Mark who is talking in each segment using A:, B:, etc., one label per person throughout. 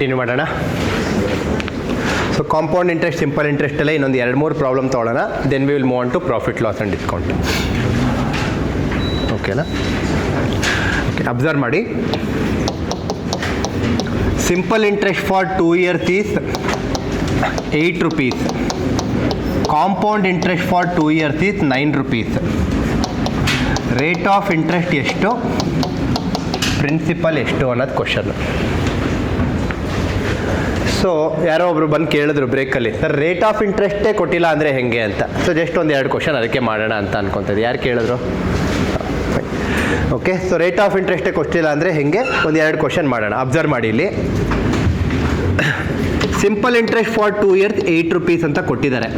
A: Continue ಮಾಡೋಣ. So compound interest, simple ಇಂಟ್ರೆಸ್ಟಲ್ಲೇ ಇನ್ನೊಂದು 2-3 ಪ್ರಾಬ್ಲಮ್ ತೊಗೊಳ್ಳೋಣ. Then we will move on to profit loss and discount. ಓಕೆನಾ? Okay, observe ಮಾಡಿ. Simple interest for 2 years is 8 rupees. Compound interest for 2 years is 9 rupees. Rate of interest ಎಷ್ಟು, principal ಎಷ್ಟು ಅನ್ನೋದು question. So ಯಾರೋ ಒಬ್ರು ಬಂದು ಕೇಳಿದ್ರು ಬ್ರೇಕಲ್ಲಿ, ಸರ್ ರೇಟ್ ಆಫ್ ಇಂಟ್ರೆಸ್ಟೇ ಕೊಟ್ಟಿಲ್ಲ ಅಂದರೆ ಹೆಂಗೆ ಅಂತ. ಸೊ ಜಸ್ಟ್ ಒಂದು 2 ಕ್ವಶನ್ ಅದಕ್ಕೆ ಮಾಡೋಣ ಅಂತ ಅನ್ಕೊತಿದ್ದೆ. ಯಾರು ಕೇಳಿದ್ರು? ಓಕೆ, ಸೊ ರೇಟ್ ಆಫ್ ಇಂಟ್ರೆಸ್ಟೇ ಕೊಟ್ಟಿಲ್ಲ ಅಂದರೆ ಹೆಂಗೆ, ಒಂದು 2 ಕ್ವಶನ್ ಮಾಡೋಣ. ಅಬ್ಸರ್ವ್ ಮಾಡಿ. ಇಲ್ಲಿ simple interest for 2 years 8 rupees ಅಂತ ಕೊಟ್ಟಿದ್ದಾರೆ.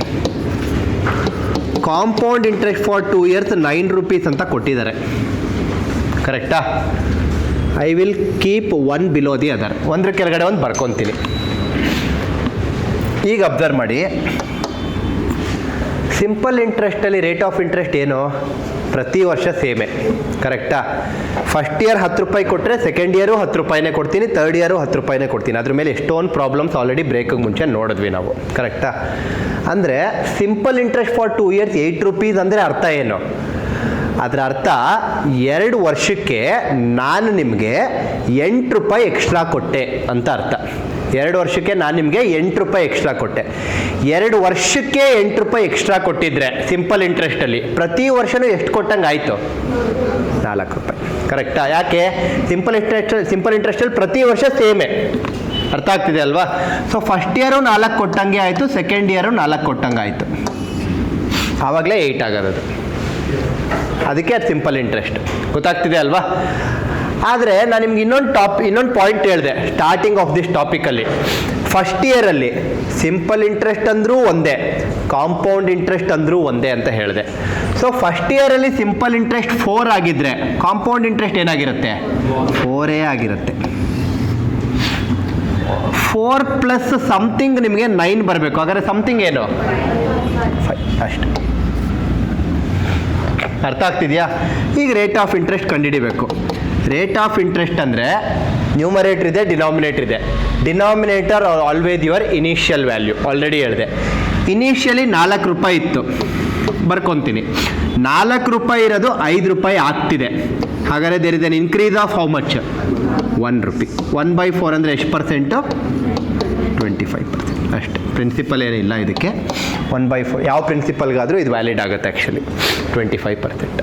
A: Compound interest for 2 years 9 rupees ಅಂತ ಕೊಟ್ಟಿದ್ದಾರೆ. ಕರೆಕ್ಟಾ? I will keep 1 below the other. ಒಂದ್ರ ಕೆಳಗಡೆ ಒಂದು ಬರ್ಕೊತೀನಿ. ಈಗ ಅಬ್ಸರ್ವ್ ಮಾಡಿ, ಸಿಂಪಲ್ ಇಂಟ್ರೆಸ್ಟಲ್ಲಿ ರೇಟ್ ಆಫ್ ಇಂಟ್ರೆಸ್ಟ್ ಏನು, ಪ್ರತಿ ವರ್ಷ ಸೇಮೆ. ಕರೆಕ್ಟಾ? ಫಸ್ಟ್ ಇಯರ್ 10 ರೂಪಾಯಿ ಕೊಟ್ಟರೆ ಸೆಕೆಂಡ್ ಇಯರು 10 ರೂಪಾಯಿನೇ ಕೊಡ್ತೀನಿ, ಥರ್ಡ್ ಇಯರು 10 ರೂಪಾಯಿನೇ ಕೊಡ್ತೀನಿ. ಅದ್ರ ಮೇಲೆ ಎಷ್ಟೊಂದು ಪ್ರಾಬ್ಲಮ್ಸ್ ಆಲ್ರೆಡಿ ಬ್ರೇಕಿಗೆ ಮುಂಚೆ ನೋಡಿದ್ವಿ ನಾವು. ಕರೆಕ್ಟಾ? ಅಂದರೆ simple interest for 2 years 8 rupees ಅಂದರೆ ಅರ್ಥ ಏನು? ಅದರ ಅರ್ಥ 2 ವರ್ಷಕ್ಕೆ ನಾನು ನಿಮಗೆ 8 ರೂಪಾಯಿ ಎಕ್ಸ್ಟ್ರಾ ಕೊಟ್ಟೆ ಅಂತ ಅರ್ಥ. 2 ವರ್ಷಕ್ಕೆ ನಾನು ನಿಮಗೆ 8 ರೂಪಾಯಿ ಎಕ್ಸ್ಟ್ರಾ ಕೊಟ್ಟೆ. 2 ವರ್ಷಕ್ಕೆ 8 ರೂಪಾಯಿ ಎಕ್ಸ್ಟ್ರಾ ಕೊಟ್ಟಿದ್ರೆ ಸಿಂಪಲ್ ಇಂಟ್ರೆಸ್ಟಲ್ಲಿ ಪ್ರತಿ ವರ್ಷವೂ ಎಷ್ಟು ಕೊಟ್ಟಂಗೆ ಆಯಿತು? 4 ರೂಪಾಯಿ. ಕರೆಕ್ಟಾ? ಯಾಕೆ? ಸಿಂಪಲ್ ಇಂಟ್ರೆಸ್ಟಲ್ಲಿ ಪ್ರತಿ ವರ್ಷ ಸೇಮೆ. ಅರ್ಥ ಆಗ್ತಿದೆ ಅಲ್ವಾ? ಸೊ ಫಸ್ಟ್ ಇಯರು 4 ಕೊಟ್ಟಂಗೆ ಆಯಿತು, ಸೆಕೆಂಡ್ ಇಯರು 4 ಕೊಟ್ಟಂಗೆ ಆಯಿತು. ಆವಾಗಲೇ 8 ಆಗೋದು. ಅದಕ್ಕೆ ಅದು ಸಿಂಪಲ್ ಇಂಟ್ರೆಸ್ಟ್. ಗೊತ್ತಾಗ್ತಿದೆ ಅಲ್ವಾ? ಆದರೆ ನಾನು ನಿಮ್ಗೆ ಇನ್ನೊಂದು ಪಾಯಿಂಟ್ ಹೇಳಿದೆ ಸ್ಟಾರ್ಟಿಂಗ್ ಆಫ್ ದಿಸ್ ಟಾಪಿಕಲ್ಲಿ. ಫಸ್ಟ್ ಇಯರಲ್ಲಿ ಸಿಂಪಲ್ ಇಂಟ್ರೆಸ್ಟ್ ಅಂದರೂ ಒಂದೇ, ಕಾಂಪೌಂಡ್ ಇಂಟ್ರೆಸ್ಟ್ ಅಂದರೂ ಒಂದೇ ಅಂತ ಹೇಳಿದೆ. ಸೊ ಫಸ್ಟ್ ಇಯರಲ್ಲಿ ಸಿಂಪಲ್ ಇಂಟ್ರೆಸ್ಟ್ 4 ಆಗಿದ್ದರೆ ಕಾಂಪೌಂಡ್ ಇಂಟ್ರೆಸ್ಟ್ ಏನಾಗಿರುತ್ತೆ? 4 ಆಗಿರುತ್ತೆ. 4 ಪ್ಲಸ್ ಸಮಥಿಂಗ್ ನಿಮಗೆ 9 ಬರಬೇಕು. ಹಾಗಾದರೆ ಸಮಥಿಂಗ್ ಏನು? 5 ಅಷ್ಟೆ. ಅರ್ಥ ಆಗ್ತಿದೆಯಾ? ಈಗ ರೇಟ್ ಆಫ್ ಇಂಟ್ರೆಸ್ಟ್ ಕಂಡುಹಿಡಿಬೇಕು. ರೇಟ್ ಆಫ್ ಇಂಟ್ರೆಸ್ಟ್ ಅಂದರೆ ನ್ಯೂಮರೇಟರ್ ಇದೆ, ಡಿನಾಮಿನೇಟರ್ ಇದೆ. Denominator always your initial value. Already ಹೇಳಿದೆ. ಇನಿಷಿಯಲಿ 4 ರೂಪಾಯಿ ಇತ್ತು, ಬರ್ಕೊತೀನಿ. 4 ರೂಪಾಯಿ ಇರೋದು 5 ರೂಪಾಯಿ ಆಗ್ತಿದೆ. ಹಾಗಾದರೆ there is an increase of how much? 1 rupee. 1/4 ಅಂದರೆ ಎಷ್ಟು ಪರ್ಸೆಂಟು? 25%. ಅಷ್ಟೇ. ಪ್ರಿನ್ಸಿಪಲ್ ಏನಿಲ್ಲ ಇದಕ್ಕೆ. 1/4 ಯಾವ ಪ್ರಿನ್ಸಿಪಲ್ಗಾದರೂ ಇದು ವ್ಯಾಲಿಡ್ ಆಗುತ್ತೆ. ಆ್ಯಕ್ಚುಲಿ 25%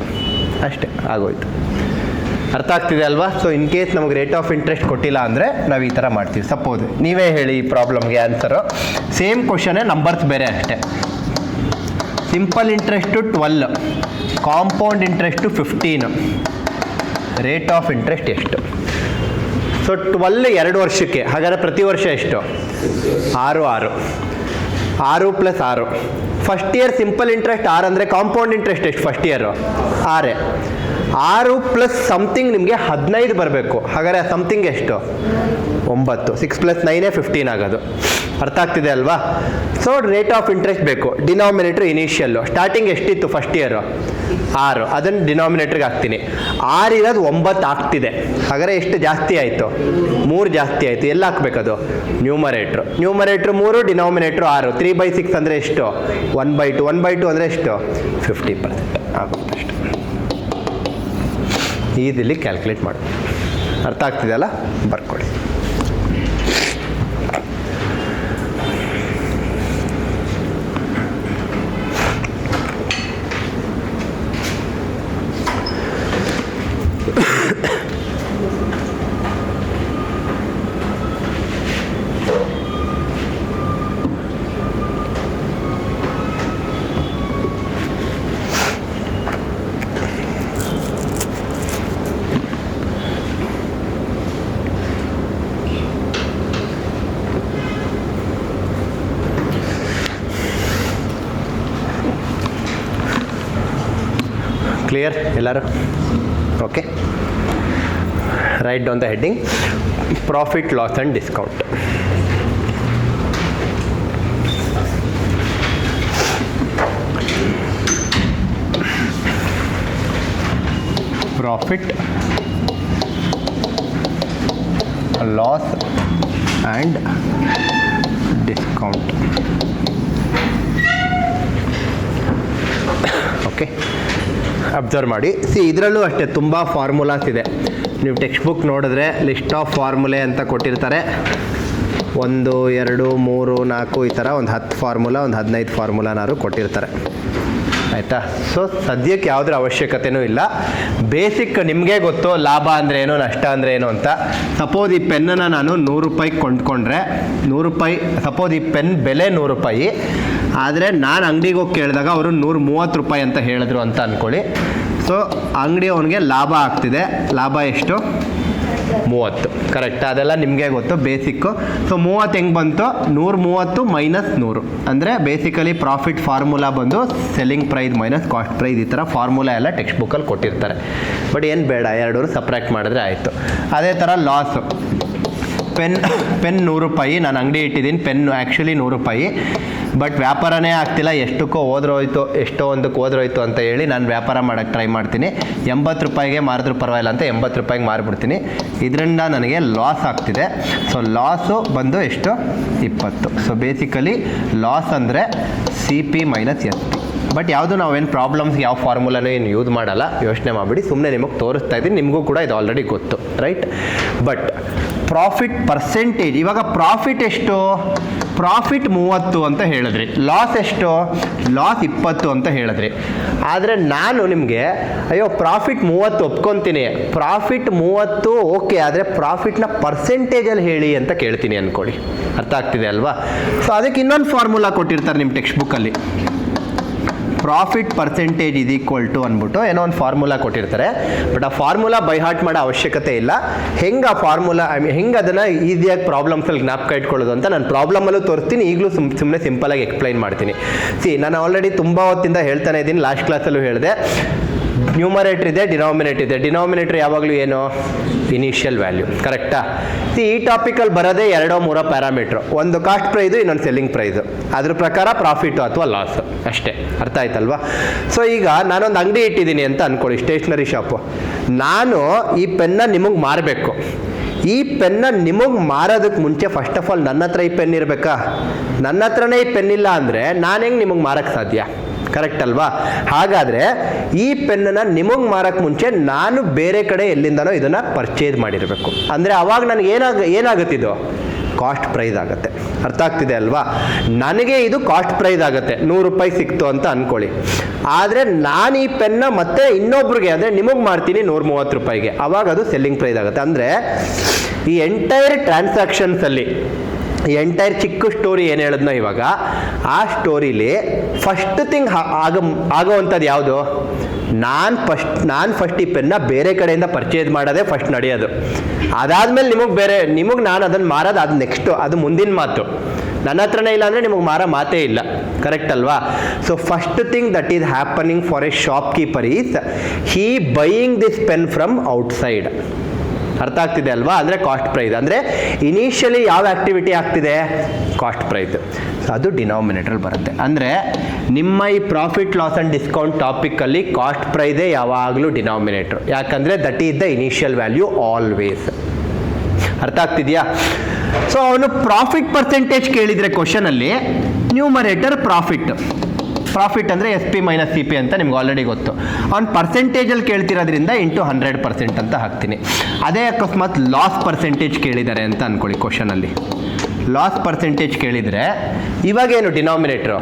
A: ಅಷ್ಟೇ ಆಗೋಯ್ತು. ಅರ್ಥ ಆಗ್ತಿದೆ ಅಲ್ವಾ? ಸೊ ಇನ್ ಕೇಸ್ ನಮಗೆ ರೇಟ್ ಆಫ್ ಇಂಟ್ರೆಸ್ಟ್ ಕೊಟ್ಟಿಲ್ಲ ಅಂದರೆ ನಾವು ಈ ಥರ ಮಾಡ್ತೀವಿ. ಸಪೋಸ್ ನೀವೇ ಹೇಳಿ ಈ ಪ್ರಾಬ್ಲಮ್ಗೆ ಆನ್ಸರು. ಸೇಮ್ ಕ್ವಶನೇ, ನಂಬರ್ಸ್ ಬೇರೆ ಅಷ್ಟೇ. Simple interest 12, compound interest 15. Rate of interest ಎಷ್ಟು? ಸೊ 12 2 ವರ್ಷಕ್ಕೆ. ಹಾಗಾದರೆ ಪ್ರತಿ ವರ್ಷ ಎಷ್ಟು? 6 6 plus 6. First year simple interest 6 ಅಂದರೆ ಕಾಂಪೌಂಡ್ ಇಂಟ್ರೆಸ್ಟ್ ಎಷ್ಟು ಫಸ್ಟ್ ಇಯರು? 6. 6 ಪ್ಲಸ್ ಸಮಥಿಂಗ್ ನಿಮಗೆ 15 ಬರಬೇಕು. ಹಾಗಾದರೆ ಸಮಥಿಂಗ್ ಎಷ್ಟು? 9. 6 ಪ್ಲಸ್ 9 15 ಆಗೋದು. ಅರ್ಥ ಆಗ್ತಿದೆ ಅಲ್ವಾ? ಸೊ ರೇಟ್ ಆಫ್ ಇಂಟ್ರೆಸ್ಟ್ ಬೇಕು. ಡಿನಾಮಿನೇಟರ್ ಇನಿಷಿಯಲ್ಲು ಸ್ಟಾರ್ಟಿಂಗ್ ಎಷ್ಟಿತ್ತು ಫಸ್ಟ್ ಇಯರು? 6. ಅದನ್ನು ಡಿನಾಮಿನೇಟ್ರಿಗೆ ಹಾಕ್ತೀನಿ. 6 ಇರೋದು 9 ಆಗ್ತಿದೆ. ಹಾಗಾದರೆ ಎಷ್ಟು ಜಾಸ್ತಿ ಆಯಿತು? 3 ಜಾಸ್ತಿ ಆಯಿತು. ಎಲ್ಲ ಹಾಕ್ಬೇಕದು? ನ್ಯೂಮರೇಟ್ರು. 3, ಡಿನಾಮಿನೇಟ್ರು 6. 3/6 ಅಂದರೆ ಎಷ್ಟು? 1/2. 1/2 ಅಂದರೆ ಎಷ್ಟು? 50% ಆಗುತ್ತೆ ಅಷ್ಟು. ಈಸಿಲಿ ಕ್ಯಾಲ್ಕುಲೇಟ್ ಮಾಡಿ. ಅರ್ಥ ಆಗ್ತಿದೆಯಲ್ಲ? ಬರ್ಕೊಳ್ಳಿ. ಕ್ಲಿಯರ್ ಎಲ್ಲರೂ? Okay, write down the heading profit loss and discount. Profit, loss and and discount. Okay, observe ಮಾಡಿ. ಇದರಲ್ಲೂ ಅಷ್ಟೇ ತುಂಬ ಫಾರ್ಮುಲಾಸ್ ಇದೆ. ನೀವು ಟೆಕ್ಸ್ಟ್ ಬುಕ್ ನೋಡಿದ್ರೆ ಲಿಸ್ಟ್ ಆಫ್ ಫಾರ್ಮುಲೆ ಅಂತ ಕೊಟ್ಟಿರ್ತಾರೆ. 1 2 3 4 ಈ ಥರ ಒಂದು 10 ಫಾರ್ಮುಲಾ, ಒಂದು 15 ಫಾರ್ಮುಲಾನಾದ್ರು ಕೊಟ್ಟಿರ್ತಾರೆ. ಆಯಿತಾ? ಸೊ ಸದ್ಯಕ್ಕೆ ಯಾವುದ್ರ ಅವಶ್ಯಕತೆಯೂ ಇಲ್ಲ. ಬೇಸಿಕ್ ನಿಮಗೆ ಗೊತ್ತು ಲಾಭ ಅಂದರೆ ಏನು, ನಷ್ಟ ಅಂದರೆ ಏನು ಅಂತ. ಸಪೋಸ್ ಈ ಪೆನ್ನನ್ನು ನಾನು 100 ರೂಪಾಯಿಗೆ ಕೊಂಡ್ಕೊಂಡ್ರೆ, 100 ರೂಪಾಯಿ, ಸಪೋಸ್ ಈ ಪೆನ್ ಬೆಲೆ 100 ರೂಪಾಯಿ, ಆದರೆ ನಾನು ಅಂಗಡಿಗೆ ಹೋಗಿ ಕೇಳಿದಾಗ ಅವರು 130 ರೂಪಾಯಿ ಅಂತ ಹೇಳಿದ್ರು ಅಂತ ಅಂದ್ಕೊಳ್ಳಿ. ಸೊ ಅಂಗಡಿ ಅವನಿಗೆ ಲಾಭ ಆಗ್ತಿದೆ. ಲಾಭ ಎಷ್ಟು? 30. ಕರೆಕ್ಟ್, ಅದೆಲ್ಲ ನಿಮಗೆ ಗೊತ್ತು ಬೇಸಿಕ್ಕು. ಸೊ 30 ಹೆಂಗೆ ಬಂತು? 130 ಮೈನಸ್ 100 ಅಂದರೆ ಬೇಸಿಕಲಿ ಪ್ರಾಫಿಟ್ ಫಾರ್ಮುಲಾ ಬಂದು selling price minus cost price. ಈ ಥರ ಫಾರ್ಮುಲಾ ಎಲ್ಲ ಟೆಕ್ಸ್ಟ್ ಬುಕ್ಕಲ್ಲಿ ಕೊಟ್ಟಿರ್ತಾರೆ. ಬಟ್ ಏನು ಬೇಡ, ಎರಡೂ ಸಪ್ರೇಟ್ ಮಾಡಿದ್ರೆ ಆಯಿತು. ಅದೇ ಥರ ಲಾಸು. ಪೆನ್ 100 ರೂಪಾಯಿ, ನಾನು ಅಂಗಡಿ ಇಟ್ಟಿದ್ದೀನಿ, ಪೆನ್ ಆ್ಯಕ್ಚುಲಿ 100 ರೂಪಾಯಿ, ಬಟ್ ವ್ಯಾಪಾರನೇ ಆಗ್ತಿಲ್ಲ. ಎಷ್ಟಕ್ಕೋ ಹೋದ್ರೋಯ್ತು, ಎಷ್ಟೋ ಒಂದಕ್ಕೆ ಹೋದ್ರೋಯ್ತು ಅಂತ ಹೇಳಿ ನಾನು ವ್ಯಾಪಾರ ಮಾಡೋಕ್ಕೆ ಟ್ರೈ ಮಾಡ್ತೀನಿ. 80 ರೂಪಾಯಿಗೆ ಮಾರಿದ್ರೂ ಪರವಾಗಿಲ್ಲ ಅಂತ 80 ರೂಪಾಯಿಗೆ ಮಾರಿಬಿಡ್ತೀನಿ. ಇದರಿಂದ ನನಗೆ ಲಾಸ್ ಆಗ್ತಿದೆ. ಸೊ ಲಾಸು ಬಂದು ಎಷ್ಟು? 20. ಸೊ ಬೇಸಿಕಲಿ ಲಾಸ್ ಅಂದರೆ CP ಮೈನಸ್ SP. ಬಟ್ ಯಾವುದು ನಾವೇನು ಪ್ರಾಬ್ಲಮ್ಸ್ಗೆ ಯಾವ ಫಾರ್ಮುಲಾನೂ ಏನು ಯೂಸ್ ಮಾಡಲ್ಲ, ಯೋಚನೆ ಮಾಡಿಬಿಡಿ. ಸುಮ್ಮನೆ ನಿಮಗೆ ತೋರಿಸ್ತಾ ಇದ್ದೀನಿ, ನಿಮಗೂ ಕೂಡ ಇದು ಆಲ್ರೆಡಿ ಗೊತ್ತು, ರೈಟ್? ಬಟ್ ಪ್ರಾಫಿಟ್ ಪರ್ಸೆಂಟೇಜ್, ಇವಾಗ ಪ್ರಾಫಿಟ್ ಎಷ್ಟು? ಪ್ರಾಫಿಟ್ 30 ಅಂತ ಹೇಳಿದ್ರಿ. ಲಾಸ್ ಎಷ್ಟು? ಲಾಸ್ 20 ಅಂತ ಹೇಳಿದ್ರಿ. ಆದರೆ ನಾನು ನಿಮಗೆ ಅಯ್ಯೋ ಪ್ರಾಫಿಟ್ 30 ಒಪ್ಕೊತೀನಿ, ಪ್ರಾಫಿಟ್ 30 ಓಕೆ, ಆದರೆ ಪ್ರಾಫಿಟ್ನ ಪರ್ಸೆಂಟೇಜಲ್ಲಿ ಹೇಳಿ ಅಂತ ಕೇಳ್ತೀನಿ ಅಂದ್ಕೊಳ್ಳಿ. ಅರ್ಥ ಆಗ್ತಿದೆ ಅಲ್ವಾ? ಸೊ ಅದಕ್ಕೆ ಇನ್ನೊಂದು ಫಾರ್ಮುಲಾ ಕೊಟ್ಟಿರ್ತಾರೆ ನಿಮ್ಮ ಟೆಕ್ಸ್ಟ್ ಬುಕ್ಕಲ್ಲಿ. ಪ್ರಾಫಿಟ್ ಪರ್ಸೆಂಟೇಜ್ ಇದು ಈಕ್ವಲ್ ಟು ಅಂದ್ಬಿಟ್ಟು ಏನೋ ಒಂದು ಫಾರ್ಮುಲಾ ಕೊಟ್ಟಿರ್ತಾರೆ. ಬಟ್ ಆ ಫಾರ್ಮುಲಾ ಬೈ ಹಾರ್ಟ್ ಮಾಡೋ ಅವಶ್ಯಕತೆ ಇಲ್ಲ. ಹೆಂಗೆ ಆ ಫಾರ್ಮುಲಾ, ಹೆಂಗೆ ಅದನ್ನು ಈಸಿಯಾಗಿ ಪ್ರಾಬ್ಲಮ್ಸಲ್ಲಿ ಜ್ಞಾಪಕ ಇಟ್ಕೊಳ್ಳೋದು ಅಂತ ನಾನು ಪ್ರಾಬ್ಲಮಲ್ಲೂ ತೋರಿಸ್ತೀನಿ, ಈಗಲೂ ಸುಮ್ಮನೆ ಸಿಂಪಲಾಗಿ ಎಕ್ಸ್ಪ್ಲೈನ್ ಮಾಡ್ತೀನಿ. ನಾನು ಆಲ್ರೆಡಿ ತುಂಬ ಹೊತ್ತಿಂದ ಹೇಳ್ತಾನೆ ಇದ್ದೀನಿ, ಲಾಸ್ಟ್ ಕ್ಲಾಸಲ್ಲೂ ಹೇಳಿದೆ. ನ್ಯೂಮರೇಟರ್ ಇದೆ, ಡಿನಾಮಿನೇಟರ್ ಇದೆ. ಡಿನಾಮಿನೇಟರ್ ಯಾವಾಗಲೂ ಏನು? Initial value. ಕರೆಕ್ಟಾ? ಈ ಟಾಪಿಕಲ್ಲಿ ಬರೋದೇ 2-3 ಪ್ಯಾರಾಮೀಟ್ರು. ಒಂದು ಕಾಸ್ಟ್ ಪ್ರೈಸು, ಇನ್ನೊಂದು ಸೆಲ್ಲಿಂಗ್ ಪ್ರೈಸು. ಅದ್ರ ಪ್ರಕಾರ ಪ್ರಾಫಿಟು ಅಥವಾ ಲಾಸ್ ಅಷ್ಟೇ. ಅರ್ಥ ಆಯ್ತಲ್ವಾ? ಸೊ ಈಗ ನಾನೊಂದು ಅಂಗಡಿ ಇಟ್ಟಿದ್ದೀನಿ ಅಂತ ಅಂದ್ಕೊಳ್ಳಿ, ಸ್ಟೇಷ್ನರಿ ಶಾಪು. ನಾನು ಈ ಪೆನ್ನ ನಿಮಗೆ ಮಾರಬೇಕು. ಈ ಪೆನ್ನ ನಿಮಗೆ ಮಾರೋದಕ್ಕೆ ಮುಂಚೆ ಫಸ್ಟ್ ಆಫ್ ಆಲ್ ನನ್ನ ಹತ್ರ ಈ ಪೆನ್ ಇರಬೇಕಾ? ನನ್ನ ಹತ್ರನೇ ಈ ಪೆನ್ ಇಲ್ಲ ಅಂದರೆ ನಾನು ಹೆಂಗೆ ನಿಮಗೆ ಮಾರಕ್ಕೆ ಸಾಧ್ಯ? ಕರೆಕ್ಟ್ ಅಲ್ವಾ? ಹಾಗಾದರೆ ಈ ಪೆನ್ನನ್ನು ನಿಮಗೆ ಮಾರಕ್ಕೆ ಮುಂಚೆ ನಾನು ಬೇರೆ ಕಡೆ ಎಲ್ಲಿಂದನೋ ಇದನ್ನು ಪರ್ಚೇಸ್ ಮಾಡಿರಬೇಕು. ಅಂದರೆ ಅವಾಗ ನನಗೆ ಏನಾಗುತ್ತಿದ್ದು? ಕಾಸ್ಟ್ ಪ್ರೈಸ್ ಆಗುತ್ತೆ. ಅರ್ಥ ಆಗ್ತಿದೆ ಅಲ್ವಾ? ನನಗೆ ಇದು ಕಾಸ್ಟ್ ಪ್ರೈಸ್ ಆಗುತ್ತೆ, 100 ರೂಪಾಯಿ ಸಿಕ್ತು ಅಂತ ಅಂದ್ಕೊಳ್ಳಿ. ಆದರೆ ನಾನು ಈ ಪೆನ್ನ ಮತ್ತೆ ಇನ್ನೊಬ್ರಿಗೆ, ಅಂದರೆ ನಿಮಗೆ ಮಾಡ್ತೀನಿ 130 ರೂಪಾಯಿಗೆ, ಅವಾಗ ಅದು ಸೆಲ್ಲಿಂಗ್ ಪ್ರೈಸ್ ಆಗುತ್ತೆ. ಅಂದರೆ ಈ ಎಂಟೈರ್ ಟ್ರಾನ್ಸಾಕ್ಷನ್ಸಲ್ಲಿ, ಈ ಎಂಟೈರ್ ಚಿಕ್ಕ ಸ್ಟೋರಿ ಏನು ಹೇಳಿದ್ನೋ ಇವಾಗ, ಆ ಸ್ಟೋರಿಲಿ ಫಸ್ಟ್ ಥಿಂಗ್ ಆಗೋವಂಥದ್ದು ಯಾವುದು? ನಾನು ಫಸ್ಟ್ ಈ ಪೆನ್ನ ಬೇರೆ ಕಡೆಯಿಂದ ಪರ್ಚೇಸ್ ಮಾಡೋದೇ ಫಸ್ಟ್ ನಡೆಯೋದು. ಅದಾದಮೇಲೆ ನಿಮಗೆ ನಾನು ಅದನ್ನು ಮಾರೋದು ಅದು ನೆಕ್ಸ್ಟು, ಅದು ಮುಂದಿನ ಮಾತು. ನನ್ನ ಹತ್ರನೇ ಇಲ್ಲ ಅಂದರೆ ನಿಮಗೆ ಮಾರೋ ಮಾತೇ ಇಲ್ಲ. ಕರೆಕ್ಟ್ ಅಲ್ವಾ? So first thing that is happening for A shop keeper is he buying this pen from outside. ಅರ್ಥ ಆಗ್ತಿದೆ ಅಲ್ವಾ? ಅಂದರೆ ಕಾಸ್ಟ್ ಪ್ರೈಸ್. ಅಂದರೆ ಇನಿಷಿಯಲಿ ಯಾವ ಆ್ಯಕ್ಟಿವಿಟಿ ಆಗ್ತಿದೆ? Cost price. ಅದು ಡಿನಾಮಿನೇಟ್ರಲ್ಲಿ ಬರುತ್ತೆ. ಅಂದರೆ ನಿಮ್ಮ ಈ profit loss and discount ಟಾಪಿಕಲ್ಲಿ cost ಪ್ರೈಸೇ ಯಾವಾಗಲೂ ಡಿನಾಮಿನೇಟ್ರು. ಯಾಕಂದರೆ that is the initial value always. ಅರ್ಥ ಆಗ್ತಿದೆಯಾ? ಸೊ ಅವನು ಪ್ರಾಫಿಟ್ ಪರ್ಸೆಂಟೇಜ್ ಕೇಳಿದರೆ ಕ್ವಶನಲ್ಲಿ, ನ್ಯೂಮರೇಟರ್ ಪ್ರಾಫಿಟ್ ಅಂದರೆ SP ಮೈನಸ್ CP ಅಂತ ನಿಮ್ಗೆ ಆಲ್ರೆಡಿ ಗೊತ್ತು. ಅವ್ನು ಪರ್ಸೆಂಟೇಜಲ್ಲಿ ಕೇಳ್ತಿರೋದ್ರಿಂದ ಇಂಟು 100% ಅಂತ ಹಾಕ್ತೀನಿ. ಅದೇ ಅಕಸ್ಮಾತ್ ಲಾಸ್ ಪರ್ಸೆಂಟೇಜ್ ಕೇಳಿದ್ದಾರೆ ಅಂತ ಅಂದ್ಕೊಳ್ಳಿ ಕ್ವಶನಲ್ಲಿ. ಲಾಸ್ ಪರ್ಸೆಂಟೇಜ್ ಕೇಳಿದರೆ ಇವಾಗೇನು ಡಿನಾಮಿನೇಟ್ರು?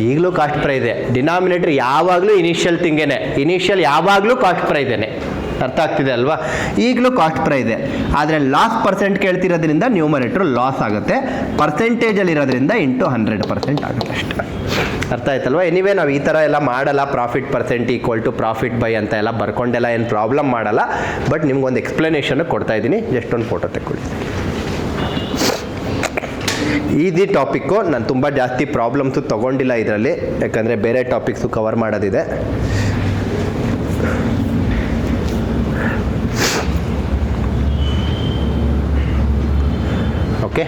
A: ಈಗಲೂ ಕಾಸ್ಟ್ ಪ್ರೈಸೇ. ಡಿನಾಮಿನೇಟ್ರ್ ಯಾವಾಗಲೂ ಇನಿಷಿಯಲ್ ಥಿಂಗೇನೆ, ಇನಿಷಿಯಲ್ ಯಾವಾಗಲೂ ಕಾಸ್ಟ್ ಪ್ರೈಸೇನೆ. ಅರ್ಥ ಆಗ್ತಿದೆ ಅಲ್ವಾ? ಈಗಲೂ ಕಾಸ್ಟ್ ಪ್ರೈಸೇ. ಆದರೆ ಲಾಸ್ ಪರ್ಸೆಂಟ್ ಕೇಳ್ತಿರೋದ್ರಿಂದ ನ್ಯೂಮರೇಟ್ರು ಲಾಸ್ ಆಗುತ್ತೆ, ಪರ್ಸೆಂಟೇಜಲ್ಲಿ ಇರೋದ್ರಿಂದ ಇಂಟು 100% ಆಗುತ್ತೆ ಅಷ್ಟೇ. ಅರ್ಥ ಆಯ್ತಲ್ವಾ? ಎನಿವೇ ನಾವು ಈ ಥರ ಎಲ್ಲ ಮಾಡಲ್ಲ. Profit percent equal to profit by ಅಂತ ಎಲ್ಲ ಬರ್ಕೊಂಡೆಲ್ಲ ಏನು ಪ್ರಾಬ್ಲಮ್ ಮಾಡಲ್ಲ. ಬಟ್ ನಿಮ್ಗೊಂದು ಎಕ್ಸ್ಪ್ಲನೇಷನ್ ಕೊಡ್ತಾ ಇದ್ದೀನಿ. ಜಸ್ಟ್ ಒಂದು ಫೋಟೋ ತೆಕ್ಕೊಳ್ಳಿ. Easy topic. ನಾನು ತುಂಬ ಜಾಸ್ತಿ ಪ್ರಾಬ್ಲಮ್ಸು ತೊಗೊಂಡಿಲ್ಲ ಇದರಲ್ಲಿ, ಯಾಕಂದರೆ ಬೇರೆ ಟಾಪಿಕ್ಸು ಕವರ್ ಮಾಡೋದಿದೆ. ಓಕೆ,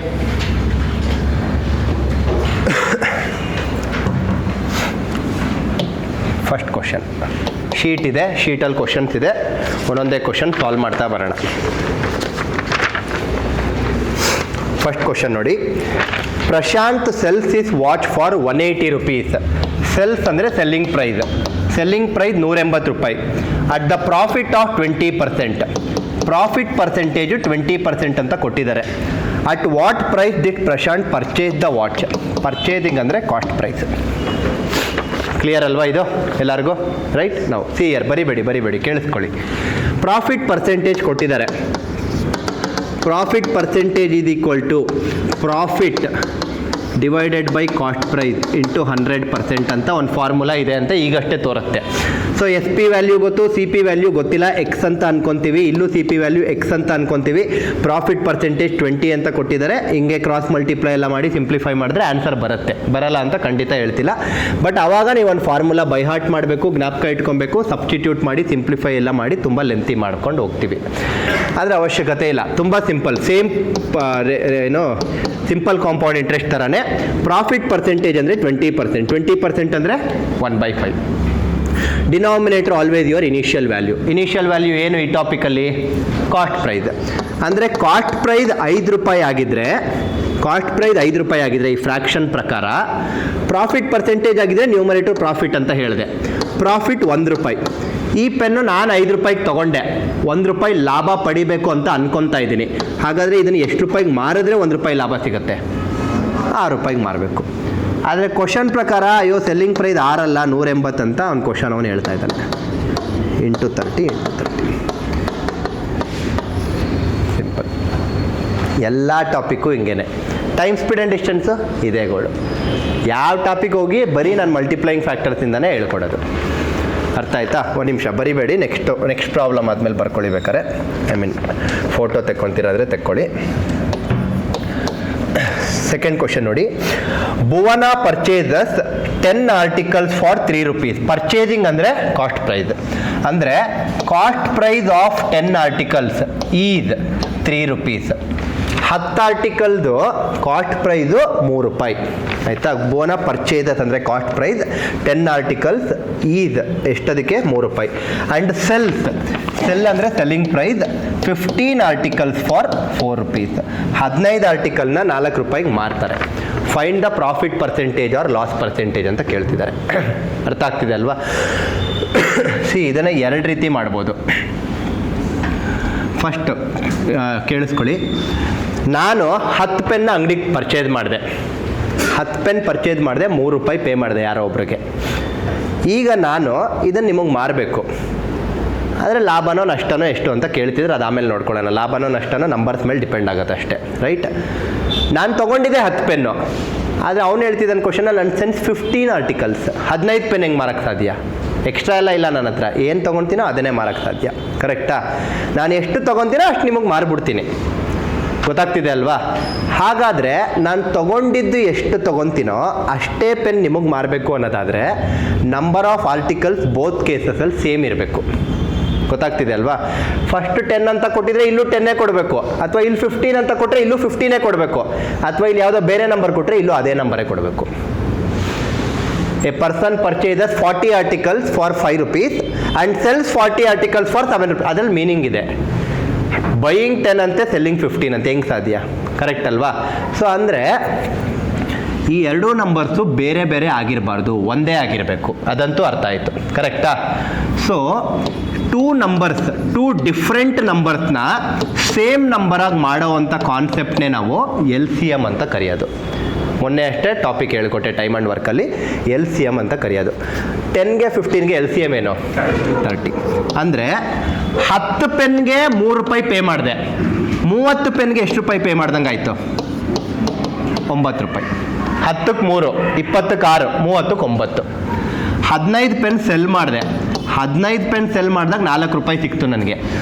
A: ಫಸ್ಟ್ ಕ್ವಶನ್ ಶೀಟ್ ಇದೆ, ಶೀಟಲ್ಲಿ ಕ್ವಶನ್ಸ್ ಇದೆ. ಒಂದೊಂದೇ ಕ್ವಶನ್ ಸಾಲ್ವ್ ಮಾಡ್ತಾ ಬರೋಣ. ಫಸ್ಟ್ ಕ್ವಶನ್ ನೋಡಿ. Prashant sells is watch for 180 rupees. Sells ಅಂದರೆ ಸೆಲ್ಲಿಂಗ್ ಪ್ರೈಸ್. ಸೆಲ್ಲಿಂಗ್ ಪ್ರೈಸ್ 180 ರೂಪಾಯಿ. At the profit of 20%. Profit percentage 20% ಅಂತ ಕೊಟ್ಟಿದ್ದಾರೆ. At what price did Prashant purchase the watch? Purchasing ಅಂದರೆ ಕಾಸ್ಟ್ ಪ್ರೈಸ್. ಕ್ಲಿಯರ್ ಅಲ್ವಾ ಇದು ಎಲ್ಲರಿಗೂ? ರೈಟ್. ನಾವು ಸಿ ಇಯರ್ ಬರಿಬೇಡಿ ಕೇಳಿಸ್ಕೊಳ್ಳಿ. ಪ್ರಾಫಿಟ್ ಪರ್ಸೆಂಟೇಜ್ ಕೊಟ್ಟಿದ್ದಾರೆ. Profit percentage is equal to profit divided by cost price into 100% ಅಂತ ಒಂದು ಫಾರ್ಮುಲಾ ಇದೆ ಅಂತ ಈಗಷ್ಟೇ ತೋರುತ್ತೆ. ಸೊ ಎಸ್ ಪಿ ವ್ಯಾಲ್ಯೂ ಗೊತ್ತು, ಸಿ ಪಿ ವ್ಯಾಲ್ಯೂ ಗೊತ್ತಿಲ್ಲ, ಎಕ್ಸ್ ಅಂತ ಅನ್ಕೊತೀವಿ. ಇಲ್ಲೂ ಸಿ ಪಿ ವ್ಯಾಲ್ಯೂ ಎಕ್ಸ್ ಅಂತ ಅನ್ಕೊತೀವಿ. ಪ್ರಾಫಿಟ್ ಪರ್ಸೆಂಟೇಜ್ 20 ಅಂತ ಕೊಟ್ಟಿದ್ದಾರೆ. ಹಿಂಗೆ ಕ್ರಾಸ್ ಮಲ್ಟಿಪ್ಲೈ ಎಲ್ಲ ಮಾಡಿ ಸಿಂಪ್ಲಿಫೈ ಮಾಡಿದ್ರೆ ಆನ್ಸರ್ ಬರುತ್ತೆ. ಬರಲ್ಲ ಅಂತ ಖಂಡಿತ ಹೇಳ್ತಿಲ್ಲ. ಬಟ್ ಆವಾಗ ನೀವು ಒಂದು ಫಾರ್ಮುಲಾ ಬೈ ಹಾರ್ಟ್ ಮಾಡಬೇಕು, ಜ್ಞಾಪಕ ಇಟ್ಕೊಬೇಕು, ಸಬ್ಸ್ಟಿಟ್ಯೂಟ್ ಮಾಡಿ ಸಿಂಪ್ಲಿಫೈ ಎಲ್ಲ ಮಾಡಿ ತುಂಬ ಲೆಂತಿ ಮಾಡ್ಕೊಂಡು ಹೋಗ್ತೀವಿ. ಆದರೆ ಅವಶ್ಯಕತೆ ಇಲ್ಲ, ತುಂಬ simple. Same simple compound interest ಥರನೇ ಪ್ರಾಫಿಟ್ ಪರ್ಸೆಂಟೇಜ್ ಅಂದರೆ 20%. 20% ಅಂದರೆ 1/5. Denominator always your initial value. Initial value ಏನು ಈ ಟಾಪಿಕಲ್ಲಿ? Cost price. ಅಂದರೆ ಕಾಸ್ಟ್ ಪ್ರೈಸ್ 5 ರೂಪಾಯಿ ಆಗಿದ್ದರೆ, ಕಾಸ್ಟ್ ಪ್ರೈಸ್ 5 ರೂಪಾಯಿ ಆಗಿದ್ರೆ ಈ ಫ್ರ್ಯಾಕ್ಷನ್ ಪ್ರಕಾರ, ಪ್ರಾಫಿಟ್ ಪರ್ಸೆಂಟೇಜ್ ಆಗಿದ್ರೆ ನ್ಯೂಮರೇಟರ್ ಪ್ರಾಫಿಟ್ ಅಂತ ಹೇಳಿದೆ. ಪ್ರಾಫಿಟ್ 1 ರೂಪಾಯಿ. ಈ ಪೆನ್ನು ನಾನು 5 ರೂಪಾಯಿಗೆ ತೊಗೊಂಡೆ, 1 ರೂಪಾಯಿ ಲಾಭ ಪಡಿಬೇಕು ಅಂತ ಅನ್ಕೊತಾ ಇದ್ದೀನಿ. ಹಾಗಾದರೆ ಇದನ್ನು ಎಷ್ಟು ರೂಪಾಯಿಗೆ ಮಾರಿದ್ರೆ 1 ರೂಪಾಯಿ ಲಾಭ ಸಿಗುತ್ತೆ? 6 ರೂಪಾಯಿಗೆ ಮಾರಬೇಕು. ಆದರೆ ಕ್ವಶನ್ ಪ್ರಕಾರ ಅಯ್ಯೋ ಸೆಲ್ಲಿಂಗ್ ಪ್ರೈಸ್ 6 ಅಲ್ಲ 180 ಅಂತ ಅವ್ನು ಕ್ವಶನ್ ಅವನು ಹೇಳ್ತಾ ಇದ್ದಾನೆ. Into 30 simple. ಎಲ್ಲ ಟಾಪಿಕ್ಕು ಹಿಂಗೇನೆ. ಟೈಮ್ ಸ್ಪೀಡ್ ಆ್ಯಂಡ್ ಡಿಸ್ಟೆನ್ಸು ಇದೇ ಗೋಳು. ಯಾವ ಟಾಪಿಕ್ ಹೋಗಿ ಬರೀ ನಾನು ಮಲ್ಟಿಪ್ಲೈಯಿಂಗ್ ಫ್ಯಾಕ್ಟರ್ಸಿಂದನೇ ಹೇಳ್ಕೊಡೋದು. ಅರ್ಥ ಆಯ್ತಾ? ಒಂದು ನಿಮಿಷ ಬರಿಬೇಡಿ, ನೆಕ್ಸ್ಟ್ ಪ್ರಾಬ್ಲಮ್ ಆದಮೇಲೆ ಬರ್ಕೊಳ್ಳಿ ಬೇಕಾರೆ. ಫೋಟೋ ತೆಕ್ಕೊಳ್ತಿರಾದ್ರೆ ತೆಕ್ಕೊಳ್ಳಿ. ಸೆಕೆಂಡ್ ಕ್ವಶನ್ ನೋಡಿ. Bhuvana purchases 10 articles for 3 rupees. Purchasing ಅಂದರೆ ಕಾಸ್ಟ್ ಪ್ರೈಸ್. ಅಂದರೆ cost price of 10 articles is 3 rupees. 10 ಆರ್ಟಿಕಲ್ದು ಕಾಸ್ಟ್ ಪ್ರೈಸು 3 ರೂಪಾಯಿ. ಆಯಿತಾ? ಭುವನ ಪರ್ಚೇಸಸ್ ಅಂದರೆ ಕಾಸ್ಟ್ ಪ್ರೈಸ್, 10 ಆರ್ಟಿಕಲ್ಸ್ ಈಸ್ ಎಷ್ಟದಕ್ಕೆ? 3 ರೂಪಾಯಿ. ಆ್ಯಂಡ್ ಸೆಲ್ ಅಂದರೆ selling price 15 articles for 4 rupees. 15 ಆರ್ಟಿಕಲ್ನ 4 ರೂಪಾಯಿಗೆ ಮಾರ್ತಾರೆ. Find the profit percentage or loss percentage ಅಂತ ಕೇಳ್ತಿದ್ದಾರೆ. ಅರ್ಥ ಆಗ್ತಿದೆ ಅಲ್ವಾ? ಇದನ್ನು 2 ರೀತಿ ಮಾಡ್ಬೋದು. ಫಸ್ಟ್ ಕೇಳಿಸ್ಕೊಳ್ಳಿ. ನಾನು 10 ಪೆನ್ನ ಅಂಗಡಿಗೆ ಪರ್ಚೇಸ್ ಮಾಡಿದೆ. 10 ಪೆನ್ ಪರ್ಚೇಸ್ ಮಾಡಿದೆ, 3 ರೂಪಾಯಿ ಪೇ ಮಾಡಿದೆ ಯಾರೋ ಒಬ್ರಿಗೆ. ಈಗ ನಾನು ಇದನ್ನು ನಿಮಗೆ ಮಾರಬೇಕು. ಆದರೆ ಲಾಭನೋ ನಷ್ಟನೋ ಎಷ್ಟು ಅಂತ ಕೇಳ್ತಿದ್ರೆ ಅದು ಆಮೇಲೆ ನೋಡ್ಕೊಳ್ಳೋಣ. ಲಾಭನೋ ನಷ್ಟನೋ ನಂಬರ್ಸ್ ಮೇಲೆ ಡಿಪೆಂಡ್ ಆಗುತ್ತೆ ಅಷ್ಟೇ. ರೈಟ್? ನಾನು ತೊಗೊಂಡಿದ್ದೆ 10 ಪೆನ್ನು. ಆದರೆ ಅವ್ನು ಹೇಳ್ತಿದ್ದಾನೆ ಕ್ವಶನಲ್ಲಿ ನನ್ನ ಸೆನ್ಸ್ 15 ಆರ್ಟಿಕಲ್ಸ್. 15 ಪೆನ್ ಹೆಂಗೆ ಮಾರಕ್ಕೆ ಸಾಧ್ಯ? ಎಕ್ಸ್ಟ್ರಾ ಎಲ್ಲ ಇಲ್ಲ ನನ್ನ ಹತ್ರ. ಏನು ತೊಗೊಳ್ತೀನೋ ಅದನ್ನೇ ಮಾರಕ್ಕೆ ಸಾಧ್ಯ. ಕರೆಕ್ಟಾ? ನಾನು ಎಷ್ಟು ತೊಗೊತೀನೋ ಅಷ್ಟು ನಿಮಗೆ ಮಾರಿಬಿಡ್ತೀನಿ. ಗೊತ್ತಾಗ್ತಿದೆ ಅಲ್ವಾ? ಹಾಗಾದರೆ ನಾನು ತೊಗೊಂಡಿದ್ದು ಎಷ್ಟು ತೊಗೊತೀನೋ ಅಷ್ಟೇ ಪೆನ್ ನಿಮಗೆ ಮಾರಬೇಕು ಅನ್ನೋದಾದರೆ ನಂಬರ್ ಆಫ್ ಆರ್ಟಿಕಲ್ಸ್ ಬೋತ್ ಕೇಸಸಲ್ಲಿ ಸೇಮ್ ಇರಬೇಕು. ಗೊತ್ತಾಗ್ತಿದೆ ಅಲ್ವಾ? ಫಸ್ಟ್ 10 ಅಂತ ಕೊಟ್ಟಿದ್ರೆ ಇಲ್ಲೂ 10 ಕೊಡಬೇಕು, ಅಥವಾ ಇಲ್ಲಿ 15 ಅಂತ ಕೊಟ್ಟರೆ ಇಲ್ಲೂ 15 ಕೊಡಬೇಕು, ಅಥವಾ ಇಲ್ಲಿ ಯಾವುದೋ ಬೇರೆ ನಂಬರ್ ಕೊಟ್ಟರೆ ಇಲ್ಲೂ ಅದೇ ನಂಬರೇ ಕೊಡಬೇಕು. A person purchases 40 articles for 5 rupees and cells 40 articles for 7 rupees. ಅದ್ರಲ್ಲಿ ಮೀನಿಂಗ್ ಇದೆ. ಬೈಯಿಂಗ್ 10 ಅಂತೆ, ಸೆಲ್ಲಿಂಗ್ 15 ಅಂತ. ಹೆಂಗೆ ಸಾಧ್ಯ? ಕರೆಕ್ಟ್ ಅಲ್ವಾ? ಸೊ ಅಂದರೆ ಈ 2 ನಂಬರ್ಸು ಬೇರೆ ಬೇರೆ ಆಗಿರಬಾರ್ದು, ಒಂದೇ ಆಗಿರಬೇಕು. ಅದಂತೂ ಅರ್ಥ ಆಯಿತು. ಕರೆಕ್ಟಾ? ಸೊ 2 ಡಿಫ್ರೆಂಟ್ ನಂಬರ್ಸ್ನ ಸೇಮ್ ನಂಬರಾಗಿ ಮಾಡೋವಂಥ ಕಾನ್ಸೆಪ್ಟ್ನೇ ನಾವು LCM ಅಂತ ಕರೆಯೋದು. ಮೊನ್ನೆ ಅಷ್ಟೇ ಟಾಪಿಕ್ ಹೇಳ್ಕೊಟ್ಟೆ ಟೈಮ್ ಆ್ಯಂಡ್ ವರ್ಕಲ್ಲಿ. LCM ಅಂತ ಕರೆಯೋದು. 10ಗೆ 15ಗೆ LCM ಏನು? 30. ಅಂದರೆ 10 ಪೆನ್ಗೆ 3 ರೂಪಾಯಿ ಪೇ ಮಾಡಿದೆ, 30 ಪೆನ್ಗೆ ಎಷ್ಟು ರೂಪಾಯಿ ಪೇ ಮಾಡ್ದಂಗೆ ಆಯಿತು? 9 ರೂಪಾಯಿ. 10ಕ್ಕೆ 3, 20ಕ್ಕೆ 6, 30ಕ್ಕೆ 9. 15 ಪೆನ್ ಸೆಲ್ ಮಾಡಿದೆ. 15 ಪೆನ್ ಸೆಲ್ ಮಾಡಿದಾಗ 4 ರೂಪಾಯಿ ಸಿಕ್ತು ನನಗೆ.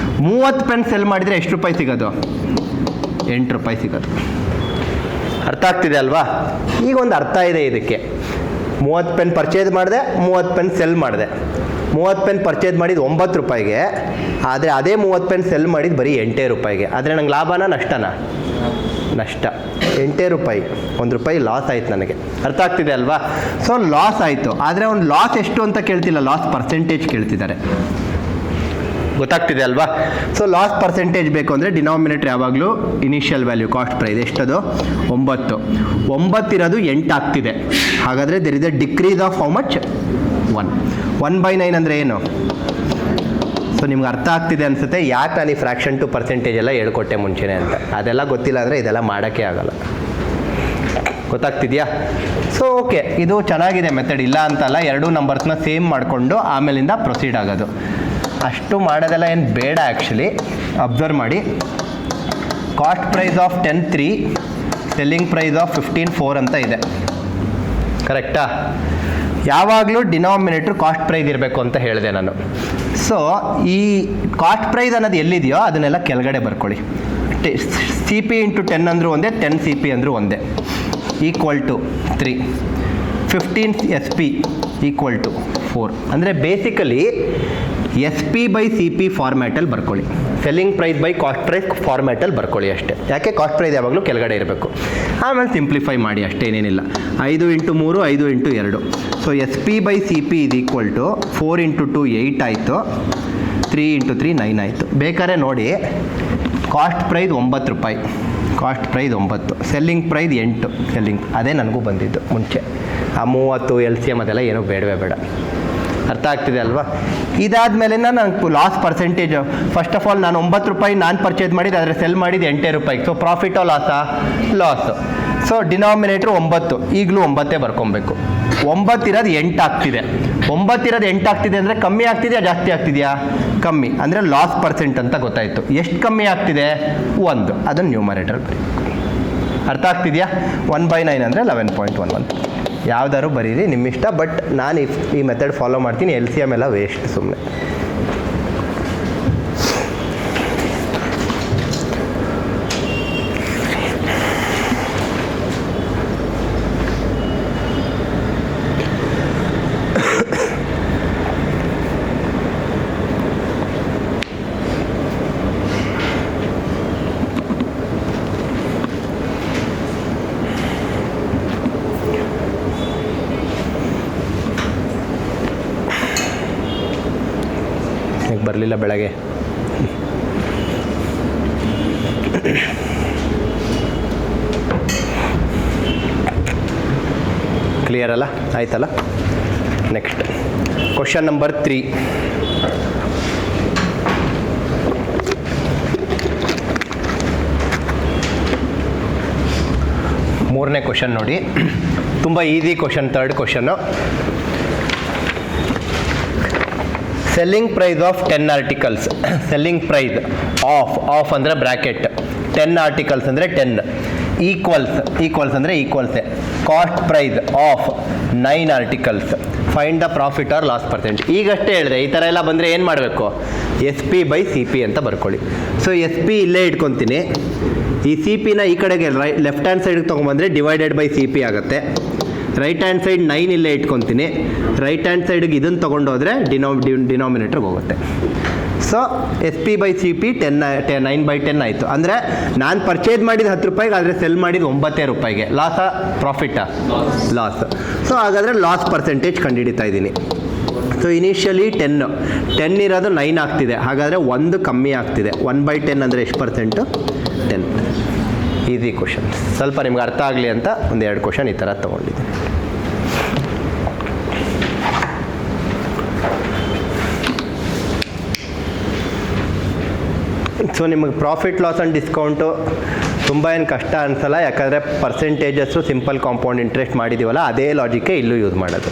A: 30 ಪೆನ್ ಸೆಲ್ ಮಾಡಿದರೆ ಎಷ್ಟು ರೂಪಾಯಿ ಸಿಗೋದು? 8 ರೂಪಾಯಿ ಸಿಗೋದು. ಅರ್ಥ ಆಗ್ತಿದೆ ಅಲ್ವಾ? ಈಗ ಒಂದು ಅರ್ಥ ಇದೆ ಇದಕ್ಕೆ. 30 ಪೆನ್ ಪರ್ಚೇಸ್ ಮಾಡಿದೆ, 30 ಪೆನ್ ಸೆಲ್ ಮಾಡಿದೆ. 30 ಪೆನ್ ಪರ್ಚೇಸ್ ಮಾಡಿದ್ದು 9 ರೂಪಾಯಿಗೆ, ಆದರೆ ಅದೇ 30 ಪೆನ್ ಸೆಲ್ ಮಾಡಿದ್ದು ಬರೀ 8 ರೂಪಾಯಿಗೆ. ಆದರೆ ನಂಗೆ ಲಾಭನ ನಷ್ಟನಾ? ನಷ್ಟ. 8 ರೂಪಾಯಿ, 1 ರೂಪಾಯಿ ಲಾಸ್ ಆಯ್ತು ನನಗೆ. ಅರ್ಥ ಆಗ್ತಿದೆ ಅಲ್ವಾ? ಸೊ ಲಾಸ್ ಆಯಿತು. ಆದರೆ ಒಂದು ಲಾಸ್ ಎಷ್ಟು ಅಂತ ಕೇಳ್ತಿಲ್ಲ, ಲಾಸ್ ಪರ್ಸೆಂಟೇಜ್ ಕೇಳ್ತಿದ್ದಾರೆ. ಗೊತ್ತಾಗ್ತಿದೆ ಅಲ್ವಾ? ಸೊ ಲಾಸ್ ಪರ್ಸೆಂಟೇಜ್ ಬೇಕು ಅಂದರೆ ಡಿನಾಮಿನೇಟರ್ ಯಾವಾಗಲೂ ಇನಿಷಿಯಲ್ ವ್ಯಾಲ್ಯೂ ಕಾಸ್ಟ್ ಪ್ರೈಸ್ ಎಷ್ಟದು 9 ಇರೋದು 8 ಆಗ್ತಿದೆ. ಹಾಗಾದರೆ there is a decrease of how much 1/9 ಅಂದರೆ ಏನು? ಸೊ ನಿಮ್ಗೆ ಅರ್ಥ ಆಗ್ತಿದೆ ಅನಿಸುತ್ತೆ ಯಾಕೆ ನಾನು ಈ ಫ್ರ್ಯಾಕ್ಷನ್ ಟು ಪರ್ಸೆಂಟೇಜ್ ಎಲ್ಲ ಹೇಳ್ಕೊಟ್ಟೆ ಮುಂಚೆನೇ ಅಂತ. ಅದೆಲ್ಲ ಗೊತ್ತಿಲ್ಲ ಅಂದರೆ ಇದೆಲ್ಲ ಮಾಡೋಕ್ಕೆ ಆಗಲ್ಲ. ಗೊತ್ತಾಗ್ತಿದೆಯಾ? ಸೊ ಓಕೆ, ಇದು ಚೆನ್ನಾಗಿದೆ ಮೆಥಡ್, ಇಲ್ಲ ಅಂತಲ್ಲ. ಎರಡೂ ನಂಬರ್ಸ್ನ ಸೇಮ್ ಮಾಡಿಕೊಂಡು ಆಮೇಲಿಂದ ಪ್ರೊಸೀಡ್ ಆಗೋದು. ಅಷ್ಟು ಮಾಡೋದೆಲ್ಲ ಏನು ಬೇಡ ಆ್ಯಕ್ಚುಲಿ. ಅಬ್ಸರ್ವ್ ಮಾಡಿ, cost price of 10,3, selling price of 15,4 ಅಂತ ಇದೆ. ಕರೆಕ್ಟಾ? ಯಾವಾಗಲೂ ಡಿನಾಮಿನೇಟ್ರ್ ಕಾಸ್ಟ್ ಪ್ರೈಸ್ ಇರಬೇಕು ಅಂತ ಹೇಳಿದೆ ನಾನು. ಸೊ ಈ ಕಾಸ್ಟ್ ಪ್ರೈಸ್ ಅನ್ನೋದು ಎಲ್ಲಿದೆಯೋ ಅದನ್ನೆಲ್ಲ ಕೆಳಗಡೆ ಬರ್ಕೊಳ್ಳಿ. CP × 10 ಅಂದರೂ ಒಂದೇ, 10 CP ಅಂದರೂ ಒಂದೇ, equal to 3, 15 SP equal to 4. ಅಂದರೆ ಬೇಸಿಕಲಿ SP/CP ಫಾರ್ಮ್ಯಾಟಲ್ಲಿ ಬರ್ಕೊಳ್ಳಿ, selling price by cost price ಫಾರ್ಮ್ಯಾಟಲ್ಲಿ ಬರ್ಕೊಳ್ಳಿ ಅಷ್ಟೇ. ಯಾಕೆ ಕಾಸ್ಟ್ ಪ್ರೈಸ್ ಯಾವಾಗಲೂ ಕೆಳಗಡೆ ಇರಬೇಕು. ಆಮೇಲೆ ಸಿಂಪ್ಲಿಫೈ ಮಾಡಿ ಅಷ್ಟೇನೇನಿಲ್ಲ. 5 × 3 5 × 2. ಸೊ SP/CP ಇದು ಈಕ್ವಲ್ ಟು 4 × 2 8 ಆಯಿತು, 3 × 3 9 ಆಯಿತು. ಬೇಕಾದ್ರೆ ನೋಡಿ, ಕಾಸ್ಟ್ ಪ್ರೈಸ್ 9 ರೂಪಾಯಿ, cost price 9, selling price 8, selling ಅದೇ ನನಗೂ ಬಂದಿದ್ದು ಮುಂಚೆ. ಆ 30 LCM ಅದೆಲ್ಲ ಏನೂ ಬೇಡವೇ ಬೇಡ. ಅರ್ಥ ಆಗ್ತಿದೆ ಅಲ್ವಾ? ಇದಾದಮೇಲೆ ನಾನು loss percentage, first of all ನಾನು 9 ರೂಪಾಯಿ ನಾನು ಪರ್ಚೇಸ್ ಮಾಡಿದ್ದು, ಆದರೆ ಸೆಲ್ ಮಾಡಿದ್ದು 8 ರೂಪಾಯಿಗೆ. ಸೊ ಪ್ರಾಫಿಟೋ ಲಾಸಾ? ಲಾಸು. ಸೊ ಡಿನಾಮಿನೇಟ್ರು 9, ಈಗಲೂ 9 ಬರ್ಕೊಬೇಕು. 9 ಇರೋದು 8 ಆಗ್ತಿದೆ. 9 ಇರೋದು 8 ಆಗ್ತಿದೆ ಅಂದರೆ ಕಮ್ಮಿ ಆಗ್ತಿದೆಯಾ ಜಾಸ್ತಿ ಆಗ್ತಿದೆಯಾ? ಕಮ್ಮಿ. ಅಂದರೆ ಲಾಸ್ ಪರ್ಸೆಂಟ್ ಅಂತ ಗೊತ್ತಾಯಿತು. ಎಷ್ಟು ಕಮ್ಮಿ ಆಗ್ತಿದೆ? 1. ಅದನ್ನು ನ್ಯೂಮರೇಟರ್ ಬರೀ. ಅರ್ಥ ಆಗ್ತಿದೆಯಾ? 1/9 ಅಂದರೆ 11.11. ಯಾವ್ದಾದ್ರು ಬರೀರಿ, ನಿಮ್ಮಿಷ್ಟ. ಬಟ್ ನಾನು ಈ ಮೆಥಡ್ ಫಾಲೋ ಮಾಡ್ತೀನಿ. LCM ಎಲ್ಲ ವೇಸ್ಟ್ ಸುಮ್ಮನೆ. ಬರಲಿಲ್ಲ ಬೆಳಗ್ಗೆ. ಕ್ಲಿಯರ್ ಅಲ್ಲ? ಆಯ್ತಲ್ಲ? Next question number 3. ಮೂರನೇ ಕ್ವಶನ್ ನೋಡಿ, ತುಂಬ easy question. Third question, selling price of 10 articles. Selling price of ಅಂದರೆ ಬ್ರ್ಯಾಕೆಟ್, 10 ಆರ್ಟಿಕಲ್ಸ್ ಅಂದರೆ 10, ಈಕ್ವಲ್ಸ್ ಅಂದರೆ ಈಕ್ವಲ್ಸೆ, cost price of 9 articles. Find the profit or loss percent. ಈಗಷ್ಟೇ ಹೇಳಿದೆ, ಈ ಥರ ಎಲ್ಲ ಬಂದರೆ ಏನು ಮಾಡಬೇಕು? SP/CP ಅಂತ ಬರ್ಕೊಳ್ಳಿ. ಸೊ SP ಇಲ್ಲೇ ಇಟ್ಕೊತೀನಿ. ಈ CPನ ಈ ಕಡೆಗೆ ಲೆಫ್ಟ್ ಹ್ಯಾಂಡ್ ಸೈಡ್ಗೆ ತೊಗೊಂಬಂದರೆ ಡಿವೈಡೆಡ್/CP ಆಗುತ್ತೆ. ರೈಟ್ ಹ್ಯಾಂಡ್ ಸೈಡ್ 9 ಇಲ್ಲೇ ಇಟ್ಕೊತೀನಿ. ರೈಟ್ ಹ್ಯಾಂಡ್ ಸೈಡ್ಗೆ ಇದನ್ನು ತೊಗೊಂಡೋದ್ರೆ ಡಿನಾಮಿನೇಟ್ರಿಗೆ ಹೋಗುತ್ತೆ. ಸೊ SP/CP 9/10 ಆಯಿತು. ಅಂದರೆ ನಾನು ಪರ್ಚೇಸ್ ಮಾಡಿದ 10 ರೂಪಾಯಿಗೆ, ಆದರೆ ಸೆಲ್ ಮಾಡಿದ 9 ರೂಪಾಯಿಗೆ. ಲಾಸಾ ಪ್ರಾಫಿಟಾ? ಲಾಸ್. ಸೊ ಹಾಗಾದರೆ ಲಾಸ್ ಪರ್ಸೆಂಟೇಜ್ ಕಂಡುಹಿಡಿತಾ ಇದ್ದೀನಿ. ಸೊ ಇನಿಷಿಯಲಿ 10 ಇರೋದು 9 ಆಗ್ತಿದೆ. ಹಾಗಾದರೆ 1 ಕಮ್ಮಿ ಆಗ್ತಿದೆ. 1/10 ಅಂದರೆ ಎಷ್ಟು ಪರ್ಸೆಂಟು? 10. Easy question. ಸ್ವಲ್ಪ ನಿಮ್ಗೆ ಅರ್ಥ ಆಗಲಿ ಅಂತ ಒಂದು 2 ಕ್ವಶನ್ ಈ ಥರ ತೊಗೊಂಡಿದ್ದೀನಿ. ಸೊ ನಿಮಗೆ ಪ್ರಾಫಿಟ್ ಲಾಸ್ ಆ್ಯಂಡ್ ಡಿಸ್ಕೌಂಟು ತುಂಬ ಏನು ಕಷ್ಟ ಅನಿಸಲ್ಲ, ಯಾಕಂದರೆ ಪರ್ಸೆಂಟೇಜಸ್ಸು ಸಿಂಪಲ್ ಕಾಂಪೌಂಡ್ ಇಂಟ್ರೆಸ್ಟ್ ಮಾಡಿದ್ದೀವಲ್ಲ, ಅದೇ ಲಾಜಿಕ್ಕೆ ಇಲ್ಲೂ ಯೂಸ್ ಮಾಡೋದು.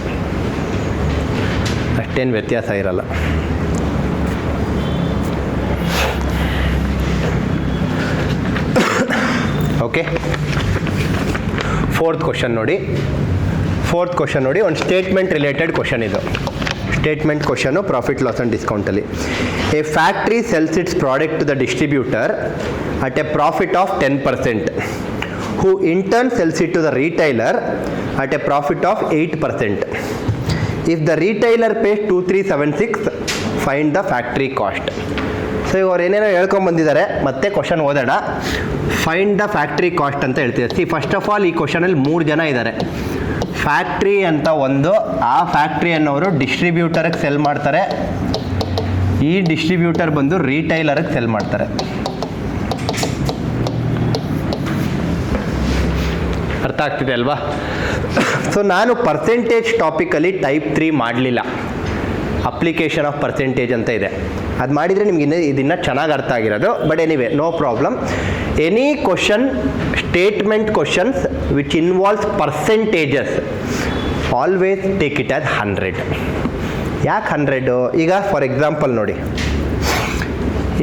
A: ಅಷ್ಟೇನು ವ್ಯತ್ಯಾಸ ಇರಲ್ಲ. ಓಕೆ, ಫೋರ್ತ್ ಕ್ವಶನ್ ನೋಡಿ. ಒಂದು ಸ್ಟೇಟ್ಮೆಂಟ್ ರಿಲೇಟೆಡ್ ಕ್ವಶನ್ ಇದು. Statement question profit loss and ಡಿಸ್ಕೌಂಟಲ್ಲಿ. A factory sells its product to the distributor at a profit of 10%, who in turn sells it to the retailer at a profit of 8%. If the retailer pays 2376, find the factory cost. So ಇವ್ರು ಏನೇನೋ ಹೇಳ್ಕೊಂಬಂದಿದ್ದಾರೆ, ಮತ್ತೆ question ಓದೋಣ. Find the factory cost ಅಂತ ಹೇಳ್ತೀವಿ. First of all ಈ ಕ್ವಶನಲ್ಲಿ 3 ಜನ ಇದ್ದಾರೆ. Factory ಅಂತ ಒಂದು, ಆ ಫ್ಯಾಕ್ಟ್ರಿ ಅನ್ನೋರು ಡಿಸ್ಟ್ರಿಬ್ಯೂಟರ್ಗೆ ಸೆಲ್ ಮಾಡ್ತಾರೆ. ಈ ಡಿಸ್ಟ್ರಿಬ್ಯೂಟರ್ ಬಂದು ರೀಟೈಲರ್ಗೆ ಸೆಲ್ ಮಾಡ್ತಾರೆ. ಅರ್ಥ ಆಗ್ತಿದೆ ಅಲ್ವಾ? ಸೊ ನಾನು ಪರ್ಸೆಂಟೇಜ್ ಟಾಪಿಕಲ್ಲಿ ಟೈಪ್ 3 ಮಾಡಲಿಲ್ಲ. ಅಪ್ಲಿಕೇಶನ್ ಆಫ್ ಪರ್ಸೆಂಟೇಜ್ ಅಂತ ಇದೆ, ಅದು ಮಾಡಿದರೆ ನಿಮ್ಗೆ ಇದನ್ನು ಚೆನ್ನಾಗಿ ಅರ್ಥ ಆಗಿರೋದು. But anyway, no problem. Any question, statement questions which involves percentages, always take it as 100. ಯಾಕೆ 100? ಈಗ ಫಾರ್ ಎಕ್ಸಾಂಪಲ್ ನೋಡಿ,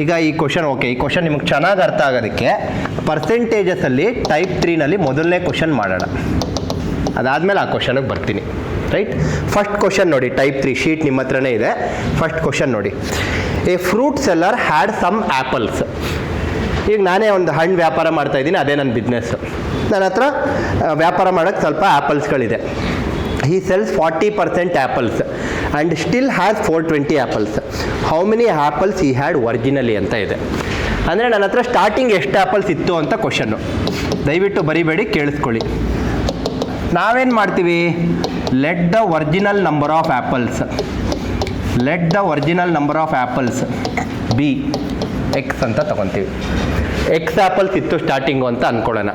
A: ಈಗ ಈ ಕ್ವಶನ್ ಓಕೆ, ಈ ಕ್ವಶನ್ ನಿಮಗೆ ಚೆನ್ನಾಗಿ ಅರ್ಥ ಆಗೋದಕ್ಕೆ ಪರ್ಸೆಂಟೇಜಸಲ್ಲಿ ಟೈಪ್ 3ನಲ್ಲಿ ಮೊದಲನೇ ಕ್ವಶನ್ ಮಾಡೋಣ, ಅದಾದಮೇಲೆ ಆ ಕ್ವಶನಿಗೆ ಬರ್ತೀನಿ. ರೈಟ್? ಫಸ್ಟ್ ಕ್ವಶನ್ ನೋಡಿ, ಟೈಪ್ 3 ಶೀಟ್ ನಿಮ್ಮ ಹತ್ರನೇ ಇದೆ. ಫಸ್ಟ್ ಕ್ವಶನ್ ನೋಡಿ, a fruit seller had some apples. ಈಗ ನಾನೇ ಒಂದು ಹಣ್ಣು ವ್ಯಾಪಾರ ಮಾಡ್ತಾ ಇದ್ದೀನಿ, ಅದೇ ನನ್ನ ಬಿಸ್ನೆಸ್ಸು. ನನ್ನ ಹತ್ರ ವ್ಯಾಪಾರ ಮಾಡೋಕ್ಕೆ ಸ್ವಲ್ಪ ಆ್ಯಪಲ್ಸ್ಗಳಿದೆ. he sells 40% apples and still has 420 apples. How many apples he had originally ಅಂತ ಇದೆ. ಅಂದರೆ ನನ್ನ ಹತ್ರ ಸ್ಟಾರ್ಟಿಂಗ್ ಎಷ್ಟು ಆ್ಯಪಲ್ಸ್ ಇತ್ತು ಅಂತ ಕ್ವಶನ್ನು. ದಯವಿಟ್ಟು ಬರಿಬೇಡಿ, ಕೇಳಿಸ್ಕೊಳ್ಳಿ. ನಾವೇನು ಮಾಡ್ತೀವಿ? Let the original number of apples, let the original number of apples be X ಅಂತ ತಗೊತೀವಿ. ಎಕ್ಸ್ ಆ್ಯಪಲ್ಸ್ ಇತ್ತು ಸ್ಟಾರ್ಟಿಂಗು ಅಂತ ಅಂದ್ಕೊಳ್ಳೋಣ.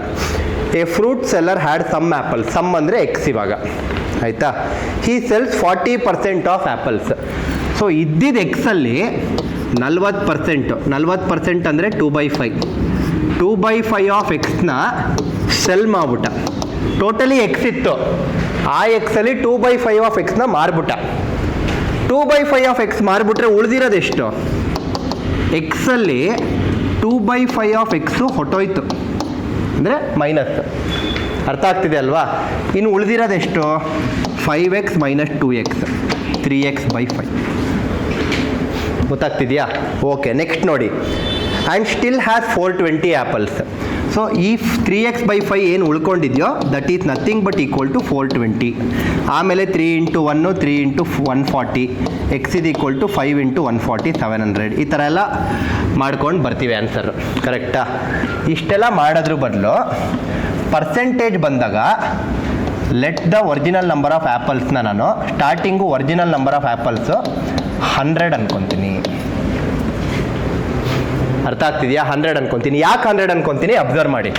A: A fruit seller had some apple, some ಅಂದರೆ ಎಕ್ಸ್ ಇವಾಗ, ಆಯಿತಾ? He sells 40% of apples. So ಇದ್ದಿದ್ದು ಎಕ್ಸಲ್ಲಿ 40%, 40% ಅಂದರೆ 2/5, 2/5 ಆಫ್ ಎಕ್ಸ್ನ ಸೆಲ್ ಮಾಡ್ಬಿಟ್ಟ. ಟೋಟಲಿ ಎಕ್ಸ್ ಇತ್ತು, ಆ ಎಕ್ಸಲ್ಲಿ 2/5 ಆಫ್ ಎಕ್ಸ್ನ ಮಾರ್ಬಿಟ್ಟ. 2/5 ಆಫ್ ಎಕ್ಸ್ ಮಾರ್ಬಿಟ್ರೆ ಉಳಿದಿರೋದೆಷ್ಟು? ಎಕ್ಸಲ್ಲಿ 2/5 ಆಫ್ ಎಕ್ಸು ಹೊಟ್ಟೋಯ್ತು, ಅಂದರೆ ಮೈನಸ್. ಅರ್ಥ ಆಗ್ತಿದೆ ಅಲ್ವಾ? ಇನ್ನು ಉಳಿದಿರೋದೆಷ್ಟು? 5x minus 2x, 3x/5. ಗೊತ್ತಾಗ್ತಿದೆಯಾ? ಓಕೆ, ನೆಕ್ಸ್ಟ್ ನೋಡಿ. And still has 420 apples. So ಈ 3x/5 ಏನು ಉಳ್ಕೊಂಡಿದೆಯೋ that is nothing but equal to 420. ಆಮೇಲೆ 3 × 1 3 × 140, ಎಕ್ಸ್ ಇಸ್ ಈಕ್ವಲ್ ಟು 5 × 140 700. ಈ ಥರ ಎಲ್ಲ ಮಾಡ್ಕೊಂಡು ಬರ್ತೀವಿ ಆನ್ಸರ್. ಕರೆಕ್ಟಾ? ಇಷ್ಟೆಲ್ಲ ಮಾಡೋದ್ರ ಬದಲು ಪರ್ಸೆಂಟೇಜ್ ಬಂದಾಗ let the original number of ಆ್ಯಪಲ್ಸ್ನ ನಾನು starting original number of apples 100 ಅನ್ಕೊತೀನಿ. ಅರ್ಥ ಆಗ್ತಿದೆಯಾ? 100 ಅನ್ಕೊತೀನಿ. ಯಾಕೆ 100 ಅನ್ಕೊತೀನಿ? ಅಬ್ಸರ್ವ್ ಮಾಡಿ.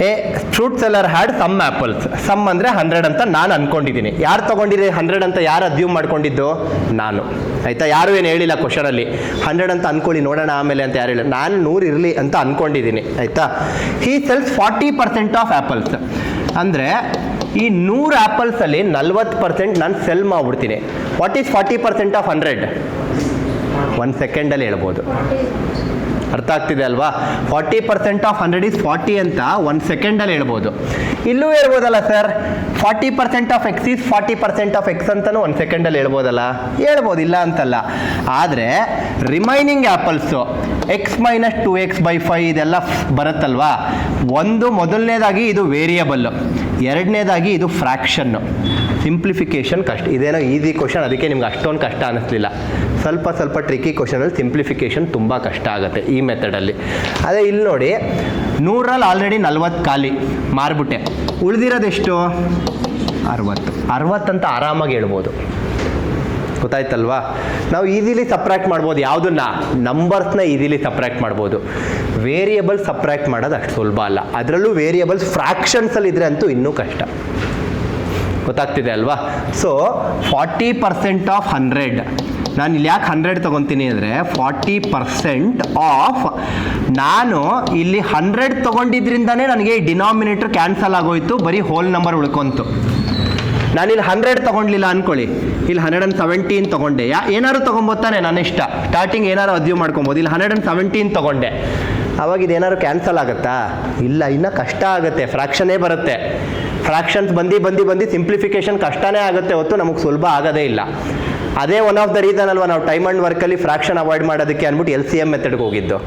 A: A fruit seller had some apples, some ಅಂದರೆ 100 ಅಂತ ನಾನು ಅಂದ್ಕೊಂಡಿದ್ದೀನಿ. ಯಾರು ತೊಗೊಂಡಿದೆ 100 ಅಂತ? ಯಾರು ಅಸ್ಯೂಮ್ ಮಾಡ್ಕೊಂಡಿದ್ದು? ನಾನು. ಆಯಿತಾ? ಯಾರು ಏನು ಹೇಳಿಲ್ಲ ಕ್ವಶನಲ್ಲಿ 100 ಅಂತ ಅಂದ್ಕೊಳ್ಳಿ ನೋಡೋಣ ಆಮೇಲೆ ಅಂತ ಯಾರು ಹೇಳಿಲ್ಲ. ನಾನು 100 ಇರಲಿ ಅಂತ ಅಂದ್ಕೊಂಡಿದ್ದೀನಿ. ಆಯಿತಾ? ಹೀ ಸೆಲ್ಸ್ 40% ಆಫ್ ಆ್ಯಪಲ್ಸ್. ಅಂದರೆ ಈ 100 ಆ್ಯಪಲ್ಸಲ್ಲಿ 40% ನಾನು ಸೆಲ್ ಮಾಡಿಬಿಡ್ತೀನಿ. What is 40% of 100? 1 ಸೆಕೆಂಡಲ್ಲಿ ಹೇಳ್ಬೋದು. ಅರ್ಥ ಆಗ್ತಿದೆ ಅಲ್ವಾ? 40% ಆಫ್ 100 ಈಸ್ 40 ಅಂತ 1 ಸೆಕೆಂಡಲ್ಲಿ ಹೇಳ್ಬೋದು. ಇಲ್ಲೂ ಹೇಳ್ಬೋದಲ್ಲ sir, 40% of x is 40% of x ಅಂತಲೂ 1 ಸೆಕೆಂಡಲ್ಲಿ ಹೇಳ್ಬೋದಲ್ಲ? ಹೇಳ್ಬೋದು, ಇಲ್ಲ ಅಂತಲ್ಲ. ಆದರೆ ರಿಮೈನಿಂಗ್ ಆ್ಯಪಲ್ಸು ಎಕ್ಸ್ ಮೈನಸ್ 2x/5 ಇದೆಲ್ಲ ಬರುತ್ತಲ್ವಾ? ಒಂದು ಮೊದಲನೇದಾಗಿ ಇದು ವೇರಿಯಬಲ್ಲು, ಎರಡನೇದಾಗಿ ಇದು ಫ್ರ್ಯಾಕ್ಷನ್ನು. ಸಿಂಪ್ಲಿಫಿಕೇಷನ್ ಕಷ್ಟ. ಇದೇನೋ ಈಸಿ ಕ್ವಶನ್, ಅದಕ್ಕೆ ನಿಮ್ಗೆ ಅಷ್ಟೊಂದು ಕಷ್ಟ ಅನ್ನಿಸ್ಲಿಲ್ಲ. ಸ್ವಲ್ಪ ಟ್ರಿಕಿ ಕ್ವಶನಲ್ಲಿ ಸಿಂಪ್ಲಿಫಿಕೇಷನ್ ತುಂಬ ಕಷ್ಟ ಆಗುತ್ತೆ ಈ ಮೆಥಡಲ್ಲಿ. ಅದೇ ಇಲ್ಲಿ ನೋಡಿ, 100ರಲ್ಲಿ ಆಲ್ರೆಡಿ 40 ಖಾಲಿ ಮಾರ್ಬಿಟ್ಟೆ, ಉಳಿದಿರೋದೆಷ್ಟು? 60 ಅಂತ ಆರಾಮಾಗಿ ಹೇಳ್ಬೋದು. ಗೊತ್ತಾಯ್ತಲ್ವಾ? ನಾವು ಈಸಿಲಿ ಸಪ್ರಾಕ್ಟ್ ಮಾಡ್ಬೋದು. ಯಾವುದನ್ನ? ನಂಬರ್ಸ್ನ ಈಸಿಲಿ ಸಪ್ರಾಕ್ಟ್ ಮಾಡ್ಬೋದು. ವೇರಿಯಬಲ್ ಸಪ್ರಾಕ್ಟ್ ಮಾಡೋದು ಅಷ್ಟು ಸುಲಭ ಅಲ್ಲ. ಅದರಲ್ಲೂ ವೇರಿಯಬಲ್ಸ್ ಫ್ರ್ಯಾಕ್ಷನ್ಸಲ್ಲಿ ಇದ್ರೆ ಅಂತೂ ಇನ್ನೂ ಕಷ್ಟ. ಗೊತ್ತಾಗ್ತಿದೆ ಅಲ್ವಾ? ಸೊ 40% ಆಫ್ 100, ನಾನು ಇಲ್ಲಿ ಯಾಕೆ 100 ತೊಗೊತೀನಿ ಅಂದರೆ 40% ಆಫ್, ನಾನು ಇಲ್ಲಿ 100 ತೊಗೊಂಡಿದ್ರಿಂದನೇ ನನಗೆ ಈ ಡಿನಾಮಿನೇಟರ್ ಕ್ಯಾನ್ಸಲ್ ಆಗೋಯ್ತು, ಬರೀ ಹೋಲ್ ನಂಬರ್ ಉಳ್ಕೊಂತು. ನಾನಿಲ್ಲಿ 100 ತೊಗೊಂಡ್ಲಿಲ್ಲ ಅಂದ್ಕೊಳ್ಳಿ, ಇಲ್ಲಿ 117 ತೊಗೊಂಡೆ. ಏನಾದ್ರು ತೊಗೊಬೋತಾನೆ, ನನ್ನ ಇಷ್ಟ. ಸ್ಟಾರ್ಟಿಂಗ್ ಏನಾದ್ರು ಅಸ್ಯೂಮ್ ಮಾಡ್ಕೊಬೋದು. ಇಲ್ಲಿ 117 ತೊಗೊಂಡೆ, ಅವಾಗ ಇದೇನಾದ್ರು ಕ್ಯಾನ್ಸಲ್ ಆಗುತ್ತಾ? ಇಲ್ಲ, ಇನ್ನೂ ಕಷ್ಟ ಆಗುತ್ತೆ. ಫ್ರ್ಯಾಕ್ಷನೇ ಬರುತ್ತೆ. ಫ್ರ್ಯಾಕ್ಷನ್ಸ್ ಬಂದು ಸಿಂಪ್ಲಿಫಿಕೇಷನ್ ಕಷ್ಟನೇ ಆಗುತ್ತೆ ಹೊತ್ತು ನಮಗೆ ಸುಲಭ ಆಗೋದೇ ಇಲ್ಲ. ಅದೇ ಒನ್ ಆಫ್ ದ ರೀಸನ್ ಅಲ್ವಾ ನಾವು ಟೈಮ್ ಆ್ಯಂಡ್ ವರ್ಕಲ್ಲಿ ಫ್ರ್ಯಾಕ್ಷನ್ ಅವಾಯ್ಡ್ ಮಾಡೋದಕ್ಕೆ ಅಂದ್ಬಿಟ್ಟು LCM ಮೆಥಡ್ಗೆ ಹೋಗಿದ್ದು.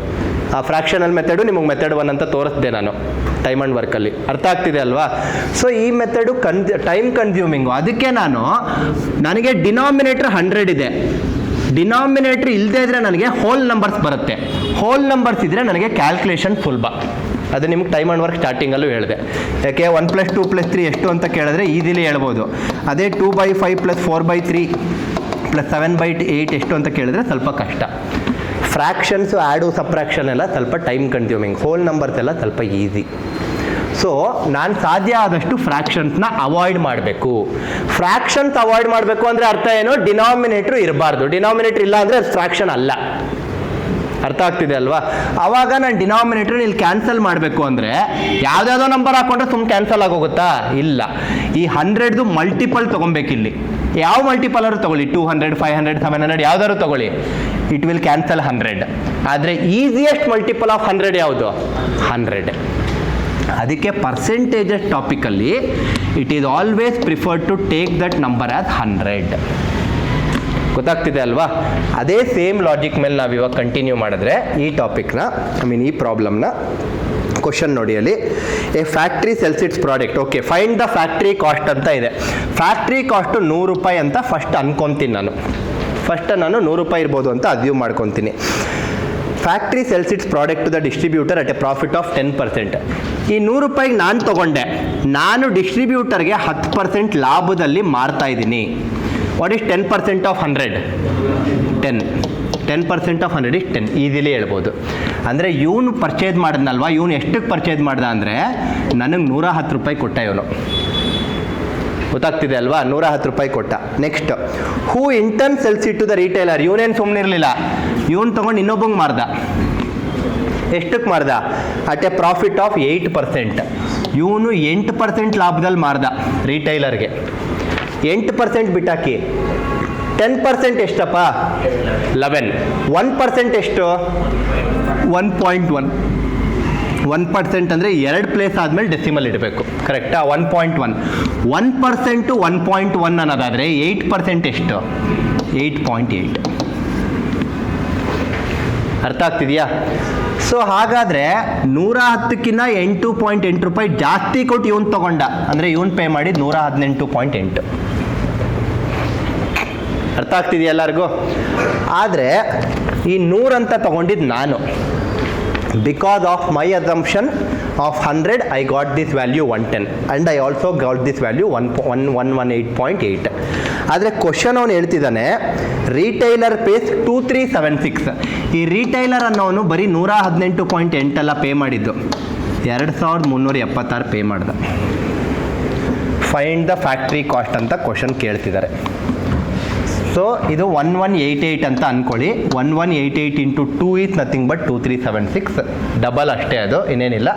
A: ಆ ಫ್ರ್ಯಾಕ್ಷನಲ್ ಮೆಥಡು ನಿಮಗೆ ಮೆಥಡ್ 1 ಅಂತ ತೋರಿಸ್ದೆ ನಾನು ಟೈಮ್ ಆ್ಯಂಡ್ ವರ್ಕಲ್ಲಿ. ಅರ್ಥ ಆಗ್ತಿದೆ ಅಲ್ವಾ? ಸೊ ಈ ಮೆಥಡು ಟೈಮ್ ಕನ್ಸ್ಯೂಮಿಂಗು. ಅದಕ್ಕೆ ನನಗೆ ಡಿನಾಮಿನೇಟರ್ 100 ಇದೆ. ಡಿನಾಮಿನೇಟರ್ ಇಲ್ಲದೇ ಇದ್ರೆ ನನಗೆ ಹೋಲ್ ನಂಬರ್ಸ್ ಬರುತ್ತೆ. ಹೋಲ್ ನಂಬರ್ಸ್ ಇದ್ದರೆ ನನಗೆ ಕ್ಯಾಲ್ಕುಲೇಷನ್ ಸುಲಭ. ಅದು ನಿಮ್ಗೆ ಟೈಮ್ ಆ್ಯಂಡ್ ವರ್ಕ್ ಸ್ಟಾರ್ಟಿಂಗಲ್ಲೂ ಹೇಳಿದೆ. ಯಾಕೆ 1 + 2 + 3 ಎಷ್ಟು ಅಂತ ಕೇಳಿದ್ರೆ ಈಸಿಲಿ ಹೇಳ್ಬೋದು. ಅದೇ 2/5 + 4/3 ಪ್ಲಸ್ 7/8 ಎಷ್ಟು ಅಂತ ಕೇಳಿದ್ರೆ ಸ್ವಲ್ಪ ಕಷ್ಟ. ಫ್ರ್ಯಾಕ್ಷನ್ಸು ಆ್ಯಡು ಸಪ್ರಾಕ್ಷನ್ ಎಲ್ಲ ಸ್ವಲ್ಪ ಟೈಮ್ ಕನ್ಸ್ಯೂಮಿಂಗ್, ಹೋಲ್ ನಂಬರ್ಸ್ ಎಲ್ಲ ಸ್ವಲ್ಪ ಈಸಿ. ಸೊ ನಾನು ಸಾಧ್ಯ ಆದಷ್ಟು ಫ್ರ್ಯಾಕ್ಷನ್ಸ್ನ ಅವಾಯ್ಡ್ ಮಾಡಬೇಕು. ಫ್ರ್ಯಾಕ್ಷನ್ಸ್ ಅವಾಯ್ಡ್ ಮಾಡಬೇಕು ಅಂದರೆ ಅರ್ಥ ಏನು? ಡಿನಾಮಿನೇಟ್ರು ಇರಬಾರ್ದು. ಡಿನಾಮಿನೇಟ್ರ್ ಇಲ್ಲ ಅಂದರೆ ಅದು ಫ್ರ್ಯಾಕ್ಷನ್ ಅಲ್ಲ. ಅರ್ಥ ಆಗ್ತಿದೆ ಅಲ್ವಾ? ಆವಾಗ ನಾನು ಡಿನಾಮಿನೇಟರ್ ಇಲ್ಲಿ ಕ್ಯಾನ್ಸಲ್ ಮಾಡಬೇಕು ಅಂದರೆ ಯಾವುದ್ಯಾವುದೋ ನಂಬರ್ ಹಾಕೊಂಡ್ರೆ ಸುಮ್ಮನೆ ಕ್ಯಾನ್ಸಲ್ ಆಗೋಗುತ್ತಾ? ಇಲ್ಲ. ಈ 100ದು ಮಲ್ಟಿಪಲ್ ತೊಗೊಬೇಕಿಲ್ಲಿ. ಯಾವ ಮಲ್ಟಿಪಲ್ ಅವರು ತೊಗೊಳ್ಳಿ, 200, 500, 700 ಯಾವ್ದಾದ್ರು ತೊಗೊಳ್ಳಿ, ಇಟ್ ವಿಲ್ ಕ್ಯಾನ್ಸಲ್ 100. ಆದರೆ ಈಸಿಯೆಸ್ಟ್ ಮಲ್ಟಿಪಲ್ ಆಫ್ 100 ಯಾವುದು? 100. ಅದಕ್ಕೆ ಪರ್ಸೆಂಟೇಜಸ್ ಟಾಪಿಕಲ್ಲಿ it is always preferred to take that number as 100. ಗೊತ್ತಾಗ್ತಿದೆ ಅಲ್ವಾ? ಅದೇ ಸೇಮ್ ಲಾಜಿಕ್ ಮೇಲೆ ನಾವು ಇವಾಗ ಕಂಟಿನ್ಯೂ ಮಾಡಿದ್ರೆ ಈ ಟಾಪಿಕ್ನ ಈ ಪ್ರಾಬ್ಲಮ್ನ ಕ್ವಶನ್ ನೋಡಿ. ಅಲ್ಲಿ A factory sells its product. Okay, find the factory cost ಅಂತ ಇದೆ. ಫ್ಯಾಕ್ಟ್ರಿ ಕಾಸ್ಟು 100 ರೂಪಾಯಿ ಅಂತ ಫಸ್ಟ್ ಅನ್ಕೊತೀನಿ ನಾನು. ನಾನು 100 ರೂಪಾಯಿ ಇರ್ಬೋದು ಅಂತ ಅಸ್ಯೂಮ್ ಮಾಡ್ಕೊತೀನಿ. Factory sells its product to the distributor at a profit of 10%. ಈ 100 ರೂಪಾಯಿಗೆ ನಾನು ತೊಗೊಂಡೆ, ನಾನು ಡಿಸ್ಟ್ರಿಬ್ಯೂಟರ್ಗೆ 10% ಲಾಭದಲ್ಲಿ ಮಾರ್ತಾ ಇದ್ದೀನಿ. What is 10% of 100? 10. 10% of 100 is 10. Easily ಹೇಳ್ಬೋದು. ಅಂದರೆ ಇವನು ಪರ್ಚೇಸ್ ಮಾಡಿದ್ನಲ್ವಾ, ಇವನು ಎಷ್ಟಕ್ಕೆ ಪರ್ಚೇಸ್ ಮಾಡ್ದ ಅಂದರೆ ನನಗೆ 110 ರೂಪಾಯಿ ಕೊಟ್ಟ ಇವನು. ಗೊತ್ತಾಗ್ತಿದೆ ಅಲ್ವಾ? 110 ರೂಪಾಯಿ ಕೊಟ್ಟ. Next, who in turn sells it to the retailer. ಇವನೇನು ಸುಮ್ಮನೆ ಇರಲಿಲ್ಲ, ಇವನು ತೊಗೊಂಡು ಇನ್ನೊಬ್ಬಂಗೆ ಮಾರ್ದ. ಎಷ್ಟಕ್ಕೆ ಮಾರ್ದ? At a profit of 8%. ಇವನು 8% ಲಾಭದಲ್ಲಿ ಮಾರ್ದ ರಿಟೈಲರ್ಗೆ. 8% ಬಿಟ್ಟಾಕಿ. 10% ಎಷ್ಟಪ್ಪ? 11. 1% ಎಷ್ಟು? 1.1. 1% ಅಂದರೆ 2 ಪ್ಲೇಸ್ ಆದಮೇಲೆ ಡೆಸಿಮಲ್ ಇಡಬೇಕು. ಕರೆಕ್ಟಾ? 1.1. 1% 1.1 ಅನ್ನೋದಾದರೆ 8% ಎಷ್ಟು? 8.8. ಅರ್ಥ ಆಗ್ತಿದೆಯಾ? ಸೊ ಹಾಗಾದರೆ 110ಕ್ಕಿಂತ 8.8 ರೂಪಾಯಿ ಜಾಸ್ತಿ ಕೊಟ್ಟು ಇವನು ತೊಗೊಂಡ ಅಂದರೆ ಇವನು ಪೇ ಮಾಡಿದ್ದು 118.8. ಅರ್ಥ ಆಗ್ತಿದೆಯಾ ಎಲ್ಲರಿಗೂ? ಆದರೆ ಈ 100 ಅಂತ ತೊಗೊಂಡಿದ್ದು ನಾನು. Because of my assumption of 100 I got this value 110 and I also got this value 118.8. ಆದರೆ ಕ್ವಶನ್ ಅವನು ಹೇಳ್ತಿದ್ದಾನೆ ರಿಟೈಲರ್ ಪೇಸ್ 2376. ಈ ರಿಟೈಲರ್ ಅನ್ನೋನು ಬರೀ 118.8 ಎಲ್ಲ ಪೇ ಮಾಡಿದ್ದು, 2376 ಪೇ ಮಾಡ್ದ. ಫೈಂಡ್ ದ ಫ್ಯಾಕ್ಟ್ರಿ ಕಾಸ್ಟ್ ಅಂತ ಕ್ವಶನ್ ಕೇಳ್ತಿದ್ದಾರೆ. ಸೊ ಇದು 1188 ಅಂತ ಅಂದ್ಕೊಳ್ಳಿ. 1188 into 2 is nothing but 2376. Double ಅಷ್ಟೇ, ಅದು ಇನ್ನೇನಿಲ್ಲ.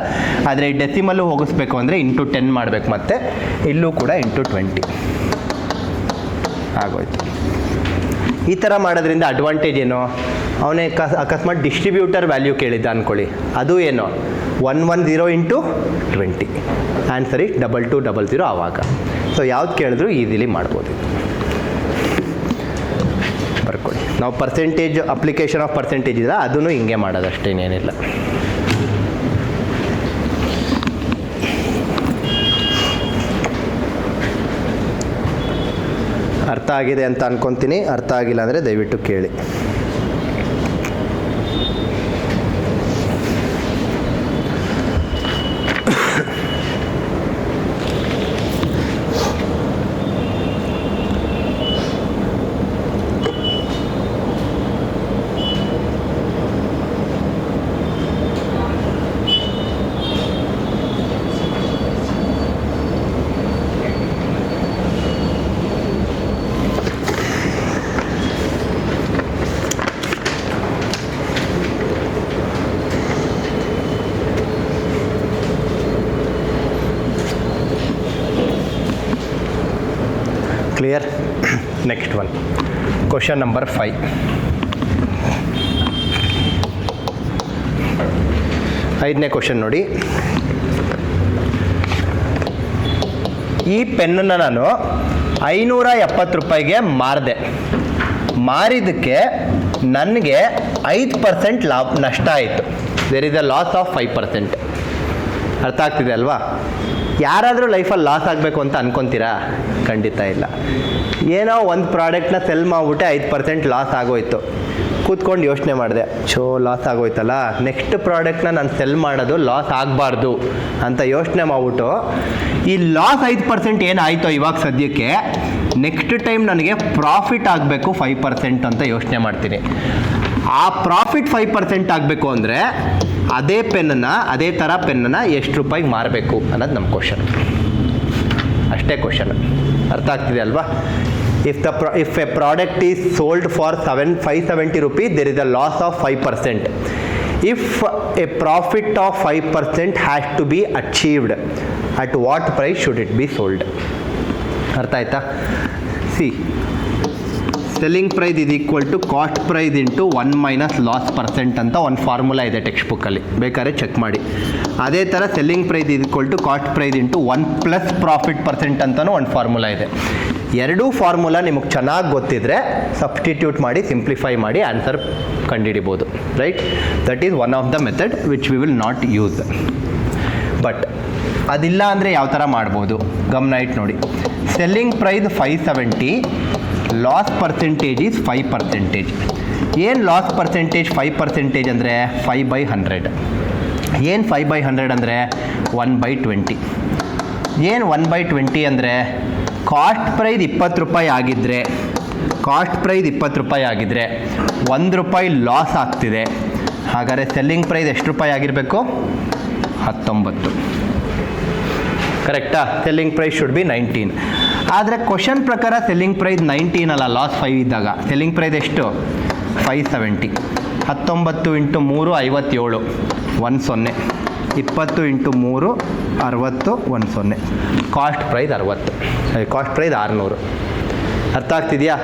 A: ಆದರೆ ಡೆಸಿಮಲ್ಲು ಹೋಗಿಸ್ಬೇಕು ಅಂದರೆ ಇಂಟು 10 ಮಾಡಬೇಕು. ಮತ್ತೆ ಇಲ್ಲೂ ಕೂಡ ಇಂಟು 20 ಆಗೋಯ್ತು. ಈ ಥರ ಮಾಡೋದ್ರಿಂದ ಅಡ್ವಾಂಟೇಜ್ ಏನು? ಅವನೇ ಅಕಸ್ಮಾತ್ ಡಿಸ್ಟ್ರಿಬ್ಯೂಟರ್ ವ್ಯಾಲ್ಯೂ ಕೇಳಿದ್ದ ಅಂದ್ಕೊಳ್ಳಿ, ಅದು ಏನು 110 ಇಂಟು 20. ಆನ್ಸರ್ ಇಸ್ 2200 ಆವಾಗ. ಸೊ ಯಾವ್ದು ಕೇಳಿದ್ರು ಈಸಿಲಿ ಮಾಡ್ಬೋದು. ಬರ್ಕೊಳ್ಳಿ. ನಾವು ಪರ್ಸೆಂಟೇಜ್ ಅಪ್ಲಿಕೇಶನ್ ಆಫ್ ಪರ್ಸೆಂಟೇಜ್ ಇಲ್ಲ, ಅದನ್ನು ಹಿಂಗೆ ಮಾಡೋದಷ್ಟೇ, ಇನ್ನೇನಿಲ್ಲ. ಅರ್ಥ ಆಗಿದೆ ಅಂತ ಅನ್ಕೊತೀನಿ. ಅರ್ಥ ಆಗಿಲ್ಲ ಅಂದರೆ ದಯವಿಟ್ಟು ಕೇಳಿ. Clear? Next one. Question number 5. ಐದನೇ ಕ್ವಶನ್ ನೋಡಿ. ಈ ಪೆನ್ನನ್ನು ನಾನು 570 ರೂಪಾಯಿಗೆ ಮಾರಿದೆ. ಮಾರಿದ್ದಕ್ಕೆ ನನಗೆ 5% ನಷ್ಟ ಆಯಿತು. There is a loss of 5%. ಅರ್ಥ ಆಗ್ತಿದೆ ಅಲ್ವಾ? ಯಾರಾದರೂ ಲೈಫಲ್ಲಿ ಲಾಸ್ ಆಗಬೇಕು ಅಂತ ಅನ್ಕೊತೀರಾ? ಖಂಡಿತ ಇಲ್ಲ. ಏನೋ ಒಂದು ಪ್ರಾಡಕ್ಟ್ನ ಸೆಲ್ ಮಾಡಿಬಿಟ್ಟೆ 5% ಲಾಸ್ ಆಗೋಯ್ತು, ಕೂತ್ಕೊಂಡು ಯೋಚನೆ ಮಾಡಿದೆ, ಲಾಸ್ ಆಗೋಯ್ತಲ್ಲ, ನೆಕ್ಸ್ಟ್ ಪ್ರಾಡಕ್ಟ್ನ ನಾನು ಸೆಲ್ ಮಾಡೋದು ಲಾಸ್ ಆಗಬಾರ್ದು ಅಂತ ಯೋಚನೆ ಮಾಡಿಬಿಟ್ಟು ಈ ಲಾಸ್ 5% ಏನಾಯಿತೋ ಇವಾಗ ಸದ್ಯಕ್ಕೆ, ನೆಕ್ಸ್ಟ್ ಟೈಮ್ ನನಗೆ ಪ್ರಾಫಿಟ್ ಆಗಬೇಕು 5% ಅಂತ ಯೋಚನೆ ಮಾಡ್ತೀನಿ. ಆ ಪ್ರಾಫಿಟ್ 5% ಆಗಬೇಕು ಅಂದರೆ ಅದೇ ಥರ ಪೆನ್ನನ್ನು ಎಷ್ಟು ರೂಪಾಯಿಗೆ ಮಾರಬೇಕು ಅನ್ನೋದು ನಮ್ಮ ಕ್ವಶನ್. ಅಷ್ಟೇ ಕ್ವಶನ್. ಅರ್ಥ ಆಗ್ತಿದೆ ಅಲ್ವಾ? If a product is sold for 570 rupees, there is a loss of 5%. If a profit of 5% has to be achieved, at what price should it be sold? ಅರ್ಥ ಆಯ್ತಾ? Selling price is equal to cost price into 1 - loss percent ಅಂತ ಒಂದು formula ಇದೆ text ಬುಕ್ಕಲ್ಲಿ, ಬೇಕಾದ್ರೆ check ಮಾಡಿ. ಅದೇ ಥರ selling price is equal to cost price into 1 + profit percent ಅಂತಲೂ ಒಂದು ಫಾರ್ಮುಲಾ ಇದೆ. ಎರಡೂ ಫಾರ್ಮುಲಾ ನಿಮಗೆ ಚೆನ್ನಾಗಿ ಗೊತ್ತಿದ್ರೆ ಸಬ್ಸ್ಟಿಟ್ಯೂಟ್ ಮಾಡಿ ಸಿಂಪ್ಲಿಫೈ ಮಾಡಿ ಆನ್ಸರ್ ಕಂಡುಹಿಡಿಬೋದು. Right? That is one of the method which we will not use. But ಅದಿಲ್ಲ ಅಂದರೆ ಯಾವ ಥರ ಮಾಡ್ಬೋದು? ಗಮನ ಇಟ್ಟು ನೋಡಿ. Selling price 570, loss percentage is 5%. ಏನು ಲಾಸ್ ಪರ್ಸೆಂಟೇಜ್ 5% ಅಂದರೆ 5/100. ಏನು 5/100 ಅಂದರೆ 1/20. ಏನು 1/20 ಅಂದರೆ ಕಾಸ್ಟ್ ಪ್ರೈಸ್ 20 ರೂಪಾಯಿ ಆಗಿದ್ದರೆ, ₹1 ಲಾಸ್ ಆಗ್ತಿದೆ. ಹಾಗಾದರೆ ಸೆಲ್ಲಿಂಗ್ ಪ್ರೈಸ್ ಎಷ್ಟು ರೂಪಾಯಿ ಆಗಿರಬೇಕು? 19. ಕರೆಕ್ಟಾ? Selling price should be 19. ಆದರೆ ಕ್ವಶನ್ ಪ್ರಕಾರ ಸೆಲ್ಲಿಂಗ್ ಪ್ರೈಸ್ 19 ಅಲ್ಲ, ಲಾಸ್ 5 ಇದ್ದಾಗ. ಸೆಲ್ಲಿಂಗ್ ಪ್ರೈಸ್ ಎಷ್ಟು? 570. 19 × 3 57, 10. 20 × 3 60, 10. Cost price 60, cost price 600. ಅರ್ಥ ಆಗ್ತಿದೆಯಾ?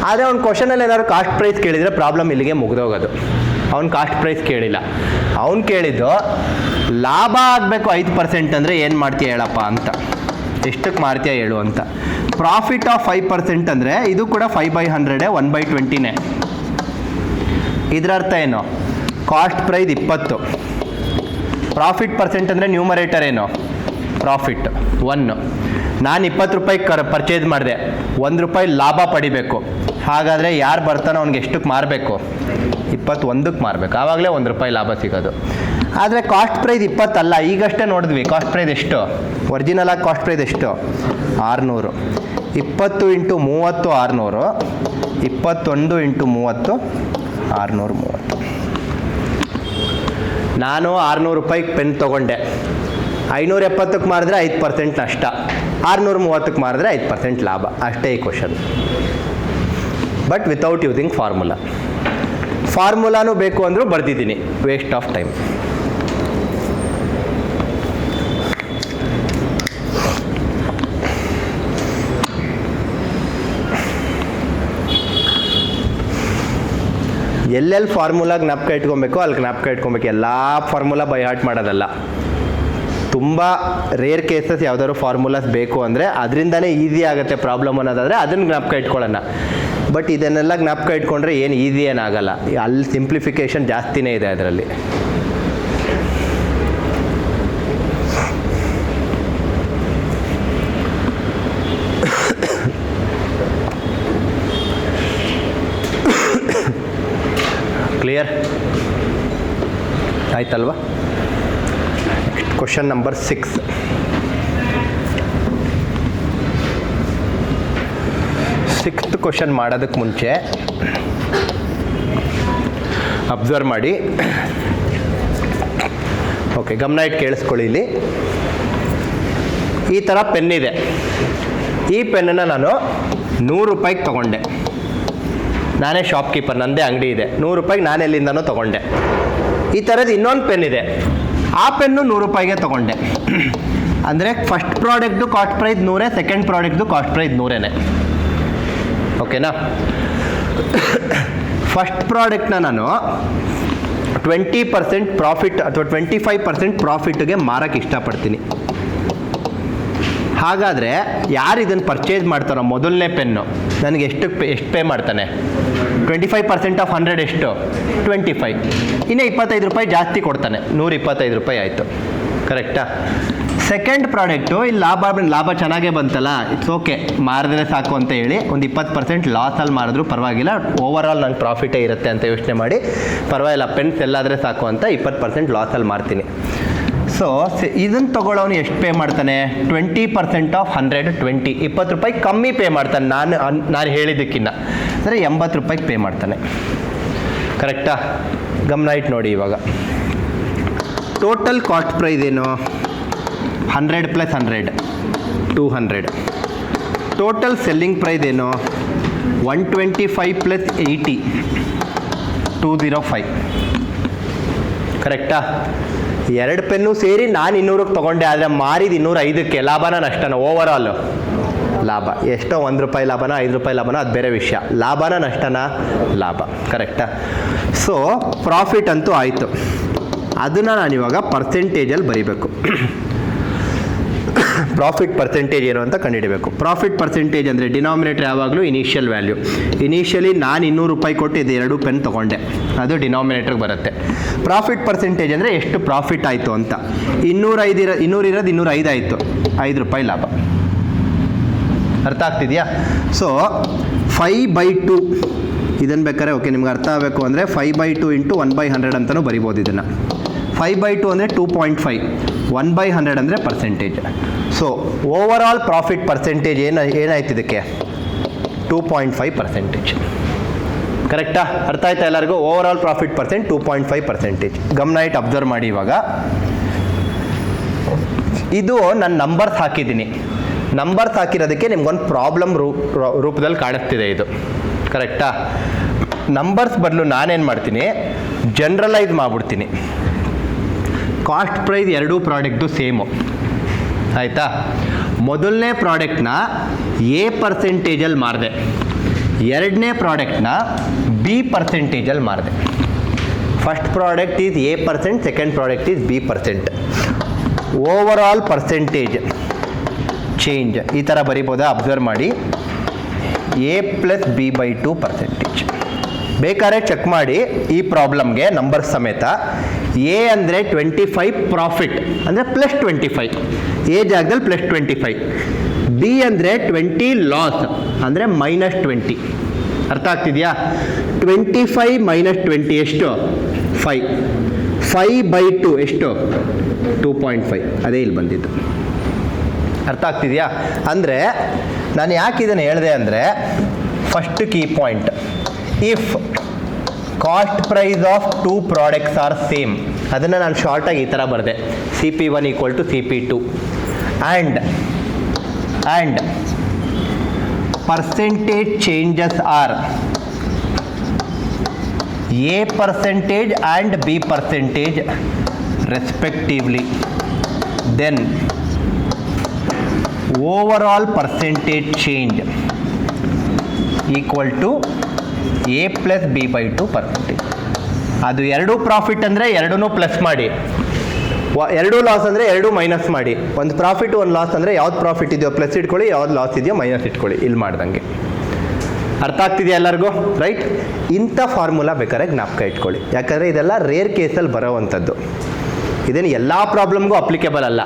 A: ಆದರೆ ಅವ್ನು ಕ್ವಶನಲ್ಲಿ ಏನಾದ್ರು ಕಾಸ್ಟ್ ಪ್ರೈಸ್ ಕೇಳಿದರೆ ಪ್ರಾಬ್ಲಮ್ ಇಲ್ಲಿಗೆ ಮುಗಿದೋಗೋದು. ಅವ್ನು ಕಾಸ್ಟ್ ಪ್ರೈಸ್ ಕೇಳಿಲ್ಲ, ಅವ್ನು ಕೇಳಿದ್ದು ಲಾಭ ಆಗಬೇಕು 5% ಅಂದರೆ ಏನು ಮಾಡ್ತೀಯ ಹೇಳಪ್ಪ ಅಂತ, ಎಷ್ಟಕ್ಕೆ ಮಾರ್ತೀಯ ಹೇಳು ಅಂತ. ಪ್ರಾಫಿಟ್ ಆಫ್ 5% ಅಂದರೆ ಇದು ಕೂಡ 5/100, 1/20. ಇದರ ಅರ್ಥ ಏನು? ಕಾಸ್ಟ್ ಪ್ರೈಸ್ 20, ಪ್ರಾಫಿಟ್ ಪರ್ಸೆಂಟ್ ಅಂದರೆ ನ್ಯೂಮರೇಟರ್ ಏನು? ಪ್ರಾಫಿಟ್ 1. ನಾನು 20 ರೂಪಾಯಿಗೆ ಪರ್ಚೇಸ್ ಮಾಡಿದೆ, ₹1 ಲಾಭ ಪಡಿಬೇಕು. ಹಾಗಾದರೆ ಯಾರು ಬರ್ತಾನೋ ಅವ್ನಿಗೆ ಎಷ್ಟಕ್ಕೆ ಮಾರಬೇಕು? 21ಕ್ಕೆ ಮಾರಬೇಕು. ಆವಾಗಲೇ ₹1 ಲಾಭ ಸಿಗೋದು. ಆದರೆ ಕಾಸ್ಟ್ ಪ್ರೈಸ್ 20 ಅಲ್ಲ, ಈಗಷ್ಟೇ ನೋಡಿದ್ವಿ. ಕಾಸ್ಟ್ ಪ್ರೈಸ್ ಎಷ್ಟು? ಒರಿಜಿನಲ್ ಆಗಿ ಕಾಸ್ಟ್ ಪ್ರೈಸ್ ಎಷ್ಟು? 600. 20 × 30 600, 21 × 30 630. ನಾನು ₹600 ಪೆನ್ ತೊಗೊಂಡೆ, 570ಕ್ಕೆ ಮಾರಿದ್ರೆ 5% ನಷ್ಟ, 630ಕ್ಕೆ ಮಾರಿದ್ರೆ 5% ಲಾಭ. ಅಷ್ಟೇ ಈ question. But without using formula. ಫಾರ್ಮುಲಾನು ಬೇಕು ಅಂದರೂ ಬರ್ದಿದ್ದೀನಿ, ವೇಸ್ಟ್ ಆಫ್ ಟೈಮ್. ಎಲ್ಲೆಲ್ಲಿ ಫಾರ್ಮುಲಾ ಜ್ಞಾಪಕ ಇಟ್ಕೊಬೇಕು ಅಲ್ಲಿ ಜ್ಞಾಪಕ ಇಟ್ಕೊಬೇಕು. ಎಲ್ಲ ಫಾರ್ಮುಲಾ ಬೈ ಹಾರ್ಟ್ ಮಾಡೋದಲ್ಲ. ತುಂಬ ರೇರ್ ಕೇಸಸ್ ಯಾವ್ದಾದ್ರು ಫಾರ್ಮುಲಾಸ್ ಬೇಕು ಅಂದರೆ ಅದರಿಂದನೇ ಈಸಿ ಆಗುತ್ತೆ ಪ್ರಾಬ್ಲಮ್ ಅನ್ನೋದಾದರೆ ಅದನ್ನು ಜ್ಞಾಪಕ ಇಟ್ಕೊಳ್ಳೋಣ. ಬಟ್ ಇದನ್ನೆಲ್ಲ ಜ್ಞಾಪಕ ಇಟ್ಕೊಂಡ್ರೆ ಏನು ಈಸಿ ಏನಾಗಲ್ಲ. ಅಲ್ಲಿ ಸಿಂಪ್ಲಿಫಿಕೇಶನ್ ಜಾಸ್ತಿನೇ ಇದೆ ಅದರಲ್ಲಿ. ಕ್ಲಿಯರ್ ಆಯ್ತಲ್ವಾ? Question number 6. ಸಿಕ್ಸ್ತ್ ಕ್ವಶನ್ ಮಾಡೋದಕ್ಕೆ ಮುಂಚೆ ಅಬ್ಸರ್ವ್ ಮಾಡಿ. ಓಕೆ, ಗಮನ ಇಟ್ಟು ಕೇಳಿಸ್ಕೊಳ್ಳಿ. ಇಲ್ಲಿ ಈ ಥರ ಪೆನ್ ಇದೆ. ಈ ಪೆನ್ನನ್ನು ನಾನು ₹100 ತೊಗೊಂಡೆ. ನಾನೇ ಶಾಪ್ಕೀಪರ್, ನನ್ನದೇ ಅಂಗಡಿ ಇದೆ. ₹100 ನಾನು ಎಲ್ಲಿಂದನೂ ತೊಗೊಂಡೆ. ಈ ಥರದ್ದು ಇನ್ನೊಂದು ಪೆನ್ ಇದೆ, ಆ ಪೆನ್ನು ₹100 ತೊಗೊಂಡೆ. ಅಂದರೆ ಫಸ್ಟ್ ಪ್ರಾಡಕ್ಟ್ದು ಕಾಸ್ಟ್ ಪ್ರೈಸ್ 100, ಸೆಕೆಂಡ್ ಪ್ರಾಡಕ್ಟ್ದು ಕಾಸ್ಟ್ ಪ್ರೈಸ್ 100. ಓಕೆನಾ? ಫಸ್ಟ್ ಪ್ರಾಡಕ್ಟ್ನ ನಾನು 20% ಪ್ರಾಫಿಟ್ ಅಥವಾ 25% ಪ್ರಾಫಿಟ್ಗೆ ಮಾರಕ್ಕೆ ಇಷ್ಟಪಡ್ತೀನಿ. ಹಾಗಾದರೆ ಯಾರು ಇದನ್ನು ಪರ್ಚೇಸ್ ಮಾಡ್ತಾರೋ ಮೊದಲನೇ ಪೆನ್ನು ನನಗೆ ಎಷ್ಟು ಪೇ ಮಾಡ್ತಾನೆ? 25% ಆಫ್ 100 ಎಷ್ಟು? 25. ಇನ್ನೂ ₹25 ಜಾಸ್ತಿ ಕೊಡ್ತಾನೆ, ₹125 ಆಯಿತು. ಕರೆಕ್ಟಾ? ಸೆಕೆಂಡ್ ಪ್ರಾಡಕ್ಟು ಇಲ್ಲಿ ಲಾಭ ಚೆನ್ನಾಗೇ ಬಂತಲ್ಲ, ಇಟ್ಸ್ ಓಕೆ, ಮಾರಿದ್ರೆ ಸಾಕು ಅಂತ ಹೇಳಿ ಒಂದು 20% ಲಾಸಲ್ಲಿ ಮಾರಿದ್ರು ಪರವಾಗಿಲ್ಲ, ಓವರ್ ಆಲ್ ನಂಗೆ ಪ್ರಾಫಿಟೇ ಇರುತ್ತೆ ಅಂತ ಯೋಚನೆ ಮಾಡಿ ಪರವಾಗಿಲ್ಲ, ಪೆನ್ ಸೆಲ್ ಆದರೆ ಸಾಕು ಅಂತ 20% ಲಾಸಲ್ಲಿ ಮಾರ್ತೀನಿ. ಸೊ ಇದನ್ನು ತೊಗೊಳ್ಳೋನು ಎಷ್ಟು ಪೇ ಮಾಡ್ತಾನೆ? 20% ಆಫ್ 100 20 ರೂಪಾಯಿ ಕಮ್ಮಿ ಪೇ ಮಾಡ್ತಾನೆ ನಾನು ಹೇಳಿದ್ದಕ್ಕಿಂತ, ಅಂದರೆ 80 ರೂಪಾಯಿಗೆ ಪೇ ಮಾಡ್ತಾನೆ. ಕರೆಕ್ಟಾ? ಗಮನ ಇಟ್ಟು ನೋಡಿ. ಇವಾಗ ಟೋಟಲ್ ಕಾಸ್ಟ್ ಪ್ರೈಸ್ ಏನು? 100 + 100 200. ಟೋಟಲ್ ಸೆಲ್ಲಿಂಗ್ ಪ್ರೈಸ್ ಏನು? 125 + 80 205. ಕರೆಕ್ಟಾ? 2 ಪೆನ್ನು ಸೇರಿ ನಾನು 200ಕ್ಕೆ ತೊಗೊಂಡೆ, ಆದರೆ ಮಾರಿದ 205ಕ್ಕೆ. ಲಾಭನ ನಷ್ಟನ? ಓವರ್ ಆಲ್ ಲಾಭ. ಎಷ್ಟೋ 1 ರೂಪಾಯಿ ಲಾಭನ 5 ರೂಪಾಯಿ ಲಾಭನ ಅದು ಬೇರೆ ವಿಷಯ. ಲಾಭನ ನಷ್ಟನ? ಲಾಭ. ಕರೆಕ್ಟಾ? ಸೊ ಪ್ರಾಫಿಟ್ ಅಂತೂ ಆಯಿತು. ಅದನ್ನು ನಾನಿವಾಗ ಪರ್ಸೆಂಟೇಜಲ್ಲಿ ಬರೀಬೇಕು. ಪ್ರಾಫಿಟ್ ಪರ್ಸೆಂಟೇಜ್ ಏನು ಅಂತ ಕಂಡುಹಿಡಬೇಕು. ಪ್ರಾಫಿಟ್ ಪರ್ಸೆಂಟೇಜ್ ಅಂದರೆ ಡಿನಾಮಿನೇಟರ್ ಯಾವಾಗಲೂ ಇನಿಷಿಯಲ್ ವ್ಯಾಲ್ಯೂ. ಇನಿಷಿಯಲಿ ನಾನು 200 ರೂಪಾಯಿ ಕೊಟ್ಟು ಇದು 2 ಪೆನ್ ತೊಗೊಂಡೆ, ಅದು ಡಿನಾಮಿನೇಟರ್ಗೆ ಬರುತ್ತೆ. ಪ್ರಾಫಿಟ್ ಪರ್ಸೆಂಟೇಜ್ ಅಂದರೆ ಎಷ್ಟು ಪ್ರಾಫಿಟ್ ಆಯಿತು ಅಂತ. 200 ಇರೋದು 205 ಆಯಿತು, 5 ರೂಪಾಯಿ ಲಾಭ. ಅರ್ಥ ಆಗ್ತಿದೆಯಾ? ಸೊ 5/2 ಇದನ್ನು ಬೇಕಾದ್ರೆ ಓಕೆ, ನಿಮ್ಗೆ ಅರ್ಥ ಆಗಬೇಕು ಅಂದರೆ 5/2 × 1/100 ಅಂತಲೂ ಬರಿಬೋದು ಇದನ್ನು. 5/2 ಅಂದರೆ 2.5, 1/100 ಅಂದರೆ percentage. So over all profit percentage ಏನಾಯ್ತು ಇದಕ್ಕೆ? 2.5%. ಕರೆಕ್ಟಾ? ಅರ್ಥ ಆಯ್ತಾ ಎಲ್ಲರಿಗೂ? Over all profit percent 2.5%. ಗಮನ ಇಟ್ಟು ಅಬ್ಸರ್ವ್ ಮಾಡಿ. ಇವಾಗ ಇದು ನಾನು ನಂಬರ್ಸ್ ಹಾಕಿದ್ದೀನಿ. ನಂಬರ್ಸ್ ಹಾಕಿರೋದಕ್ಕೆ ನಿಮ್ಗೊಂದು ಪ್ರಾಬ್ಲಮ್ ರೂಪದಲ್ಲಿ ಕಾಣಿಸ್ತಿದೆ ಇದು. ಕರೆಕ್ಟಾ? ನಂಬರ್ಸ್ ಬದಲು ನಾನೇನು ಮಾಡ್ತೀನಿ, ಜನರಲೈಸ್ ಮಾಡಿಬಿಡ್ತೀನಿ. ಕಾಸ್ಟ್ ಪ್ರೈಸ್ 2 ಪ್ರಾಡಕ್ಟು ಸೇಮು, ಆಯಿತಾ? ಮೊದಲನೇ ಪ್ರಾಡಕ್ಟ್ನ A% ಮಾರಿದೆ, ಎರಡನೇ ಪ್ರಾಡಕ್ಟ್ನ B% ಮಾರಿದೆ. First product is A%, second product is B%. Over all percentage change ಈ ಥರ ಬರಿಬೋದಾ? ಅಬ್ಸರ್ವ್ ಮಾಡಿ. A + B/2%. ಬೇಕಾದ್ರೆ ಚೆಕ್ ಮಾಡಿ ಈ ಪ್ರಾಬ್ಲಮ್ಗೆ ನಂಬರ್ ಸಮೇತ. ಎ ಅಂದರೆ 25 ಪ್ರಾಫಿಟ್ ಅಂದರೆ +25, ಎ ಜಾಗದಲ್ಲಿ +25. ಬಿ ಅಂದರೆ 20 ಲಾಸ್ ಅಂದರೆ -20. ಅರ್ಥ ಆಗ್ತಿದೆಯಾ? 25 - 20 ಎಷ್ಟು? 5. 5/2 ಎಷ್ಟು? 2.5. ಅದೇ ಇಲ್ಲಿ ಬಂದಿದ್ದು. ಅರ್ಥ ಆಗ್ತಿದೆಯಾ? ಅಂದರೆ ನಾನು ಯಾಕೆ ಇದನ್ನು ಹೇಳಿದೆ ಅಂದರೆ, first key point, if cost price of 2 products are same, ಅದನ್ನು ನಾನು ಶಾರ್ಟಾಗಿ ಈ ಥರ ಬರೆದೆ, CP1 = CP2 and percentage changes are A% and B% respectively, then overall percentage change = A + B/2%. ಅದು 2 ಪ್ರಾಫಿಟ್ ಅಂದರೆ 2 ಪ್ಲಸ್ ಮಾಡಿ, 2 ಲಾಸ್ ಅಂದರೆ 2 ಮೈನಸ್ ಮಾಡಿ. ಒಂದು ಪ್ರಾಫಿಟ್ ಒಂದು ಲಾಸ್ ಅಂದರೆ ಯಾವ್ದು ಪ್ರಾಫಿಟ್ ಇದೆಯೋ ಪ್ಲಸ್ ಇಟ್ಕೊಳ್ಳಿ, ಯಾವ್ದು ಲಾಸ್ ಇದೆಯೋ ಮೈನಸ್ ಇಟ್ಕೊಳ್ಳಿ, ಇಲ್ಲಿ ಮಾಡ್ದಂಗೆ. ಅರ್ಥ ಆಗ್ತಿದೆಯಾ ಎಲ್ಲರಿಗೂ? ರೈಟ್? ಇಂಥ ಫಾರ್ಮುಲಾ ಬೇಕಾದ್ರೆ ಜ್ಞಾಪಕ ಇಟ್ಕೊಳ್ಳಿ, ಯಾಕಂದರೆ ಇದೆಲ್ಲ ರೇರ್ ಕೇಸಲ್ಲಿ ಬರೋವಂಥದ್ದು. ಇದೇನು ಎಲ್ಲ ಪ್ರಾಬ್ಲಮ್ಗೂ ಅಪ್ಲಿಕೇಬಲ್ ಅಲ್ಲ.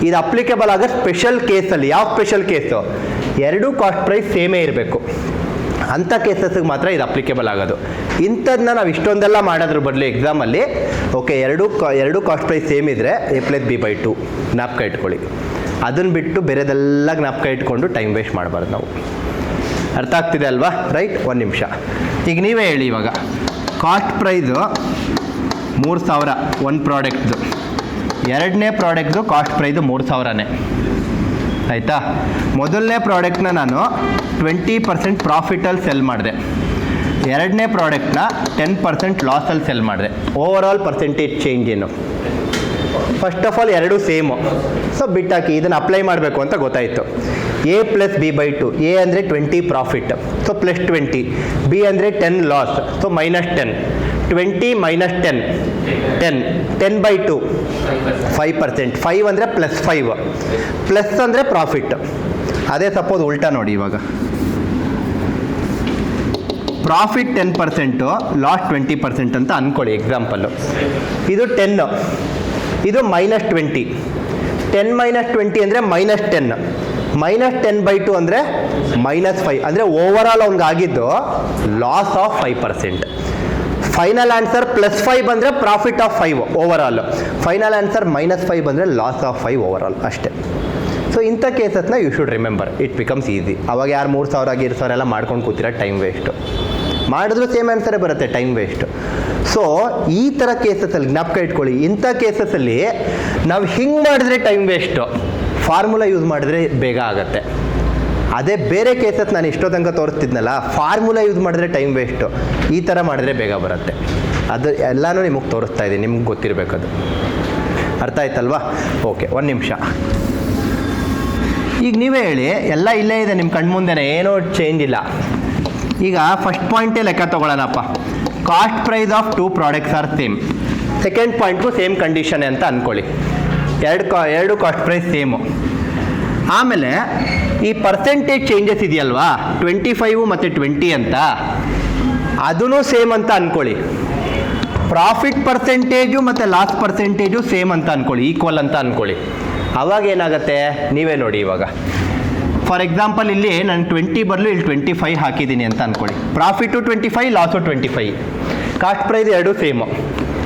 A: ಇದು ಅಪ್ಲಿಕೇಬಲ್ ಆಗ ಸ್ಪೆಷಲ್ ಕೇಸಲ್ಲಿ. ಯಾವ ಸ್ಪೆಷಲ್ ಕೇಸು? 2 ಕಾಸ್ಟ್ ಪ್ರೈಸ್ ಸೇಮೇ ಇರಬೇಕು, ಅಂಥ ಕೇಸಸ್ಗೆ ಮಾತ್ರ ಇದು ಅಪ್ಲಿಕೇಬಲ್ ಆಗೋದು. ಇಂಥದ್ದನ್ನ ನಾವು ಇಷ್ಟೊಂದೆಲ್ಲ ಮಾಡೋದ್ರ ಬದಲು ಎಕ್ಸಾಮಲ್ಲಿ ಓಕೆ 2 ಕಾಸ್ಟ್ ಪ್ರೈಸ್ ಸೇಮ್ ಇದ್ದರೆ A + B/2 ಜ್ಞಾಪಕ ಇಟ್ಕೊಳ್ಳಿ. ಅದನ್ನು ಬಿಟ್ಟು ಬೇರೆದೆಲ್ಲ ಜ್ಞಾಪಕ ಇಟ್ಕೊಂಡು ಟೈಮ್ ವೇಸ್ಟ್ ಮಾಡಬಾರ್ದು ನಾವು. ಅರ್ಥ ಆಗ್ತಿದೆ ಅಲ್ವಾ? ರೈಟ್? 1 ನಿಮಿಷ. ಈಗ ನೀವೇ ಹೇಳಿ, ಇವಾಗ ಕಾಸ್ಟ್ ಪ್ರೈಸು 3000 ಒಂದು ಪ್ರಾಡಕ್ಟ್ದು, ಎರಡನೇ ಪ್ರಾಡಕ್ಟ್ದು ಕಾಸ್ಟ್ ಪ್ರೈಸು 3000ನೇ, ಆಯಿತಾ? ಮೊದಲನೇ ಪ್ರಾಡಕ್ಟ್ನ ನಾನು 20% ಪ್ರಾಫಿಟಲ್ಲಿ ಸೆಲ್ ಮಾಡಿದೆ, ಎರಡನೇ ಪ್ರಾಡಕ್ಟ್ನ 10% ಲಾಸಲ್ಲಿ ಸೆಲ್ ಮಾಡಿದೆ. ಓವರ್ ಆಲ್ ಪರ್ಸೆಂಟೇಜ್ ಚೇಂಜ್ ಏನು? First of all 2 same, so ಬಿಟ್ಟಾಕಿ. ಇದನ್ನು ಅಪ್ಲೈ ಮಾಡಬೇಕು ಅಂತ ಗೊತ್ತಾಯಿತು. A + B/2. A ಅಂದರೆ 20 ಪ್ರಾಫಿಟ್, ಸೊ +20. B ಅಂದರೆ 10 ಲಾಸ್, ಸೊ -10. 20 - 10 10/2 5%. 5 ಅಂದರೆ +5, ಪ್ಲಸ್ ಅಂದರೆ ಪ್ರಾಫಿಟ್. ಅದೇ ಸಪೋಸ್ ಉಲ್ಟಾ ನೋಡಿ, ಇವಾಗ ಪ್ರಾಫಿಟ್ 10%, ಲಾಸ್ 20% ಅಂತ ಅಂದ್ಕೊಳ್ಳಿ ಎಕ್ಸಾಂಪಲ್ಲು. ಇದು 10, ಇದು -20. 10 - 20 ಅಂದರೆ -10, -10/2 ಅಂದರೆ -5, ಅಂದರೆ ಓವರ್ ಆಲ್ ಅವ್ನಿಗೆ ಆಗಿದ್ದು ಲಾಸ್ ಆಫ್ 5%. ಫೈನಲ್ ಆನ್ಸರ್ +5 ಬಂದರೆ profit of 5 over all, final answer -5 ಬಂದರೆ ಲಾಸ್ ಆಫ್ 5 ಓವರ್ ಆಲ್ ಅಷ್ಟೇ. ಸೊ ಇಂಥ ಕೇಸಸ್ನ you should remember, it becomes easy. ಅವಾಗ ಯಾರು 3,000 2,000 ಎಲ್ಲ ಮಾಡ್ಕೊಂಡು ಕೂತಿರೋ ಟೈಮ್ ವೇಸ್ಟು, ಮಾಡಿದ್ರು ಸೇಮ್ ಆನ್ಸರೇ ಬರುತ್ತೆ, ಟೈಮ್ ವೇಸ್ಟ್. ಸೊ ಈ ಥರ ಕೇಸಸಲ್ಲಿ ಜ್ಞಾಪಕ ಇಟ್ಕೊಳ್ಳಿ, ಇಂಥ ಕೇಸಸಲ್ಲಿ ನಾವು ಹಿಂಗೆ ಮಾಡಿದ್ರೆ ಟೈಮ್ ವೇಸ್ಟು, ಫಾರ್ಮುಲಾ ಯೂಸ್ ಮಾಡಿದ್ರೆ ಬೇಗ ಆಗುತ್ತೆ. ಅದೇ ಬೇರೆ ಕೇಸಸ್ ನಾನು ಇಷ್ಟೋ ತನಕ ತೋರಿಸ್ತಿದ್ನಲ್ಲ, ಫಾರ್ಮುಲಾ ಯೂಸ್ ಮಾಡಿದ್ರೆ ಟೈಮ್ ವೇಸ್ಟು, ಈ ಥರ ಮಾಡಿದ್ರೆ ಬೇಗ ಬರುತ್ತೆ. ಅದು ಎಲ್ಲನೂ ನಿಮಗೆ ತೋರಿಸ್ತಾ ಇದ್ದೀನಿ, ನಿಮ್ಗೆ ಗೊತ್ತಿರಬೇಕದು. ಅರ್ಥ ಆಯ್ತಲ್ವಾ? ಓಕೆ, ಒಂದು ನಿಮಿಷ. ಈಗ ನೀವೇ ಹೇಳಿ, ಎಲ್ಲ ಇಲ್ಲೇ ಇದೆ ನಿಮ್ಮ ಕಣ್ಮುಂದೆನೇ, ಏನೂ ಚೇಂಜ್ ಇಲ್ಲ. ಈಗ ಫಸ್ಟ್ ಪಾಯಿಂಟೇ ಲೆಕ್ಕ ತೊಗೊಳ್ಳೋಣಪ್ಪ. Cost price of 2 products are same. Second ಪಾಯಿಂಟ್ಗೂ ಸೇಮ್ ಕಂಡೀಷನ್ ಅಂತ ಅಂದ್ಕೊಳ್ಳಿ, ಎರಡು ಕಾಸ್ಟ್ ಪ್ರೈಸ್ ಸೇಮು. ಆಮೇಲೆ ಈ ಪರ್ಸೆಂಟೇಜ್ ಚೇಂಜಸ್ ಇದೆಯಲ್ವಾ, 25 ಮತ್ತು 20 ಅಂತ, ಅದೂ ಸೇಮ್ ಅಂತ ಅಂದ್ಕೊಳ್ಳಿ. ಪ್ರಾಫಿಟ್ ಪರ್ಸೆಂಟೇಜು ಮತ್ತು ಲಾಸ್ ಪರ್ಸೆಂಟೇಜು ಸೇಮ್ ಅಂತ ಅಂದ್ಕೊಳ್ಳಿ, ಈಕ್ವಲ್ ಅಂತ ಅಂದ್ಕೊಳ್ಳಿ. ಅವಾಗ ಏನಾಗುತ್ತೆ ನೀವೇ ನೋಡಿ. ಇವಾಗ ಫಾರ್ ಎಕ್ಸಾಂಪಲ್ ಇಲ್ಲಿ ನಾನು 20 ಬದಲು ಇಲ್ಲಿ 25 ಹಾಕಿದ್ದೀನಿ ಅಂತ ಅಂದ್ಕೊಳ್ಳಿ. ಪ್ರಾಫಿಟು 25, ಲಾಸು 25, ಕಾಸ್ಟ್ ಪ್ರೈಸ್ ಎರಡೂ ಸೇಮು.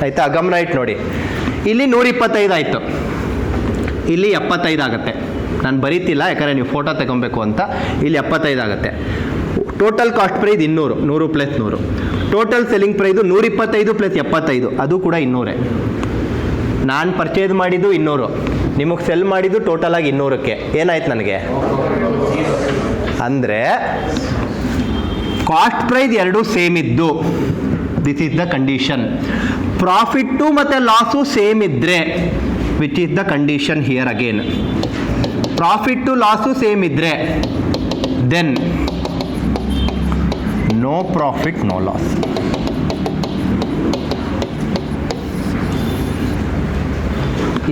A: ಆಯಿತಾ? ಗಮನ ಇಟ್ಟು ನೋಡಿ. ಇಲ್ಲಿ 125 ಆಯಿತು, ಇಲ್ಲಿ 75 ಆಗುತ್ತೆ. ನಾನು ಬರೀತಿಲ್ಲ ಯಾಕಂದರೆ ನೀವು ಫೋಟೋ ತಗೊಬೇಕು ಅಂತ. ಇಲ್ಲಿ 75 ಆಗುತ್ತೆ. Total cost price 200, 100 + 100. Total selling price 125 + 75, ಅದು ಕೂಡ 200. ನಾನು ಪರ್ಚೇಸ್ ಮಾಡಿದ್ದು 200, ನಿಮಗೆ ಸೆಲ್ ಮಾಡಿದ್ದು ಟೋಟಲ್ ಆಗಿ 200ಕ್ಕೆ. ಏನಾಯ್ತು ನನಗೆ? ಅಂದರೆ ಕಾಸ್ಟ್ ಪ್ರೈಸ್ ಎರಡೂ ಸೇಮ್ ಇದ್ದು, this is the condition. Profit ಮತ್ತು ಲಾಸು ಸೇಮ್ ಇದ್ದರೆ, which is the condition here again. Profit loss same ಇದ್ದರೆ then no profit no loss.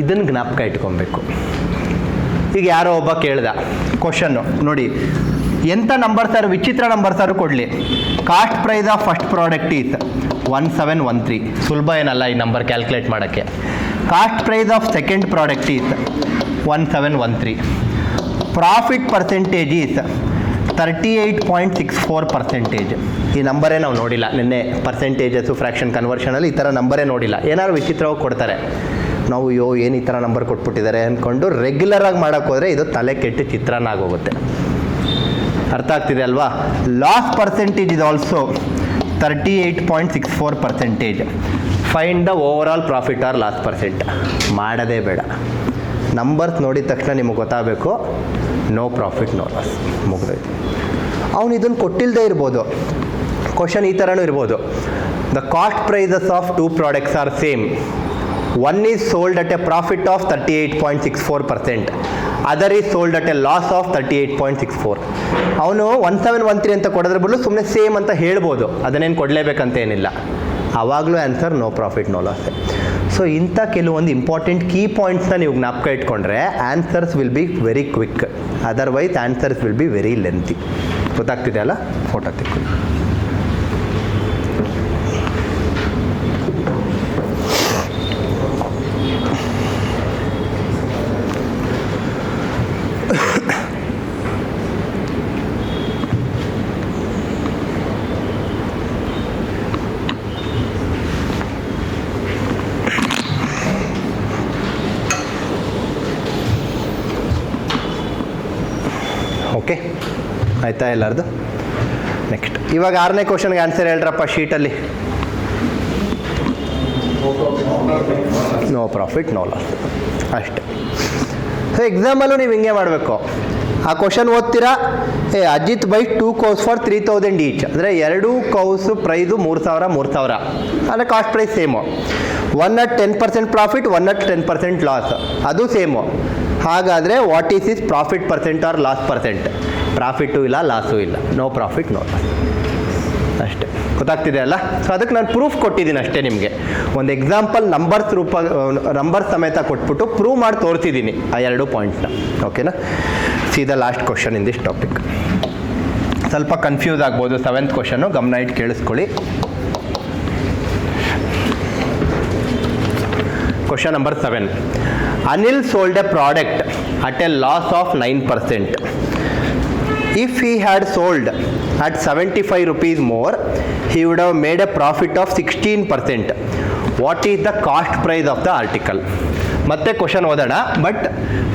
A: ಇದನ್ನು ಜ್ಞಾಪಕ ಇಟ್ಕೊಬೇಕು. ಈಗ ಯಾರೋ ಒಬ್ಬ ಕೇಳ್ದ ಕ್ವಶನ್ನು ನೋಡಿ, ಎಂಥ ನಂಬರ್ ಸರ್, ವಿಚಿತ್ರ ನಂಬರ್ ಸರ್ ಕೊಡಲಿ. Cost price of first product is 1713. ಸುಲಭ ಏನಲ್ಲ ಈ ನಂಬರ್ ಕ್ಯಾಲ್ಕುಲೇಟ್ ಮಾಡೋಕ್ಕೆ. Cost price of second product is 1713. Profit percentage is 38.64%. ಈ ನಂಬರೇ ನಾವು ನೋಡಿಲ್ಲ ನಿನ್ನೆ. ಪರ್ಸೆಂಟೇಜಸ್ಸು ಫ್ರ್ಯಾಕ್ಷನ್ ಕನ್ವರ್ಷನಲ್ಲಿ ಈ ಥರ ನಂಬರೇ ನೋಡಿಲ್ಲ. ಏನಾದ್ರು ವಿಚಿತ್ರವಾಗಿ ಕೊಡ್ತಾರೆ, ನಾವು ಏನು ಈ ಥರ ನಂಬರ್ ಕೊಟ್ಬಿಟ್ಟಿದ್ದಾರೆ ಅಂದ್ಕೊಂಡು ರೆಗ್ಯುಲರಾಗಿ ಮಾಡೋಕ್ಕೆ ಹೋದರೆ ಇದು ತಲೆ ಕೆಟ್ಟು ಚಿತ್ರಾನ್ನ ಆಗೋಗುತ್ತೆ. ಅರ್ಥ ಆಗ್ತಿದೆ ಅಲ್ವಾ? Loss percentage is also 38.64%. Find the over all profit or loss percent. ಮಾಡೋದೇ ಬೇಡ, ನಂಬರ್ಸ್ ನೋಡಿದ ತಕ್ಷಣ ನಿಮಗೆ ಗೊತ್ತಾಗಬೇಕು, ನೋ ಪ್ರಾಫಿಟ್ ನೋ ಲಾಸ್, ಮುಗಿದೋಯ್ತು. ಅವನು ಇದನ್ನು ಕೊಟ್ಟಿಲ್ಲದೆ ಇರ್ಬೋದು, ಕ್ವಶನ್ ಈ ಥರನೂ ಇರ್ಬೋದು. The cost prices of 2 products are same. One is sold at a profit of 38.64%, other is sold at a loss of 38.64. ಅವನು 1713 ಅಂತ ಕೊಡೋದ್ರ ಬದಲು ಸುಮ್ಮನೆ ಸೇಮ್ ಅಂತ ಹೇಳ್ಬೋದು, ಅದನ್ನೇನು ಕೊಡಲೇಬೇಕಂತ ಏನಿಲ್ಲ. ಆವಾಗಲೂ answer no profit no loss. So ಇಂಥ ಕೆಲವೊಂದು ಇಂಪಾರ್ಟೆಂಟ್ ಕೀ ಪಾಯಿಂಟ್ಸ್ನ ನೀವು ಜ್ಞಾಪಕ ಇಟ್ಕೊಂಡ್ರೆ answers will be very quick, otherwise answers will be very lengthy. ಗೊತ್ತಾಗ್ತಿದೆ ಅಲ್ಲ? ಫೋಟೋ ತೆಕ್ಕೊಳ್ಳಿ. ಓಕೆ ಆಯಿತಾ ಎಲ್ಲರದು? ನೆಕ್ಸ್ಟ್ ಇವಾಗ 6ನೇ ಕ್ವಶನ್ಗೆ ಆನ್ಸರ್ ಹೇಳ್ರಪ್ಪ ಶೀಟಲ್ಲಿ. ನೋ ಪ್ರಾಫಿಟ್ ನೋ ಲಾಸ್ ಅಷ್ಟೇ. ಸೊ ಎಕ್ಸಾಮಲ್ಲೂ ನೀವು ಹಿಂಗೆ ಮಾಡಬೇಕು. ಆ ಕ್ವಶನ್ ಓದ್ತೀರಾ, Ajit buy 2 cows for 3000 each, ಅಂದರೆ 2 cows ಪ್ರೈಸು 3000 ಅಂದರೆ cost price same. 1 at 10% profit, 1 at 10% loss, ಅದು ಸೇಮು. ಹಾಗಾದರೆ what is is profit percent or loss percent? Profit ಇಲ್ಲ, ಲಾಸು ಇಲ್ಲ, ನೋ ಪ್ರಾಫಿಟ್ ನೋ ಲಾಸ್ ಅಷ್ಟೇ. ಗೊತ್ತಾಗ್ತಿದೆ ಅಲ್ಲ? ಸೊ ಅದಕ್ಕೆ ನಾನು ಪ್ರೂಫ್ ಕೊಟ್ಟಿದ್ದೀನಿ ಅಷ್ಟೇ. ನಿಮಗೆ ಒಂದು ಎಕ್ಸಾಂಪಲ್ ನಂಬರ್ ಸಮೇತ ಕೊಟ್ಬಿಟ್ಟು ಪ್ರೂವ್ ಮಾಡಿ ತೋರಿಸಿದ್ದೀನಿ ಆ 2 ಪಾಯಿಂಟ್ಸ್ನ. ಓಕೆನಾ? C the last question in this topic. ಸ್ವಲ್ಪ ಕನ್ಫ್ಯೂಸ್ ಆಗ್ಬೋದು 7th ಕ್ವಶನ್ನು, ಗಮನ ಇಟ್ಟು ಕೇಳಿಸ್ಕೊಳ್ಳಿ. Question number 7. Anil sold a product at a loss of 9%. If he had sold at 75 rupees more, he would have made a profit of 16%. What is the cost price of the article? ಮತ್ತೆ question ಓದೋಣ, but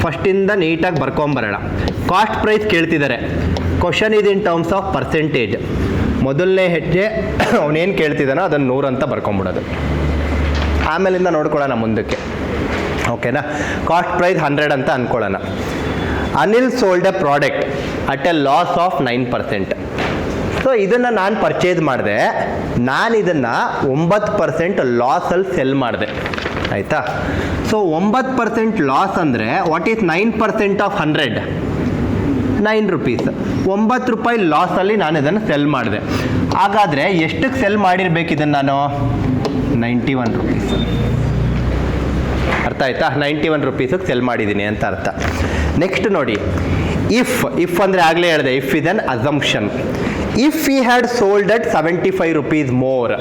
A: ಫಸ್ಟಿಂದ ನೀಟಾಗಿ ಬರ್ಕೊಂಬರೋಣ. Cost price ಕೇಳ್ತಿದ್ದಾರೆ. Question ಇದು in terms of percentage. ಮೊದಲನೇ ಹೆಜ್ಜೆ ಅವನೇನು ಕೇಳ್ತಿದ್ದಾನೋ ಅದನ್ನು 100 ಅಂತ ಬರ್ಕೊಂಬಿಡೋದು. ಆಮೇಲಿಂದ ನೋಡ್ಕೊಳ್ಳೋಣ ಮುಂದಕ್ಕೆ, ಓಕೆನಾ. ಕಾಸ್ಟ್ ಪ್ರೈಸ್ 100 ಅಂತ ಅಂದ್ಕೊಳ್ಳೋಣ. Anil sold a product at a loss of 9%. So ಇದನ್ನು ನಾನು ಪರ್ಚೇಸ್ ಮಾಡಿದೆ, ನಾನು ಇದನ್ನು 9% ಲಾಸಲ್ಲಿ ಸೆಲ್ ಮಾಡಿದೆ, ಆಯಿತಾ. ಸೊ 9% ಲಾಸ್ ಅಂದರೆ ವಾಟ್ ಈಸ್ 9% ಆಫ್ 100? 9 rupees. 9 ರೂಪಾಯಿ ಲಾಸಲ್ಲಿ ನಾನು ಇದನ್ನು ಸೆಲ್ ಮಾಡಿದೆ. ಹಾಗಾದರೆ ಎಷ್ಟಕ್ಕೆ ಸೆಲ್ ಮಾಡಿರ್ಬೇಕು ಇದನ್ನು ನಾನು? 91 rupees. ಅರ್ಥ ಆಯ್ತಾ? 91 rupeesಗೆ ಸೆಲ್ ಮಾಡಿದ್ದೀನಿ ಅಂತ ಅರ್ಥ. ನೆಕ್ಸ್ಟ್ ನೋಡಿ, ಇಫ್ ಅಂದರೆ ಆಗಲೇ ಹೇಳಿದೆ, if is an assumption. If he had sold at 75 rupees more,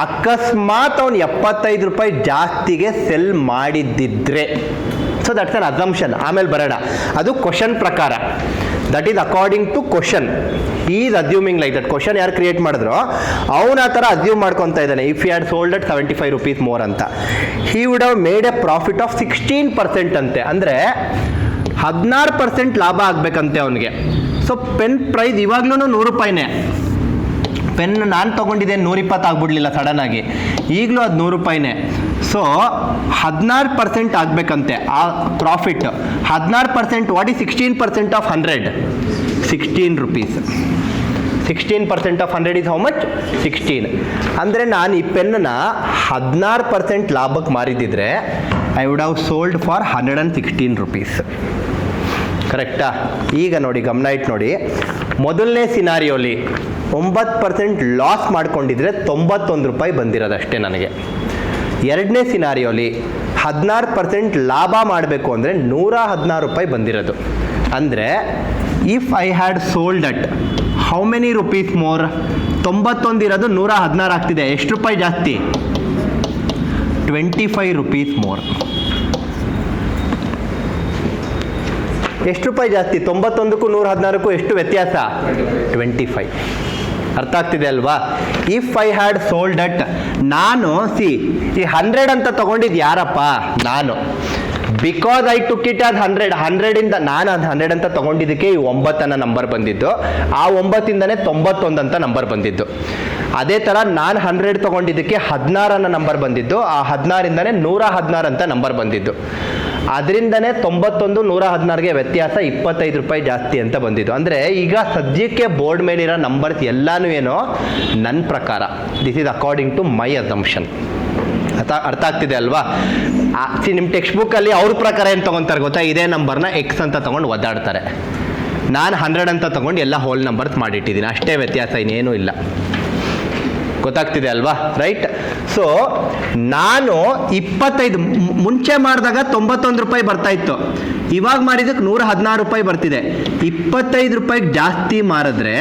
A: ಅಕಸ್ಮಾತ್ ಅವನು 75 ರೂಪಾಯಿ ಜಾಸ್ತಿಗೆ ಸೆಲ್ ಮಾಡಿದ್ದಿದ್ರೆ, ಸೊ ದಟ್ಸ್ ಅನ್ ಅಸಂಪ್ಷನ್. ಆಮೇಲೆ ಬರೋಣ, ಅದು ಕ್ವಶನ್ ಪ್ರಕಾರ. That is according to question. He is assuming like that. Question ಯಾರು ಕ್ರಿಯೇಟ್ ಮಾಡಿದ್ರು ಅವನು ಆ ಥರ ಅಸ್ಯೂಮ್ ಮಾಡ್ಕೊತಾ ಇದ್ದಾನೆ. If you had sold at 75 rupees more ಅಂತ, he would have made a profit of 16% ಅಂತೆ. ಅಂದರೆ 16% ಲಾಭ ಆಗಬೇಕಂತೆ ಅವನಿಗೆ. ಸೊ ಪೆನ್ ಪ್ರೈಸ್ ಇವಾಗ್ಲೂ 100 ರೂಪಾಯಿನೇ. ಪೆನ್ ನಾನು ತೊಗೊಂಡಿದ್ದೇನೆ 120 ಆಗ್ಬಿಡ್ಲಿಲ್ಲ ಸಡನ್ನಾಗಿ, ಈಗಲೂ ಅದು 100 ರೂಪಾಯಿನೇ. ಸೊ 16% ಆಗಬೇಕಂತೆ ಆ profit. 16% what is 16% of 100? 16 rupees. 16% of 100 is how much? 16. ಅಂದರೆ ನಾನು ಈ ಪೆನ್ನನ್ನು 16% ಲಾಭಕ್ಕೆ ಮಾರಿದ್ದಿದ್ರೆ I would have sold for 116 rupees. ಕರೆಕ್ಟಾ? ಈಗ ನೋಡಿ, ಗಮನ ಇಟ್ಟು ನೋಡಿ, ಮೊದಲನೇ ಸಿನಾರಿಯೋಲಿ 9% ಲಾಸ್ ಮಾಡ್ಕೊಂಡಿದ್ರೆ 91 ರೂಪಾಯಿ ಬಂದಿರೋದಷ್ಟೇ ನನಗೆ. ಎರಡನೇ ಸಿನಾರಿಯೋಲಿ 16% ಲಾಭ ಮಾಡಬೇಕು ಅಂದರೆ 116 ರೂಪಾಯಿ ಬಂದಿರೋದು. ಅಂದರೆ if I had sold at how many rupees more? 91 ಇರೋದು 116 ಆಗ್ತಿದೆ. ಎಷ್ಟು ರೂಪಾಯಿ ಜಾಸ್ತಿ? 25 rupees ಮೋರ್. ಎಷ್ಟು ರೂಪಾಯಿ ಜಾಸ್ತಿ? 91ಕ್ಕೂ 116ಕ್ಕೂ ಎಷ್ಟು ವ್ಯತ್ಯಾಸ? 25. ಅರ್ಥ ಆಗ್ತಿದೆ ಅಲ್ವಾ? If I had sold at, ನಾನು ಈ 100 ಅಂತ ತಗೊಂಡಿದ್ದು ಯಾರಪ್ಪ? ನಾನು. Because I took it as 100ಇಂದ ನಾನು ಅದು 100 ಅಂತ ತಗೊಂಡಿದ್ದಕ್ಕೆ ಈ 9 ಅನ್ನೋ ನಂಬರ್ ಬಂದಿದ್ದು, ಆ 9ಇಂದನೇ 91 ಅಂತ ನಂಬರ್ ಬಂದಿದ್ದು. ಅದೇ ಥರ ನಾನು 100 ತಗೊಂಡಿದ್ದಕ್ಕೆ 16 ಅನ್ನೋ ನಂಬರ್ ಬಂದಿದ್ದು, ಆ 16ಇಂದನೇ 116 ಅಂತ ನಂಬರ್ ಬಂದಿದ್ದು. ಅದರಿಂದನೇ 91 116ಗೆ ವ್ಯತ್ಯಾಸ 25 ರೂಪಾಯಿ ಜಾಸ್ತಿ ಅಂತ ಬಂದಿದ್ದು. ಅಂದರೆ ಈಗ ಸದ್ಯಕ್ಕೆ ಬೋರ್ಡ್ ಮೇಲಿರೋ ನಂಬರ್ಸ್ ಎಲ್ಲಾನು ಏನೋ ನನ್ನ ಪ್ರಕಾರ, this is according to my assumption. ಅರ್ಥ ಆಗ್ತಿದೆ ಅಲ್ವಾ? ನಿಮ್ಮ ಟೆಕ್ಸ್ಟ್ ಬುಕ್ಕಲ್ಲಿ ಅವ್ರ ಪ್ರಕಾರ ಏನು ತೊಗೊತಾರೆ ಗೊತ್ತಾ? ಇದೇ ನಂಬರ್ನ ಎಕ್ಸ್ ಅಂತ ತೊಗೊಂಡು ಒದ್ದಾಡ್ತಾರೆ. ನಾನು 100 ಅಂತ ತೊಗೊಂಡು ಎಲ್ಲ ಹೋಲ್ ನಂಬರ್ಸ್ ಮಾಡಿಟ್ಟಿದ್ದೀನಿ, ಅಷ್ಟೇ ವ್ಯತ್ಯಾಸ, ಇನ್ನೇನೂ ಇಲ್ಲ. ಗೊತ್ತಾಗ್ತಿದೆ ಅಲ್ವಾ? ರೈಟ್. ಸೊ ನಾನು 25 ಮುಂಚೆ ಮಾಡಿದಾಗ 91 ರೂಪಾಯಿ ಬರ್ತಾ ಇತ್ತು, ಇವಾಗ ಮಾಡಿದಕ್ಕೆ 116 ರೂಪಾಯಿ ಬರ್ತಿದೆ. 25 ರೂಪಾಯಿಗೆ ಜಾಸ್ತಿ ಮಾರಿದ್ರೆ,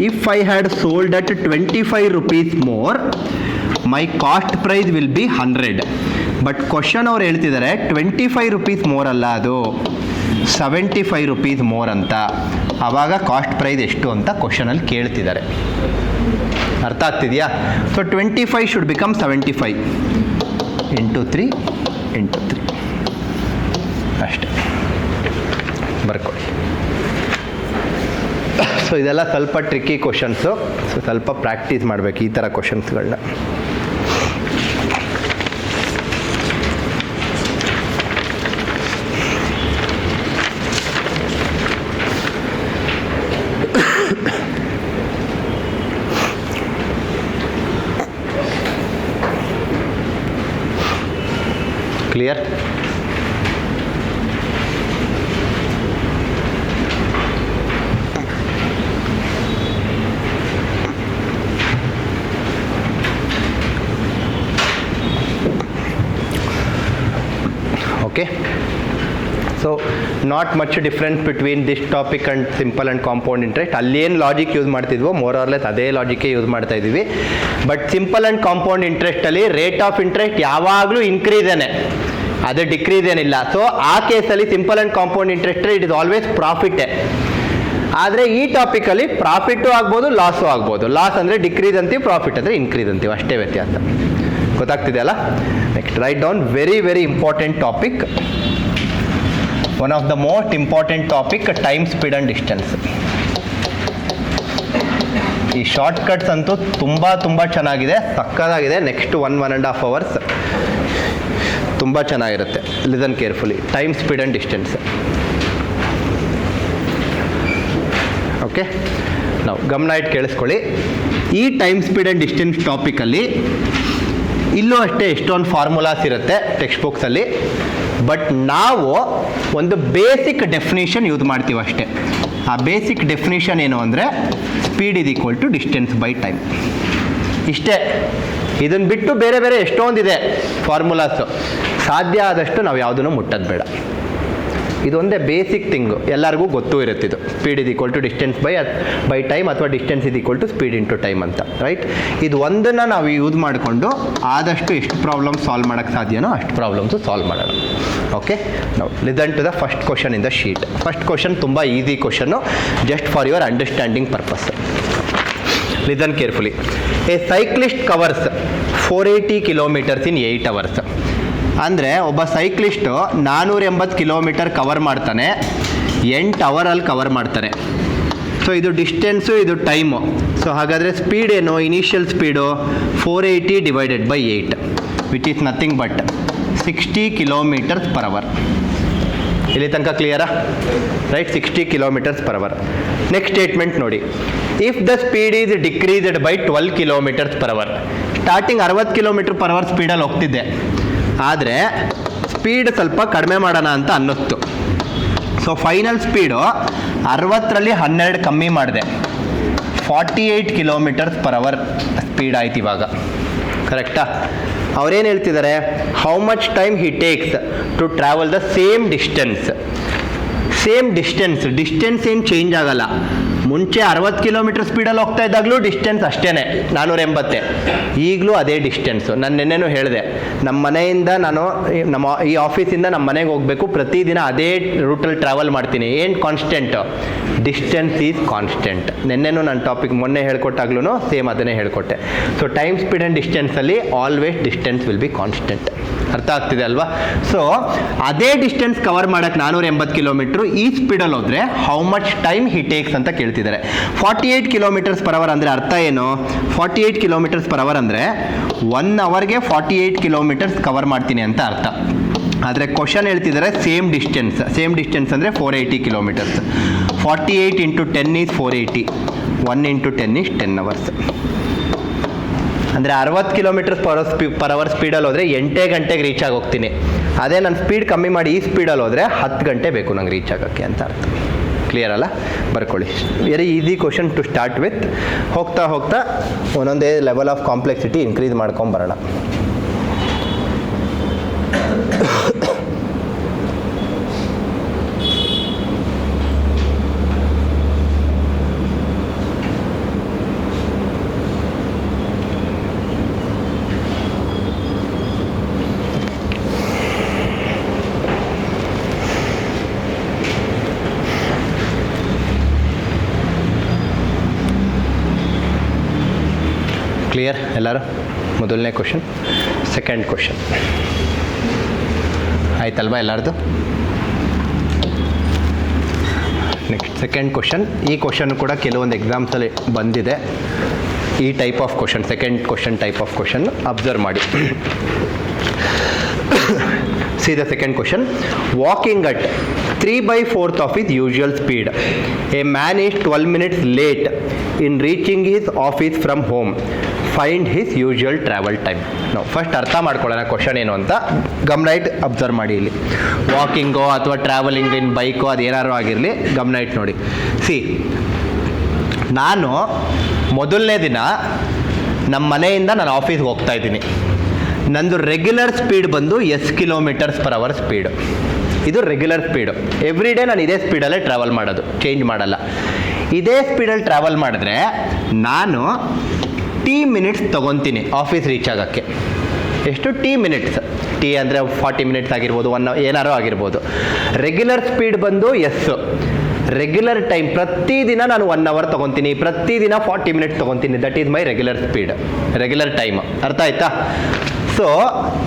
A: if I had sold at 25 rupees more, my cost price will be 100. But question ಅವ್ರು ಹೇಳ್ತಿದ್ದಾರೆ 25 rupees ಮೋರ್ ಅಲ್ಲ, ಅದು 75 rupees ಮೋರ್ ಅಂತ. ಆವಾಗ ಕಾಸ್ಟ್ ಪ್ರೈಸ್ ಎಷ್ಟು ಅಂತ ಕ್ವಶನಲ್ಲಿ ಕೇಳ್ತಿದ್ದಾರೆ. ಅರ್ಥ ಆಗ್ತಿದೆಯಾ? ಸೊ 25 ಶುಡ್ ಬಿಕಮ್ 75 ಇಂಟು 3 ಅಷ್ಟೆ, ಬರ್ಕೊಳ್ಳಿ. ಸೊ ಇದೆಲ್ಲ ಸ್ವಲ್ಪ ಟ್ರಿಕ್ಕಿ ಕ್ವಶನ್ಸು, ಸೊ ಸ್ವಲ್ಪ ಪ್ರಾಕ್ಟೀಸ್ ಮಾಡಬೇಕು ಈ ಥರ ಕ್ವಶನ್ಸ್ಗಳನ್ನ. Clear? Okay. So not much difference between this topic and simple and compound interest. ಅಲ್ಲೇನು ಲಾಜಿಕ್ ಯೂಸ್ ಮಾಡ್ತಿದ್ವೋ ಮೋರ್ ಆರ್ ಲೆಸ್ ಅದೇ ಲಾಜಿಕ್ಕೇ ಯೂಸ್ ಮಾಡ್ತಾ ಇದ್ದೀವಿ. ಬಟ್ ಸಿಂಪಲ್ ಆ್ಯಂಡ್ ಕಾಂಪೌಂಡ್ ಇಂಟ್ರೆಸ್ಟಲ್ಲಿ ರೇಟ್ ಆಫ್ ಇಂಟ್ರೆಸ್ಟ್ ಯಾವಾಗಲೂ ಇನ್ಕ್ರೀಸೇನೆ. ಅದು ಡಿಕ್ರೀಸ್ ಏನಿಲ್ಲ. ಸೊ ಆ ಕೇಸಲ್ಲಿ simple and compound interest it is always ಪ್ರಾಫಿಟ್ಟೇ. ಆದರೆ ಈ ಟಾಪಿಕಲ್ಲಿ ಪ್ರಾಫಿಟ್ಟು ಆಗ್ಬೋದು, ಲಾಸು ಆಗ್ಬೋದು. ಲಾಸ್ ಅಂದರೆ ಡಿಕ್ರೀಸ್ ಅಂತೀವಿ, ಪ್ರಾಫಿಟ್ ಅಂದರೆ ಇನ್ಕ್ರೀಸ್ ಅಂತೀವಿ, ಅಷ್ಟೇ ವ್ಯತ್ಯಾಸ. ಗೊತ್ತಾಗ್ತಿದೆ ಅಲ್ಲ? Next write down very very important topic, one of the most important topic, time, speed and distance. ಈ ಶಾರ್ಟ್ ಕಟ್ಸ್ ಅಂತೂ ತುಂಬ ಚೆನ್ನಾಗಿದೆ, ಸಕ್ಕದಾಗಿದೆ. ನೆಕ್ಸ್ಟ್ 1.5 hours ತುಂಬ ಚೆನ್ನಾಗಿರುತ್ತೆ. Listen carefully. Time, speed and distance. Okay, ನಾವು ಗಮನ ಇಟ್ಟು ಕೇಳಿಸ್ಕೊಳ್ಳಿ. ಈ ಟೈಮ್, ಸ್ಪೀಡ್ ಆ್ಯಂಡ್ ಡಿಸ್ಟೆನ್ಸ್ ಟಾಪಿಕಲ್ಲಿ ಇಲ್ಲೂ ಅಷ್ಟೇ ಎಷ್ಟೊಂದು ಫಾರ್ಮುಲಾಸ್ ಇರುತ್ತೆ ಟೆಕ್ಸ್ಟ್ ಬುಕ್ಸಲ್ಲಿ. ಬಟ್ ನಾವು ಒಂದು ಬೇಸಿಕ್ ಡೆಫಿನೇಷನ್ ಯೂಸ್ ಮಾಡ್ತೀವಿ ಅಷ್ಟೇ. ಆ ಬೇಸಿಕ್ ಡೆಫಿನೇಷನ್ ಏನು ಅಂದರೆ speed is equal to distance by time. ಇಷ್ಟೇ. ಇದನ್ನು ಬಿಟ್ಟು ಬೇರೆ ಬೇರೆ ಎಷ್ಟೊಂದಿದೆ ಫಾರ್ಮುಲಾಸು. ಸಾಧ್ಯ ಆದಷ್ಟು ನಾವು ಯಾವುದನ್ನು ಮುಟ್ಟೋದು ಬೇಡ. ಇದೊಂದೇ ಬೇಸಿಕ್ ಥಿಂಗು, ಎಲ್ಲರಿಗೂ ಗೊತ್ತೂ ಇರುತ್ತೆ ಇದು. Speed is equal to distance by time ಅಥವಾ distance is equal to speed into time ಅಂತ, ರೈಟ್? ಇದು ಒಂದನ್ನು ನಾವು ಯೂಸ್ ಮಾಡಿಕೊಂಡು ಆದಷ್ಟು ಎಷ್ಟು ಪ್ರಾಬ್ಲಮ್ ಸಾಲ್ವ್ ಮಾಡೋಕ್ಕೆ ಸಾಧ್ಯನೋ ಅಷ್ಟು ಪ್ರಾಬ್ಲಮ್ಸು ಸಾಲ್ವ್ ಮಾಡೋಣ. ಓಕೆ, ನಾವು listen to the first question in the sheet. First question ತುಂಬ easy question, just for your understanding purpose. Listen carefully. A cyclist covers 480 kilometers in 8 hours. ಅಂದರೆ ಒಬ್ಬ ಸೈಕ್ಲಿಸ್ಟು 480 kilometer ಕವರ್ ಮಾಡ್ತಾನೆ, 8 ಅವರಲ್ಲಿ ಕವರ್ ಮಾಡ್ತಾನೆ. So ಇದು distance, ಇದು time. So ಹಾಗಾದರೆ speed ಏನು? Initial speed 480 divided by 8, which is nothing but 60 km/h. ಇಲ್ಲಿ ತನಕ ಕ್ಲಿಯರಾ? Right, 60 km/h. ನೆಕ್ಸ್ಟ್ ಸ್ಟೇಟ್ಮೆಂಟ್ ನೋಡಿ. If the speed is decreased by 12 km/h. Starting 60 km/h ಸ್ಪೀಡಲ್ಲಿ ಹೋಗ್ತಿದ್ದೆ, ಆದರೆ ಸ್ಪೀಡ್ ಸ್ವಲ್ಪ ಕಡಿಮೆ ಮಾಡೋಣ ಅಂತ ಅನ್ನಿಸ್ತು. ಸೊ ಫೈನಲ್ ಸ್ಪೀಡು 60ರಲ್ಲಿ 12 ಕಮ್ಮಿ ಮಾಡಿದೆ, 48 km/h ಸ್ಪೀಡ್ ಆಯ್ತು ಇವಾಗ. ಕರೆಕ್ಟಾ? ಅವ್ರೇನು ಹೇಳ್ತಿದ್ದಾರೆ? How much time he takes to travel the same distance. Same distance ಏನು ಚೇಂಜ್ ಆಗಲ್ಲ. ಮುಂಚೆ 60 km ಸ್ಪೀಡಲ್ಲಿ ಹೋಗ್ತಾ ಇದ್ದಾಗಲೂ ಡಿಸ್ಟೆನ್ಸ್ ಅಷ್ಟೇ 480. ಈಗಲೂ ಅದೇ ಡಿಸ್ಟೆನ್ಸು. ನಾನು ನೆನ್ನೆನೂ ಹೇಳಿದೆ, ನಮ್ಮ ಮನೆಯಿಂದ ನಾನು ಈ ಆಫೀಸಿಂದ ನಮ್ಮ ಮನೆಗೆ ಹೋಗಬೇಕು, ಪ್ರತಿದಿನ ಅದೇ ರೂಟಲ್ಲಿ ಟ್ರಾವೆಲ್ ಮಾಡ್ತೀನಿ. ಏನು ಕಾನ್ಸ್ಟೆಂಟು? Distance is constant. ನೆನ್ನೆನೂ ನನ್ನ ಟಾಪಿಕ್ ಮೊನ್ನೆ ಹೇಳ್ಕೊಟ್ಟಾಗ್ಲೂ ಸೇಮ್ ಅದನ್ನೇ ಹೇಳ್ಕೊಟ್ಟೆ. ಸೊ ಟೈಮ್, ಸ್ಪೀಡ್ ಆ್ಯಂಡ್ ಡಿಸ್ಟೆನ್ಸಲ್ಲಿ always distance will be constant. ಅರ್ಥ ಆಗ್ತಿದೆ ಅಲ್ವಾ? ಸೊ ಅದೇ ಡಿಸ್ಟೆನ್ಸ್ ಕವರ್ ಮಾಡೋಕ್ಕೆ 480 km ಈ ಸ್ಪೀಡಲ್ಲಿ ಹೋದರೆ how much time he takes ಅಂತ ಕೇಳ್ತಿದ್ದಾರೆ. 48 km/h ಅಂದರೆ ಅರ್ಥ ಏನು? 48 km/h ಅಂದರೆ 1 hourಗೆ 48 km ಕವರ್ ಮಾಡ್ತೀನಿ ಅಂತ ಅರ್ಥ. ಆದರೆ ಕ್ವಶನ್ ಹೇಳ್ತಿದ್ದಾರೆ ಸೇಮ್ ಡಿಸ್ಟೆನ್ಸ್ ಅಂದರೆ 480 km. 48 × 10 is 480, 1 × 10 is 10 hours. ಅಂದರೆ 60 km/h ಸ್ಪೀಡಲ್ಲಿ ಹೋದರೆ 8 ಗಂಟೆಗೆ ರೀಚ್ ಆಗಿ ಹೋಗ್ತೀನಿ. ಅದೇ ನಾನು ಸ್ಪೀಡ್ ಕಮ್ಮಿ ಮಾಡಿ ಈ ಸ್ಪೀಡಲ್ಲಿ ಹೋದರೆ 10 ಗಂಟೆ ಬೇಕು ನಂಗೆ ರೀಚ್ ಆಗೋಕ್ಕೆ ಅಂತ ಅರ್ಥ. ಕ್ಲಿಯರ್ ಅಲ್ಲ? ಬರ್ಕೊಳ್ಳಿ. Very easy question to start with. ಹೋಗ್ತಾ ಒಂದೊಂದೇ ಲೆವೆಲ್ ಆಫ್ ಕಾಂಪ್ಲೆಕ್ಸಿಟಿ ಇನ್ಕ್ರೀಸ್ ಮಾಡ್ಕೊಂಬರೋಣ. ಕ್ಲಿಯರ್ ಎಲ್ಲರೂ? ಮೊದಲನೇ ಕ್ವಶನ್. ಸೆಕೆಂಡ್ ಕ್ವಶನ್ ಆಯ್ತಲ್ವಾ ಎಲ್ಲರದು? Next second question. ಈ ಕ್ವಶನ್ ಕೂಡ ಕೆಲವೊಂದು ಎಕ್ಸಾಮ್ಸಲ್ಲಿ ಬಂದಿದೆ. ಈ type of question, second question type of question observe ಮಾಡಿ. See the second question. Walking at 3/4 of his usual speed, a man is 12 minutes late in reaching his office from home. Find his usual travel time. ನಾವು first ಅರ್ಥ ಮಾಡ್ಕೊಳ್ಳೋಣ question ಏನು ಅಂತ. ಗಮನ ಇಟ್ಟು observe ಮಾಡಿ. ಇಲ್ಲಿ ವಾಕಿಂಗೋ ಅಥವಾ ಟ್ರಾವೆಲಿಂಗ್ ಇನ್ ಬೈಕೋ ಅದು ಏನಾದ್ರು ಆಗಿರಲಿ, ಗಮನ ಇಟ್ಟು ನೋಡಿ. ನಾನು ಮೊದಲನೇ ದಿನ ನಮ್ಮ ಮನೆಯಿಂದ ನಾನು ಆಫೀಸ್ಗೆ ಹೋಗ್ತಾ ಇದ್ದೀನಿ. ನಂದು ರೆಗ್ಯುಲರ್ ಸ್ಪೀಡ್ ಬಂದು km/h ಸ್ಪೀಡು. ಇದು ರೆಗ್ಯುಲರ್ ಸ್ಪೀಡು. ಎವ್ರಿ ಡೇ ನಾನು ಇದೇ ಸ್ಪೀಡಲ್ಲೇ ಟ್ರಾವೆಲ್ ಮಾಡೋದು, ಚೇಂಜ್ ಮಾಡಲ್ಲ. ಇದೇ ಸ್ಪೀಡಲ್ಲಿ ಟ್ರಾವೆಲ್ ಮಾಡಿದ್ರೆ ನಾನು T ಮಿನಿಟ್ಸ್ ತೊಗೊತೀನಿ ಆಫೀಸ್ ರೀಚ್ ಆಗೋಕ್ಕೆ. ಎಷ್ಟು? T minutes. ಟಿ ಅಂದರೆ 40 ಮಿನಿಟ್ಸ್ ಆಗಿರ್ಬೋದು, 1 hour ಏನಾರು ಆಗಿರ್ಬೋದು. ರೆಗ್ಯುಲರ್ ಸ್ಪೀಡ್ ಬಂದು ಎಸ್ಸು. ರೆಗ್ಯುಲರ್ ಟೈಮ್ ಪ್ರತಿದಿನ ನಾನು 1 hour ತೊಗೊತೀನಿ, ಪ್ರತಿದಿನ 40 ಮಿನಿಟ್ಸ್ ತೊಗೊತೀನಿ. That is my regular speed, regular time. ಅರ್ಥ ಆಯ್ತಾ? ಸೊ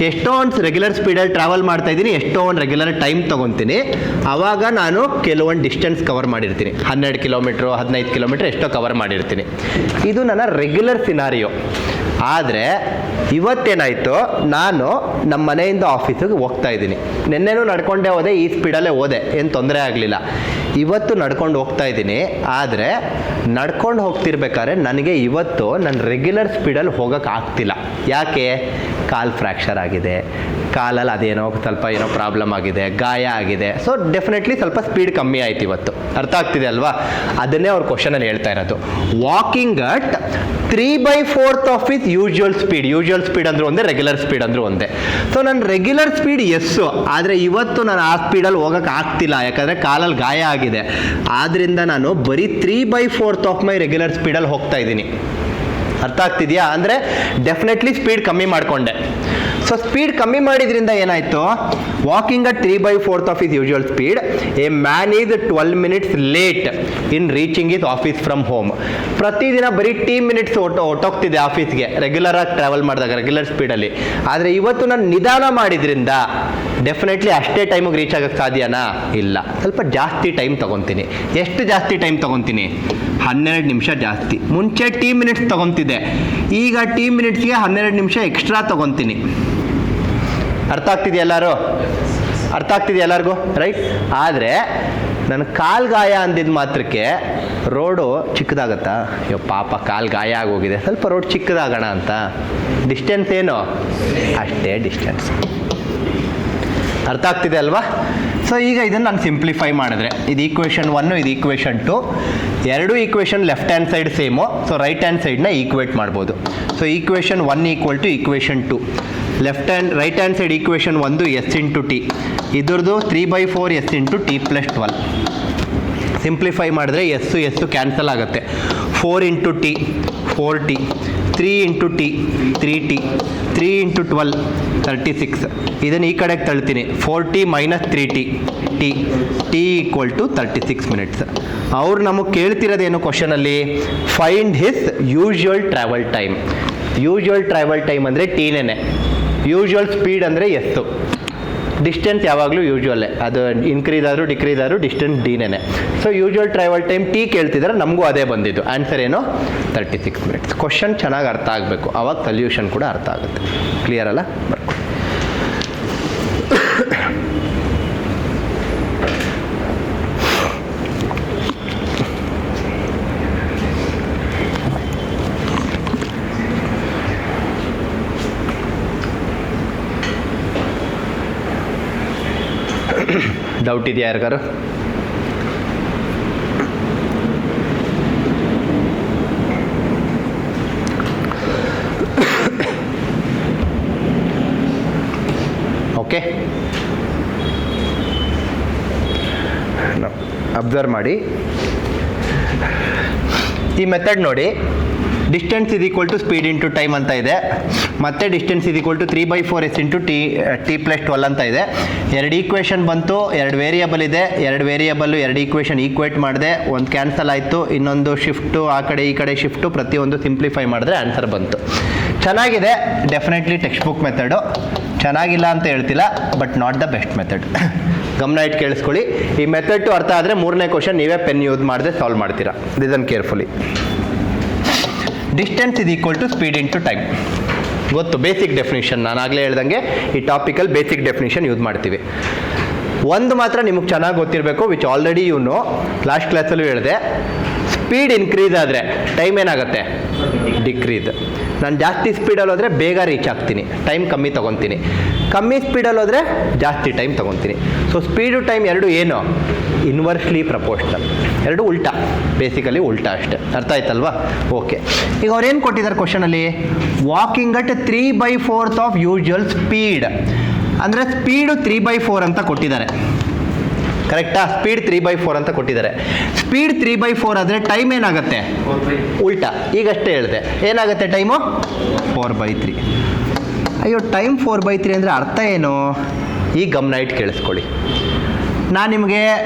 A: ಎಷ್ಟೋ ಒಂದು ರೆಗ್ಯುಲರ್ ಸ್ಪೀಡಲ್ಲಿ ಟ್ರಾವೆಲ್ ಮಾಡ್ತಾ ಇದ್ದೀನಿ, ಎಷ್ಟೋ ಒಂದು ರೆಗ್ಯುಲರ್ ಟೈಮ್ ತೊಗೊತೀನಿ. ಆವಾಗ ನಾನು ಕೆಲವೊಂದು ಡಿಸ್ಟೆನ್ಸ್ ಕವರ್ ಮಾಡಿರ್ತೀನಿ, 12 ಕಿಲೋಮೀಟ್ರು 15 ಕಿಲೋಮೀಟ್ರ್ ಎಷ್ಟೋ ಕವರ್ ಮಾಡಿರ್ತೀನಿ. ಇದು ನನ್ನ ರೆಗ್ಯುಲರ್ ಸಿನಾರಿಯೋ. ಆದರೆ ಇವತ್ತೇನಾಯಿತು, ನಾನು ನಮ್ಮ ಮನೆಯಿಂದ ಆಫೀಸಿಗೆ ಹೋಗ್ತಾ ಇದ್ದೀನಿ. ನಿನ್ನೆನೂ ನಡ್ಕೊಂಡೇ ಹೋದೆ, ಈ ಸ್ಪೀಡಲ್ಲೇ ಹೋದೆ, ಏನು ತೊಂದರೆ ಆಗಲಿಲ್ಲ. ಇವತ್ತು ನಡ್ಕೊಂಡು ಹೋಗ್ತಾ ಇದ್ದೀನಿ. ಆದರೆ ನಡ್ಕೊಂಡು ಹೋಗ್ತಿರ್ಬೇಕಾದ್ರೆ ನನಗೆ ಇವತ್ತು ನನ್ನ ರೆಗ್ಯುಲರ್ ಸ್ಪೀಡಲ್ಲಿ ಹೋಗೋಕ್ಕೆ ಆಗ್ತಿಲ್ಲ. ಯಾಕೆ? ಕಾಲು ಫ್ರ್ಯಾಕ್ಚರ್ ಆಗಿದೆ, ಕಾಲಲ್ಲಿ ಅದೇನೋ ಸ್ವಲ್ಪ ಏನೋ ಪ್ರಾಬ್ಲಮ್ ಆಗಿದೆ, ಗಾಯ ಆಗಿದೆ. ಸೊ ಡೆಫಿನೆಟ್ಲಿ ಸ್ವಲ್ಪ ಸ್ಪೀಡ್ ಕಮ್ಮಿ ಆಯ್ತು ಇವತ್ತು. ಅರ್ಥ ಆಗ್ತಿದೆ ಅಲ್ವಾ? ಅದನ್ನೇ ಅವ್ರ ಕ್ವಶನಲ್ಲಿ ಹೇಳ್ತಾ ಇರೋದು. Walking at 3/4 of is usual speed. Usual speed ಅಂದರೂ ಒಂದೇ, ರೆಗ್ಯುಲರ್ ಸ್ಪೀಡ್ ಅಂದರೂ ಒಂದೇ. ಸೊ ನನ್ನ ರೆಗ್ಯುಲರ್ ಸ್ಪೀಡ್ ಎಸ್ಸು, ಆದರೆ ಇವತ್ತು ನಾನು ಆ ಸ್ಪೀಡಲ್ಲಿ ಹೋಗೋಕ್ಕೆ ಆಗ್ತಿಲ್ಲ, ಯಾಕಂದರೆ ಕಾಲಲ್ಲಿ ಗಾಯ ಆಗಿದೆ. ಆದ್ದರಿಂದ ನಾನು ಬರೀ 3/4 ಆಫ್ ಮೈ ರೆಗ್ಯುಲರ್ ಸ್ಪೀಡಲ್ಲಿ ಹೋಗ್ತಾ ಇದ್ದೀನಿ. ಅರ್ಥ ಆಗ್ತಿದೆಯಾ? ಅಂದರೆ ಡೆಫಿನೆಟ್ಲಿ ಸ್ಪೀಡ್ ಕಮ್ಮಿ ಮಾಡಿಕೊಂಡೆ. ಸೊ ಸ್ಪೀಡ್ ಕಮ್ಮಿ ಮಾಡಿದ್ರಿಂದ ಏನಾಯಿತು, walking at 3/4 of is usual speed, A man is 12 minutes late in reaching is office from home. ಪ್ರತಿದಿನ ಬರೀ 10 minutes ಹೊಟ್ಟೋಗ್ತಿದೆ ಆಫೀಸ್ಗೆ ರೆಗ್ಯುಲರ್ ಆಗಿ ಟ್ರಾವೆಲ್ ಮಾಡಿದಾಗ, ರೆಗ್ಯುಲರ್ ಸ್ಪೀಡಲ್ಲಿ. ಆದರೆ ಇವತ್ತು ನಾನು ನಿಧಾನ ಮಾಡಿದ್ರಿಂದ ಡೆಫಿನೆಟ್ಲಿ ಅಷ್ಟೇ ಟೈಮಿಗೆ ರೀಚ್ ಆಗೋಕ್ಕೆ ಸಾಧ್ಯನಾ? ಇಲ್ಲ, ಸ್ವಲ್ಪ ಜಾಸ್ತಿ ಟೈಮ್ ತೊಗೊತೀನಿ. ಎಷ್ಟು ಜಾಸ್ತಿ ಟೈಮ್ ತೊಗೊತೀನಿ? 12 ನಿಮಿಷ ಜಾಸ್ತಿ. ಮುಂಚೆ 10 minutes ತೊಗೊತಿದ್ದೆ, ಈಗ 10 minutesಗೆ 12 ನಿಮಿಷ ಎಕ್ಸ್ಟ್ರಾ ತೊಗೊತೀನಿ. ಅರ್ಥ ಆಗ್ತಿದೆಯಾ ಎಲ್ಲರೂ? ಅರ್ಥ ಆಗ್ತಿದೆಯಾ ಎಲ್ಲರಿಗೂ? ರೈಟ್. ಆದರೆ ನನ್ನ ಕಾಲು ಗಾಯ ಅಂದಿದ್ದು ಮಾತ್ರಕ್ಕೆ ರೋಡು ಚಿಕ್ಕದಾಗತ್ತಾ? ಅಯ್ಯೋ ಪಾಪ ಕಾಲು ಗಾಯ ಆಗೋಗಿದೆ, ಸ್ವಲ್ಪ ರೋಡ್ ಚಿಕ್ಕದಾಗೋಣ ಅಂತ. ಡಿಸ್ಟೆನ್ಸ್ ಏನು? ಅಷ್ಟೇ ಡಿಸ್ಟೆನ್ಸ್. ಅರ್ಥ ಆಗ್ತಿದೆ ಅಲ್ವಾ? ಸೊ ಈಗ ಇದನ್ನು ನಾನು ಸಿಂಪ್ಲಿಫೈ ಮಾಡಿದ್ರೆ, ಇದು ಈಕ್ವೇಷನ್ 1, ಇದು ಈಕ್ವೇಷನ್ 2. ಎರಡು equation left hand side same. So right hand ಸೈಡ್ನ ಈಕ್ವೇಟ್ ಮಾಡ್ಬೋದು. So equation 1 equal to equation 2. Right hand side equation 1 S into T, ಇದ್ರದ್ದು 3/4 S into T plus 12. Simplify ಮಾಡಿದ್ರೆ ಎಸ್ಸು ಕ್ಯಾನ್ಸಲ್ ಆಗುತ್ತೆ. 4 into T 4t, 3 into T 3t, 3 into 12 36. ಇದನ್ನು ಈ ಕಡೆಗೆ ತಳ್ತೀನಿ, 4t minus 3t, T equal to 36 minutes. ಅವ್ರು ನಮಗೆ ಕೇಳ್ತಿರೋದೇನು ಕ್ವಶನಲ್ಲಿ? Find his usual travel time. Usual travel time ಅಂದರೆ ಟೀನೇ, ಯೂಶುವಲ್ ಸ್ಪೀಡ್ ಅಂದರೆ ಎಸ್ಸು, ಡಿಸ್ಟೆನ್ಸ್ ಯಾವಾಗಲೂ ಯೂಶುವಲ್ಲೇ, ಅದು ಇನ್ಕ್ರೀಸ್ ಆದರೂ ಡಿಕ್ರೀಸ್ ಆದರೂ ಡಿಸ್ಟೆನ್ಸ್ ಡಿನೇ. So usual travel time T ಕೇಳ್ತಿದ್ರೆ ನಮಗೂ ಅದೇ ಬಂದಿದ್ದು. ಆನ್ಸರ್ ಏನು? 36 minutes. ಕ್ವಶನ್ ಚೆನ್ನಾಗಿ ಅರ್ಥ ಆಗಬೇಕು, ಆವಾಗ ಸೊಲ್ಯೂಷನ್ ಕೂಡ ಅರ್ಥ ಆಗುತ್ತೆ. ಕ್ಲಿಯರ್ ಅಲ್ಲ? ಬರ್ಕೊ. ಡೌಟ್ ಇದೆಯಾ ಯಾರಿಗಾರು? ಓಕೆ, ಅಬ್ಸರ್ವ್ ಮಾಡಿ ಈ ಮೆಥಡ್ ನೋಡಿ. Distance is equal to speed into time ಅಂತ ಇದೆ, ಮತ್ತೆ distance is equal to 3/4 S into T plus 12 ಅಂತ ಇದೆ. ಎರಡು ಈಕ್ವೇಷನ್ ಬಂತು, ಎರಡು ವೇರಿಯಬಲ್ ಇದೆ, ಎರಡು ವೇರಿಯಬಲ್ಲು ಎರಡು ಈಕ್ವೇಷನ್ ಈಕ್ವೇಟ್ ಮಾಡಿದೆ, ಒಂದು ಕ್ಯಾನ್ಸಲ್ ಆಯಿತು, ಇನ್ನೊಂದು ಶಿಫ್ಟು ಆ ಕಡೆ ಈ ಕಡೆ ಶಿಫ್ಟು, ಪ್ರತಿಯೊಂದು ಸಿಂಪ್ಲಿಫೈ ಮಾಡಿದ್ರೆ ಆನ್ಸರ್ ಬಂತು. ಚೆನ್ನಾಗಿದೆ, ಡೆಫಿನೆಟ್ಲಿ ಟೆಕ್ಸ್ಟ್ ಬುಕ್ ಮೆಥಡು. ಚೆನ್ನಾಗಿಲ್ಲ ಅಂತ ಹೇಳ್ತಿಲ್ಲ, but not the best method. ಗಮನ ಇಟ್ಟು ಕೇಳಿಸ್ಕೊಳ್ಳಿ. ಈ ಮೆಥಡ್ ಅರ್ಥ ಆದರೆ ಮೂರನೇ ಕ್ವಶನ್ ನೀವೇ ಪೆನ್ ಯೂಸ್ ಮಾಡದೆ ಸಾಲ್ವ್ ಮಾಡ್ತೀರಾ. Listen carefully. Distance is equal to speed into time ಗೊತ್ತು, ಬೇಸಿಕ್ ಡೆಫಿನಿಷನ್. ನಾನು ಆಗಲೇ ಹೇಳ್ದಂಗೆ ಈ ಟಾಪಿಕಲ್ಲಿ ಬೇಸಿಕ್ ಡೆಫಿನಿಷನ್ ಯೂಸ್ ಮಾಡ್ತೀವಿ. ಒಂದು ಮಾತ್ರ ನಿಮಗೆ ಚೆನ್ನಾಗಿ ಗೊತ್ತಿರಬೇಕು, which already you know, last ಕ್ಲಾಸಲ್ಲೂ ಹೇಳಿದೆ. ಸ್ಪೀಡ್ ಇನ್ಕ್ರೀಸ್ ಆದರೆ ಟೈಮ್ ಏನಾಗುತ್ತೆ? ಡಿಕ್ರೀಸ್. ನಾನು ಜಾಸ್ತಿ ಸ್ಪೀಡಲ್ಲಿ ಹೋದರೆ ಬೇಗ ರೀಚ್ ಆಗ್ತೀನಿ, ಟೈಮ್ ಕಮ್ಮಿ ತೊಗೊತೀನಿ. ಕಮ್ಮಿ ಸ್ಪೀಡಲ್ಲಿ ಹೋದರೆ ಜಾಸ್ತಿ ಟೈಮ್ ತೊಗೊತೀನಿ. ಸೊ ಸ್ಪೀಡು ಟೈಮ್ ಎರಡು ಏನು? ಇನ್ವರ್ಸ್ಲಿ ಪ್ರಪೋರ್ಷನಲ್, ಎರಡು ಉಲ್ಟಾ, ಬೇಸಿಕಲಿ ಉಲ್ಟಾ ಅಷ್ಟೇ. ಅರ್ಥ ಆಯ್ತಲ್ವಾ? ಓಕೆ. ಈಗ ಅವ್ರೇನು ಕೊಟ್ಟಿದ್ದಾರೆ ಕ್ವಶನಲ್ಲಿ? Walking at 3/4 of usual speed ಅಂದರೆ ಸ್ಪೀಡು 3/4 ಅಂತ ಕೊಟ್ಟಿದ್ದಾರೆ. ಕರೆಕ್ಟಾ? ಸ್ಪೀಡ್ 3/4 ಅಂತ ಕೊಟ್ಟಿದ್ದಾರೆ. ಸ್ಪೀಡ್ 3/4 ಆದರೆ ಟೈಮ್ ಏನಾಗುತ್ತೆ? ಉಲ್ಟಾ. ಈಗಷ್ಟೇ ಹೇಳಿದೆ, ಏನಾಗುತ್ತೆ ಟೈಮು? 4/3. ಅಯ್ಯೋ ಟೈಮ್ 4/3 ಅಂದರೆ ಅರ್ಥ ಏನು? ಈಗ ಗಮನ ಇಟ್ಟು ಕೇಳಿಸ್ಕೊಳ್ಳಿ. ನಾನು ನಿಮಗೆ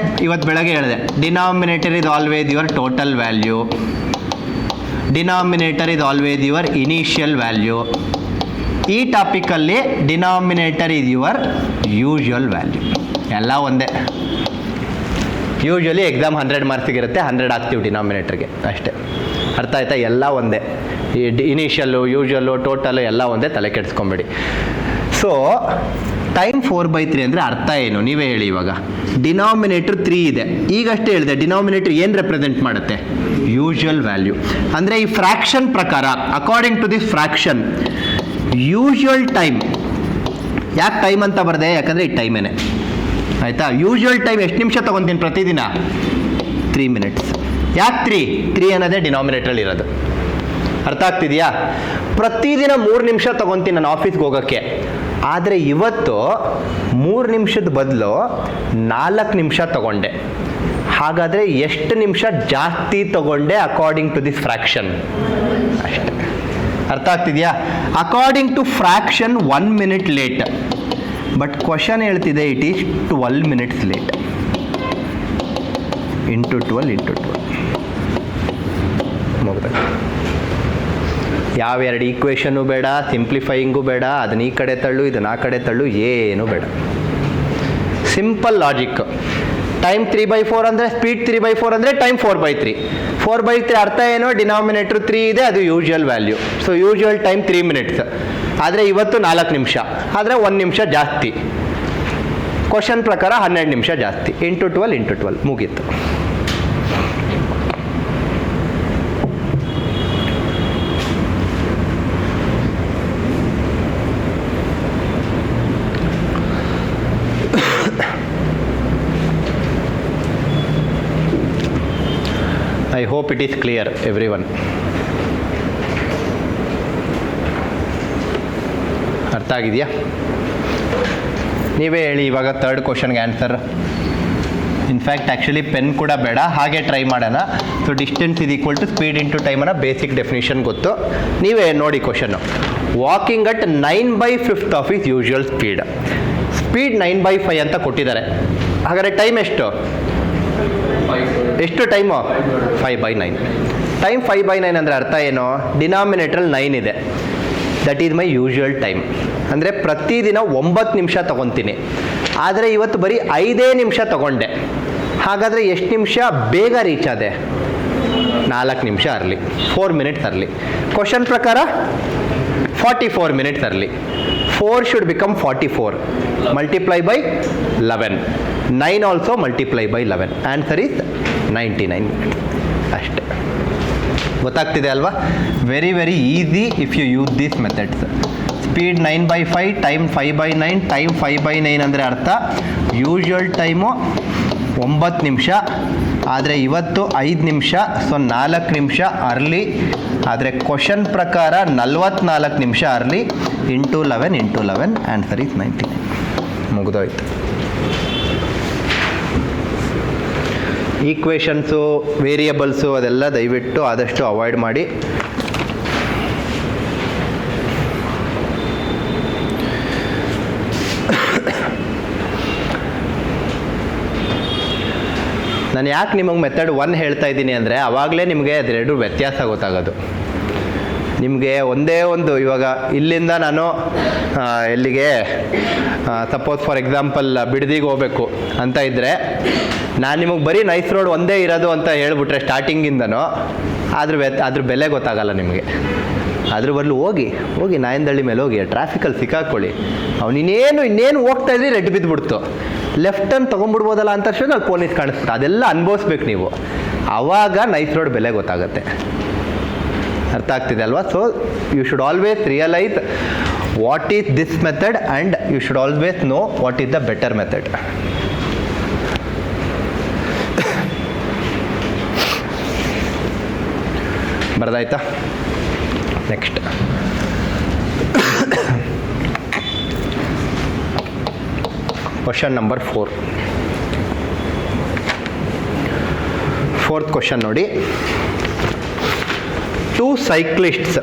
A: ಇವತ್ತು ಬೆಳಗ್ಗೆ ಹೇಳಿದೆ, denominator is always your total value, denominator is always your initial value. ಈ ಟಾಪಿಕಲ್ಲಿ denominator is your usual value. ಎಲ್ಲ ಒಂದೇ. ಯೂಶ್ವಲಿ ಎಕ್ಸಾಮ್ 100 ಮಾರ್ಕ್ಸಿಗೆ ಇರುತ್ತೆ, 100 ಹಾಕ್ತೀವಿ ಡಿನಾಮಿನೇಟರ್ಗೆ ಅಷ್ಟೇ. ಅರ್ಥ ಆಯ್ತಾ? ಎಲ್ಲ ಒಂದೇ. ಈ ಇನಿಷಿಯಲ್ಲು, ಯೂಶ್ವಲ್ಲು, ಟೋಟಲು ಎಲ್ಲ ಒಂದೇ, ತಲೆ ಕೆಡಿಸ್ಕೊಂಬೇಡಿ. ಸೊ ಟೈಮ್ 4/3 ಅಂದರೆ ಅರ್ಥ ಏನು ನೀವೇ ಹೇಳಿ. ಇವಾಗ ಡಿನಾಮಿನೇಟರ್ 3 ಇದೆ, ಈಗಷ್ಟೇ ಹೇಳಿದೆ. ಡಿನಾಮಿನೇಟರ್ ಏನು ರೆಪ್ರೆಸೆಂಟ್ ಮಾಡುತ್ತೆ? Usual value. ಅಂದರೆ ಈ ಫ್ರ್ಯಾಕ್ಷನ್ ಪ್ರಕಾರ, according to this fraction, usual time. ಯಾಕೆ ಟೈಮ್ ಅಂತ ಬರದೆ? ಯಾಕಂದರೆ ಈ ಟೈಮೇನೆ. ಆಯಿತಾ? ಯೂಶುವಲ್ ಟೈಮ್ ಎಷ್ಟು ನಿಮಿಷ ತೊಗೊತೀನಿ ಪ್ರತಿದಿನ? 3 ಮಿನಿಟ್ಸ್. ಯಾಕೆ 3 ಅನ್ನೋದೇ ಡಿನಾಮಿನೇಟ್ರಲ್ಲಿ ಇರೋದು. ಅರ್ಥ ಆಗ್ತಿದೆಯಾ? ಪ್ರತಿದಿನ 3 ನಿಮಿಷ ತೊಗೊತೀನಿ ನಾನು ಆಫೀಸ್ಗೆ ಹೋಗೋಕ್ಕೆ. ಆದರೆ ಇವತ್ತು 3 ನಿಮಿಷದ ಬದಲು 4 ನಿಮಿಷ ತೊಗೊಂಡೆ. ಹಾಗಾದರೆ ಎಷ್ಟು ನಿಮಿಷ ಜಾಸ್ತಿ ತೊಗೊಂಡೆ ಅಕಾರ್ಡಿಂಗ್ ಟು ದಿಸ್ ಫ್ರ್ಯಾಕ್ಷನ್? ಅಷ್ಟೇ. ಅರ್ಥ ಆಗ್ತಿದೆಯಾ? According to fraction 1 minute late. But question ಹೇಳ್ತಿದೆ it is 12 minutes late. Into 12 ಮುಗ್ದ. ಯಾವೆರಡು ಈಕ್ವೇಷನ್ನು ಬೇಡ, ಸಿಂಪ್ಲಿಫೈಯಿಂಗು ಬೇಡ, ಅದನ್ನ ಈ ಕಡೆ ತಳ್ಳು, ಇದನ್ನ ಆ ಕಡೆ ತಳ್ಳು, ಏನೂ ಬೇಡ. Simple logic. ಟೈಮ್ 3/4 ಅಂದರೆ ಸ್ಪೀಡ್ 3/4 ಅಂದರೆ ಟೈಮ್ 4/3. 4/3 ಅರ್ಥ ಏನು? ಡಿನಾಮಿನೇಟರ್ 3 ಇದೆ, ಅದು usual value. So usual time 3 minutes. ಆದರೆ ಇವತ್ತು 4 ನಿಮಿಷ, ಆದರೆ 1 ನಿಮಿಷ ಜಾಸ್ತಿ. ಕ್ವಶನ್ ಪ್ರಕಾರ 12 ನಿಮಿಷ ಜಾಸ್ತಿ. ಇಂಟು 12 ಮುಗೀತು. I hope it is clear, everyone. ಅರ್ಥ ಆಗಿದೆಯಾ? ನೀವೇ ಹೇಳಿ ಇವಾಗ ಥರ್ಡ್ ಕ್ವಶನ್ಗೆ ಆನ್ಸರ್. ಇನ್ಫ್ಯಾಕ್ಟ್ ಆ್ಯಕ್ಚುಲಿ ಪೆನ್ ಕೂಡ ಬೇಡ, ಹಾಗೆ ಟ್ರೈ ಮಾಡೋಣ. So distance is equal to speed into time ಅನ್ನೋ ಬೇಸಿಕ್ ಡೆಫಿನೇಷನ್ ಗೊತ್ತು. ನೀವೇ ನೋಡಿ ಕ್ವಶನ್ನು. Walking at 9/5 of is usual speed. Speed 9/5 ಅಂತ ಕೊಟ್ಟಿದ್ದಾರೆ. ಹಾಗಾದರೆ ಟೈಮ್ ಎಷ್ಟು ಟೈಮು? 5/9. ಟೈಮ್ 5/9 ಅಂದರೆ ಅರ್ಥ ಏನು? ಡಿನಾಮಿನೇಟ್ರಲ್ಲಿ 9 ಇದೆ, that is my usual time. ಅಂದರೆ ಪ್ರತಿದಿನ 9 ನಿಮಿಷ ತೊಗೊತೀನಿ. ಆದರೆ ಇವತ್ತು ಬರೀ 5 ನಿಮಿಷ ತೊಗೊಂಡೆ. ಹಾಗಾದರೆ ಎಷ್ಟು ನಿಮಿಷ ಬೇಗ ರೀಚ್ ಆದೆ? 4 ನಿಮಿಷ ಅರ್ಲಿ, 4 ಮಿನಿಟ್ಸ್ ಅರ್ಲಿ. ಕ್ವಶನ್ ಪ್ರಕಾರ 44 minutes early. 4 should become 44. Multiply by 11. 9 also multiply by 11. Answer is 99 minutes. ಅಷ್ಟೇ. ಗೊತ್ತಾಗ್ತಿದೆ ಅಲ್ವಾ? Very very easy if you use this methods. Speed 9/5, time 5/9. Time 5/9 ಅಂದರೆ ಅರ್ಥ ಯೂಶುವಲ್ ಟೈಮು 9 ನಿಮಿಷ, ಆದರೆ ಇವತ್ತು 5 ನಿಮಿಷ. ಸೊ 4 ನಿಮಿಷ ಅರ್ಲಿ. ಆದರೆ ಕ್ವಶನ್ ಪ್ರಕಾರ 44 ನಿಮಿಷ ಅರ್ಲಿ. Into 11 answer is 99. ಮುಗಿದೋಯ್ತು. ಈಕ್ವೇಷನ್ಸು, ವೇರಿಯಬಲ್ಸು ಅದೆಲ್ಲ ದಯವಿಟ್ಟು ಆದಷ್ಟು ಅವಾಯ್ಡ್ ಮಾಡಿ. ನಾನು ಯಾಕೆ ನಿಮಗೆ ಮೆಥಡ್ 1 ಹೇಳ್ತಾ ಇದ್ದೀನಿ ಅಂದರೆ ಆವಾಗಲೇ ನಿಮಗೆ ಅದೆರಡು ವ್ಯತ್ಯಾಸ ಗೊತ್ತಾಗೋದು. ನಿಮಗೆ ಒಂದೇ ಒಂದು, ಇವಾಗ ಇಲ್ಲಿಂದ ನಾನು ಎಲ್ಲಿಗೆ ಸಪೋಸ್ ಫಾರ್ ಎಕ್ಸಾಂಪಲ್ ಬಿಡದಿಗೆ ಹೋಗಬೇಕು ಅಂತ ಇದ್ದರೆ, ನಾನು ನಿಮಗೆ ಬರೀ ನೈಸ್ ರೋಡ್ ಒಂದೇ ಇರೋದು ಅಂತ ಹೇಳ್ಬಿಟ್ರೆ ಸ್ಟಾರ್ಟಿಂಗಿಂದನೂ ಅದ್ರ ಬೆಲೆ ಗೊತ್ತಾಗಲ್ಲ ನಿಮಗೆ. ಅದ್ರ ಬದಲು ಹೋಗಿ ನಾಯಂದಳ್ಳಿ ಮೇಲೆ ಹೋಗಿ ಟ್ರಾಫಿಕಲ್ಲಿ ಸಿಕ್ಕಾಕೊಳ್ಳಿ. ಇನ್ನೇನು ಹೋಗ್ತಾ ಇದ್ರಿ ರೆಡ್ ಬಿದ್ದುಬಿಡ್ತು, ಲೆಫ್ಟ್ ಟರ್ನ್ ತೊಗೊಂಡ್ಬಿಡ್ಬೋದಲ್ಲ ಅಂತ ಅಷ್ಟೇ ಅಲ್ಲಿ ಪೊಲೀಸ್ ಕಾಣಿಸ್ಬಿಟ್ಟು ಅದೆಲ್ಲ ಅನುಭವಿಸ್ಬೇಕು ನೀವು. ಆವಾಗ ನೈಸ್ ರೋಡ್ ಬೆಲೆ ಗೊತ್ತಾಗುತ್ತೆ. ಅರ್ಥ ಆಗ್ತಿದೆ ಅಲ್ವಾ? So you should always realise what is this method and you should always know what is the better method. ಬರ್ದಾಯ್ತಾ? Next question number 4. Fourth question ನೋಡಿ. 2 cyclists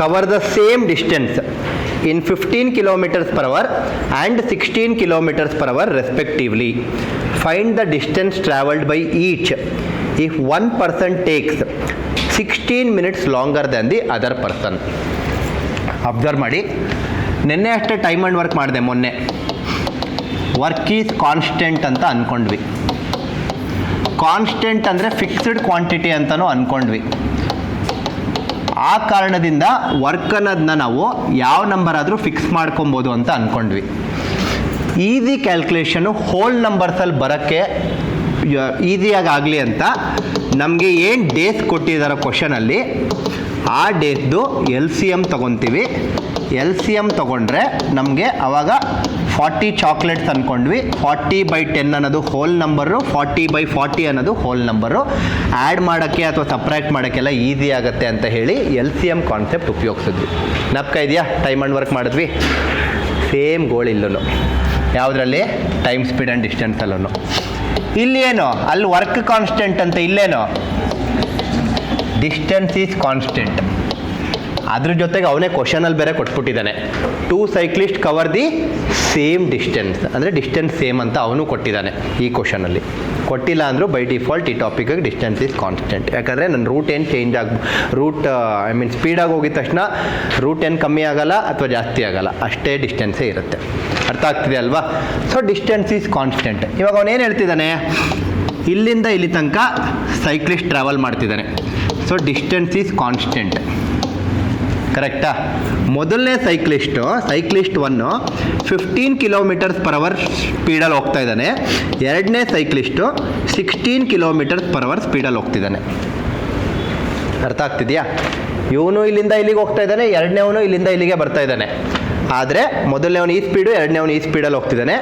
A: cover the same distance in 15 kilometers per hour and 16 kilometers per hour respectively. Find the distance traveled by each if one person takes 16 minutes longer than the other person. Observe ಮಾಡಿ, ನಿನ್ನೆ ಅಷ್ಟೇ time and work ಮಾಡಿದೆ. ಮೊನ್ನೆ work is constant ಅಂತ ಅಂದ್ಕೊಂಡ್ವಿ. Constant ಅಂದರೆ fixed quantity ಅಂತಲೂ ಅಂದ್ಕೊಂಡ್ವಿ. ಆ ಕಾರಣದಿಂದ ವರ್ಕ್ ಅನ್ನೋದನ್ನ ನಾವು ಯಾವ ನಂಬರ್ ಆದರೂ ಫಿಕ್ಸ್ ಮಾಡ್ಕೊಬೋದು ಅಂತ ಅಂದ್ಕೊಂಡ್ವಿ. ಈಸಿ ಕ್ಯಾಲ್ಕುಲೇಷನು ಹೋಲ್ ನಂಬರ್ಸಲ್ಲಿ ಬರೋಕ್ಕೆ ಈಸಿಯಾಗಿ ಆಗಲಿ ಅಂತ ನಮಗೆ ಏನು ಡೇಸ್ ಕೊಟ್ಟಿದ್ದಾರೋ ಕ್ವಶನಲ್ಲಿ, ಆ ಡೇಸ್ದು ಎಲ್ ಸಿ ಎಮ್ ತೊಗೊತೀವಿ. ಎಲ್ ಸಿ ಎಮ್ ತೊಗೊಂಡ್ರೆ ನಮಗೆ ಆವಾಗ 40 ಚಾಕ್ಲೇಟ್ಸ್ ಅಂದ್ಕೊಂಡ್ವಿ. 40/10 ಅನ್ನೋದು ಹೋಲ್ ನಂಬರು, 40/40 ಅನ್ನೋದು ಹೋಲ್ ನಂಬರು. ಆ್ಯಡ್ ಮಾಡೋಕ್ಕೆ ಅಥವಾ ಸಪ್ರೇಟ್ ಮಾಡೋಕ್ಕೆಲ್ಲ ಈಸಿ ಆಗುತ್ತೆ ಅಂತ ಹೇಳಿ ಎಲ್ ಸಿ ಎಮ್ ಕಾನ್ಸೆಪ್ಟ್ ಉಪಯೋಗಿಸಿದ್ವಿ. ಜ್ಞಾಪಕ ಇದೆಯಾ? ಟೈಮ್ ಆ್ಯಂಡ್ ವರ್ಕ್ ಮಾಡಿದ್ವಿ. ಸೇಮ್ ಗೋಲ್ ಇಲ್ಲೂ ಯಾವುದರಲ್ಲಿ? ಟೈಮ್, ಸ್ಪೀಡ್ ಆ್ಯಂಡ್ ಡಿಸ್ಟೆನ್ಸಲ್ಲೂ. ಇಲ್ಲಿ ಏನು? ಅಲ್ಲಿ ವರ್ಕ್ ಕಾನ್ಸ್ಟೆಂಟ್ ಅಂತ, ಇಲ್ಲೇನು? Distance is constant. ಅದ್ರ ಜೊತೆಗೆ ಅವನೇ ಕ್ವಶನಲ್ಲಿ ಬೇರೆ ಕೊಟ್ಬಿಟ್ಟಿದ್ದಾನೆ. 2 cyclists cover the same distance, ಅಂದರೆ ಡಿಸ್ಟೆನ್ಸ್ ಸೇಮ್ ಅಂತ ಅವನು ಕೊಟ್ಟಿದ್ದಾನೆ ಈ ಕ್ವಶನಲ್ಲಿ. ಕೊಟ್ಟಿಲ್ಲ ಅಂದರೂ ಬೈ ಡಿಫಾಲ್ಟ್ ಈ ಟಾಪಿಕಿಗೆ ಡಿಸ್ಟೆನ್ಸ್ ಈಸ್ ಕಾನ್ಸ್ಟೆಂಟ್. ಯಾಕಂದರೆ ನನ್ನ ರೂಟ್ ಏನು ಚೇಂಜ್ ಸ್ಪೀಡಾಗಿ ಹೋಗಿದ ತಕ್ಷಣ ರೂಟ್ ಏನು ಕಮ್ಮಿ ಆಗಲ್ಲ ಅಥವಾ ಜಾಸ್ತಿ ಆಗಲ್ಲ, ಅಷ್ಟೇ ಡಿಸ್ಟೆನ್ಸೇ ಇರುತ್ತೆ. ಅರ್ಥ ಆಗ್ತಿದೆ ಅಲ್ವಾ? So distance is constant. ಇವಾಗ ಅವನೇನು ಹೇಳ್ತಿದ್ದಾನೆ? ಇಲ್ಲಿಂದ ಇಲ್ಲಿ ತನಕ ಸೈಕ್ಲಿಸ್ಟ್ ಟ್ರಾವೆಲ್ ಮಾಡ್ತಿದ್ದಾನೆ. So distance is constant. ಕರೆಕ್ಟಾ? ಮೊದಲನೇ ಸೈಕ್ಲಿಸ್ಟ್ 1 15 kilometers per hour ಸ್ಪೀಡಲ್ಲಿ ಹೋಗ್ತಾ ಇದ್ದಾನೆ. ಎರಡನೇ ಸೈಕ್ಲಿಸ್ಟು 16 kilometers per hour ಸ್ಪೀಡಲ್ಲಿ ಹೋಗ್ತಿದ್ದಾನೆ. ಅರ್ಥ ಆಗ್ತಿದೆಯಾ? ಇವನು ಇಲ್ಲಿಂದ ಇಲ್ಲಿಗೆ ಹೋಗ್ತಾ ಇದ್ದಾನೆ, ಎರಡನೇವನು ಇಲ್ಲಿಂದ ಇಲ್ಲಿಗೆ ಬರ್ತಾ ಇದ್ದಾನೆ. ಆದರೆ ಮೊದಲನೇವನು ಈ ಸ್ಪೀಡು, ಎರಡನೇವನು ಈ ಸ್ಪೀಡಲ್ಲಿ ಹೋಗ್ತಿದ್ದಾನೆ.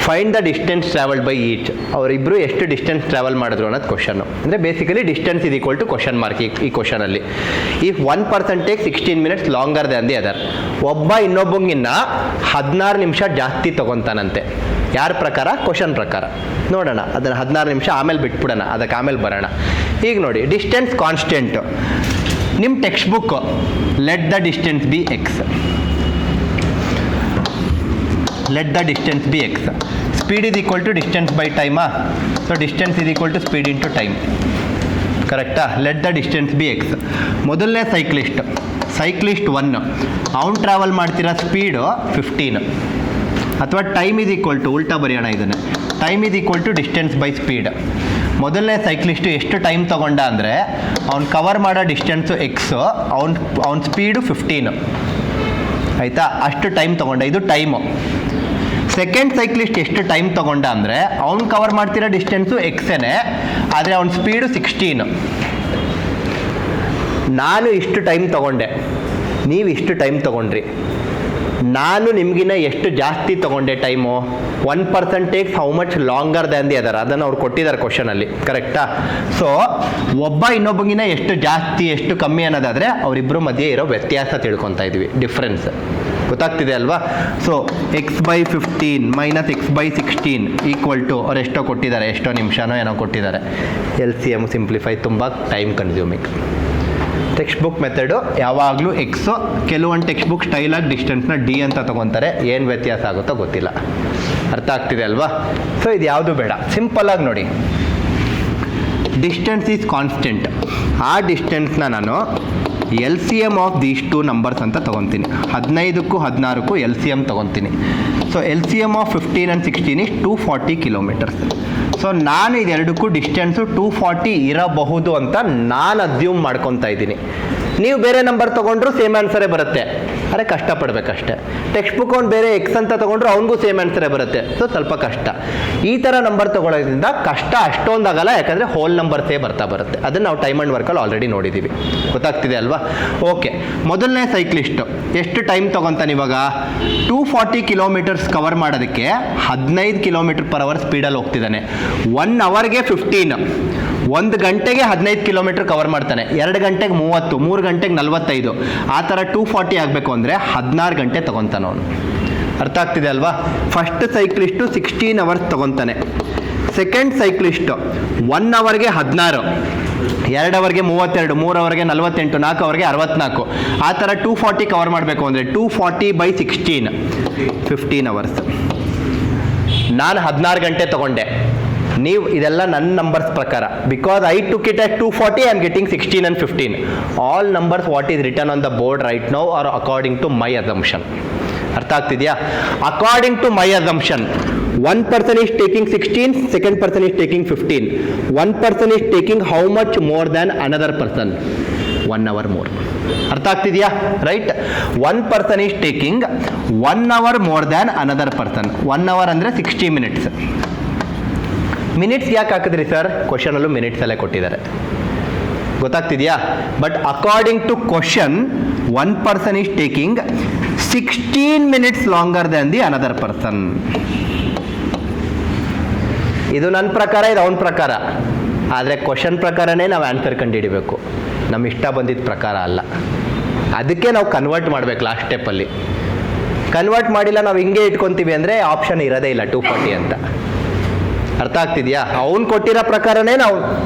A: Find the distance travelled by each. ಅವರಿಬ್ಬರು ಎಷ್ಟು ಡಿಸ್ಟೆನ್ಸ್ ಟ್ರಾವೆಲ್ ಮಾಡಿದ್ರು ಅನ್ನೋದು ಕ್ವಶನ್ನು. ಅಂದರೆ basically distance is equal to question mark ಈ ಕ್ವಶನಲ್ಲಿ. If 1 person takes 16 minutes longer than the other. ಒಬ್ಬ ಇನ್ನೊಬ್ಬಂಗಿನ್ನ 16 ನಿಮಿಷ ಜಾಸ್ತಿ ತೊಗೊತಾನಂತೆ. ಯಾರ ಪ್ರಕಾರ? ಕ್ವಶನ್ ಪ್ರಕಾರ. ನೋಡೋಣ ಅದನ್ನು. 16 ನಿಮಿಷ ಆಮೇಲೆ ಬಿಟ್ಬಿಡೋಣ, ಅದಕ್ಕೆ ಆಮೇಲೆ ಬರೋಣ. ಈಗ ನೋಡಿ, ಡಿಸ್ಟೆನ್ಸ್ ಕಾನ್ಸ್ಟೆಂಟು. ನಿಮ್ಮ text book let the distance B X. let the distance be x. Speed is equal to distance by time. So distance is equal to speed into time. ಕರೆಕ್ಟಾ? let the distance be x. ಮೊದಲನೇ cyclist 1 ಅವನು travel ಮಾಡ್ತಿರೋ speed 15. ಅಥವಾ time is equal to, ಉಲ್ಟಾ ಬರೆಯೋಣ ಇದನ್ನು, time is equal to distance by speed. ಮೊದಲನೇ cyclist ಎಷ್ಟು ಟೈಮ್ ತೊಗೊಂಡ ಅಂದರೆ, ಅವ್ನು ಕವರ್ ಮಾಡೋ ಡಿಸ್ಟೆನ್ಸು ಎಕ್ಸು, ಅವ್ನ ಸ್ಪೀಡು 15. ಆಯಿತಾ? ಅಷ್ಟು ಟೈಮ್ ತೊಗೊಂಡ, ಇದು ಟೈಮು. ಸೆಕೆಂಡ್ ಸೈಕ್ಲಿಸ್ಟ್ ಎಷ್ಟು ಟೈಮ್ ತೊಗೊಂಡ ಅಂದರೆ, ಅವ್ನು ಕವರ್ ಮಾಡ್ತಿರೋ ಡಿಸ್ಟೆನ್ಸು ಎಕ್ಸೇನೆ, ಆದರೆ ಅವ್ನ ಸ್ಪೀಡು 16. ನಾನು ಇಷ್ಟು ಟೈಮ್ ತೊಗೊಂಡೆ, ನೀವು ಇಷ್ಟು ಟೈಮ್ ತೊಗೊಂಡ್ರಿ. ನಾನು ನಿಮಗಿನ್ನ ಎಷ್ಟು ಜಾಸ್ತಿ ತೊಗೊಂಡೆ time? 1 person takes how much longer than the other. ಅದನ್ನು ಅವ್ರು ಕೊಟ್ಟಿದ್ದಾರೆ ಕ್ವಶನಲ್ಲಿ. ಕರೆಕ್ಟಾ? ಸೊ ಒಬ್ಬ ಇನ್ನೊಬ್ಬಗಿನ್ನ ಎಷ್ಟು ಜಾಸ್ತಿ ಎಷ್ಟು ಕಮ್ಮಿ ಅನ್ನೋದಾದರೆ ಅವರಿಬ್ಬರು ಮಧ್ಯೆ ಇರೋ ವ್ಯತ್ಯಾಸ ತಿಳ್ಕೊತಾ ಇದ್ವಿ, ಡಿಫ್ರೆನ್ಸ್. ಗೊತ್ತಾಗ್ತಿದೆ ಅಲ್ವಾ? So x/15 - x/16 equal to, ಅವ್ರು ಎಷ್ಟೋ ಕೊಟ್ಟಿದ್ದಾರೆ, ಎಷ್ಟೋ ನಿಮಿಷನೋ ಏನೋ ಕೊಟ್ಟಿದ್ದಾರೆ. ಎಲ್ ಸಿ ಎಮ್ ಸಿಂಪ್ಲಿಫೈ, ತುಂಬ time consuming. Text book method ಯಾವಾಗಲೂ ಎಕ್ಸು, ಕೆಲವೊಂದು ಟೆಕ್ಸ್ಟ್ ಬುಕ್ ಸ್ಟೈಲಾಗಿ ಡಿಸ್ಟೆನ್ಸ್ನ ಡಿ ಅಂತ ತೊಗೊತಾರೆ. ಏನು ವ್ಯತ್ಯಾಸ ಆಗುತ್ತೋ ಗೊತ್ತಿಲ್ಲ. ಅರ್ಥ ಆಗ್ತಿದೆ ಅಲ್ವಾ? ಸೊ ಇದು ಯಾವುದು ಬೇಡ, ಸಿಂಪಲ್ಲಾಗಿ ನೋಡಿ. Distance is constant. ಆ ಡಿಸ್ಟೆನ್ಸ್ನ ನಾನು L C M of these 2 numbers ಅಂತ ತೊಗೊತೀನಿ. 15ಕ್ಕೂ 16ಕ್ಕೂ ಎಲ್ ಸಿ ಎಮ್ ತೊಗೊತೀನಿ. So L C M of 15 and 16 is 240 kilometers. So ನಾನು ಇದೆರಡಕ್ಕೂ ಡಿಸ್ಟೆನ್ಸು 240 ಇರಬಹುದು ಅಂತ ನಾನು ಅಸ್ಯೂಮ್ ಮಾಡ್ಕೊತಾ ಇದ್ದೀನಿ. ನೀವು ಬೇರೆ ನಂಬರ್ ತೊಗೊಂಡ್ರು ಸೇಮ್ ಆನ್ಸರೇ ಬರುತ್ತೆ. ಅರೆ ಕಷ್ಟಪಡಬೇಕಷ್ಟೆ. ಟೆಕ್ಸ್ಟ್ ಬುಕ್ ಅವ್ನು ಬೇರೆ ಎಕ್ಸ್ ಅಂತ ತೊಗೊಂಡ್ರು ಅವ್ನಿಗೂ ಸೇಮ್ ಆನ್ಸರೇ ಬರುತ್ತೆ. ಸೊ ಸ್ವಲ್ಪ ಕಷ್ಟ. ಈ ಥರ ನಂಬರ್ ತೊಗೊಳೋದ್ರಿಂದ ಕಷ್ಟ ಅಷ್ಟೊಂದಾಗಲ್ಲ, ಯಾಕಂದರೆ ಹೋಲ್ ನಂಬರ್ಸೇ ಬರುತ್ತೆ. ಅದನ್ನು ನಾವು ಟೈಮ್ ಆ್ಯಂಡ್ ವರ್ಕಲ್ಲಿ ಆಲ್ರೆಡಿ ನೋಡಿದ್ದೀವಿ. ಗೊತ್ತಾಗ್ತಿದೆ ಅಲ್ವಾ? ಓಕೆ, ಮೊದಲನೇ ಸೈಕ್ಲಿಸ್ಟು ಎಷ್ಟು ಟೈಮ್ ತೊಗೊತಾನೆ ಇವಾಗ? 240 kilometers ಕವರ್ ಮಾಡೋದಕ್ಕೆ 15 km/h ಸ್ಪೀಡಲ್ಲಿ ಹೋಗ್ತಿದ್ದಾನೆ. 1 hourಗೆ 15, 1 ಗಂಟೆಗೆ 15 ಕಿಲೋಮೀಟರ್ ಕವರ್ ಮಾಡ್ತಾನೆ. 2 ಗಂಟೆಗೆ 30, 3 ಗಂಟೆಗೆ 45. ಆ ಥರ 240 ಆಗಬೇಕು ಅಂದರೆ 16 ಗಂಟೆ ತೊಗೊತಾನೆ ಅವನು. ಅರ್ಥ ಆಗ್ತಿದೆ ಅಲ್ವಾ? ಫಸ್ಟ್ ಸೈಕ್ಲಿಸ್ಟು 16 hours ತೊಗೊತಾನೆ. ಸೆಕೆಂಡ್ ಸೈಕ್ಲಿಸ್ಟು 1 hourಗೆ 16, 2 ಅವರ್ಗೆ 32, 3 ಅವರ್ಗೆ 48, 4 ಅವರ್ಗೆ 64. ಆ ಥರ 240 ಕವರ್ ಮಾಡಬೇಕು ಅಂದರೆ 240/16, 15 ಅವರ್ಸ್. ನಾನು 16 ಗಂಟೆ ತೊಗೊಂಡೆ. ನೀವು ಇದೆಲ್ಲ ನನ್ನ ನಂಬರ್ಸ್ ಪ್ರಕಾರ, because I took it at 240, I am getting 16 and 15. All numbers what is return on the board right now are according to my assumption. ಅರ್ಥ ಆಗ್ತಿದೆಯಾ? According to my assumption, one person is taking 16, second person is taking 15. One person is taking how much more than another person? 1 hour more. ಅರ್ಥ ಆಗ್ತಿದೆಯಾ? Right. One person is taking 1 hour more than another person. 1 hour ಅಂದರೆ 60 minutes. Minutes ಯಾಕೆ ಹಾಕಿದ್ರಿ sir? ಕ್ವಶನಲ್ಲೂ minutes ಅಲ್ಲೇ ಕೊಟ್ಟಿದ್ದಾರೆ, ಗೊತ್ತಾಗ್ತಿದೆಯಾ? But according to question, one person is taking 16 minutes longer than the another person. ಇದು ನನ್ನ ಪ್ರಕಾರ, ಇದು ಅವನ ಪ್ರಕಾರ. ಆದರೆ ಕ್ವಶನ್ ಪ್ರಕಾರನೇ ನಾವು ಆನ್ಸರ್ ಕಂಡುಹಿಡಿಬೇಕು, ನಮ್ಮ ಇಷ್ಟ ಬಂದಿದ್ದ ಪ್ರಕಾರ ಅಲ್ಲ. ಅದಕ್ಕೆ ನಾವು ಕನ್ವರ್ಟ್ ಮಾಡಬೇಕು ಲಾಸ್ಟ್ ಸ್ಟೆಪ್ಪಲ್ಲಿ. ಕನ್ವರ್ಟ್ ಮಾಡಿಲ್ಲ ನಾವು ಹಿಂಗೆ ಇಟ್ಕೊತೀವಿ ಅಂದರೆ ಆಪ್ಷನ್ ಇರೋದೇ ಇಲ್ಲ 240 ಅಂತ. ಅರ್ಥ ಆಗ್ತಿದೆಯಾ? ಅವ್ನು ಕೊಟ್ಟಿರೋ ಪ್ರಕಾರನೇ ನಾವು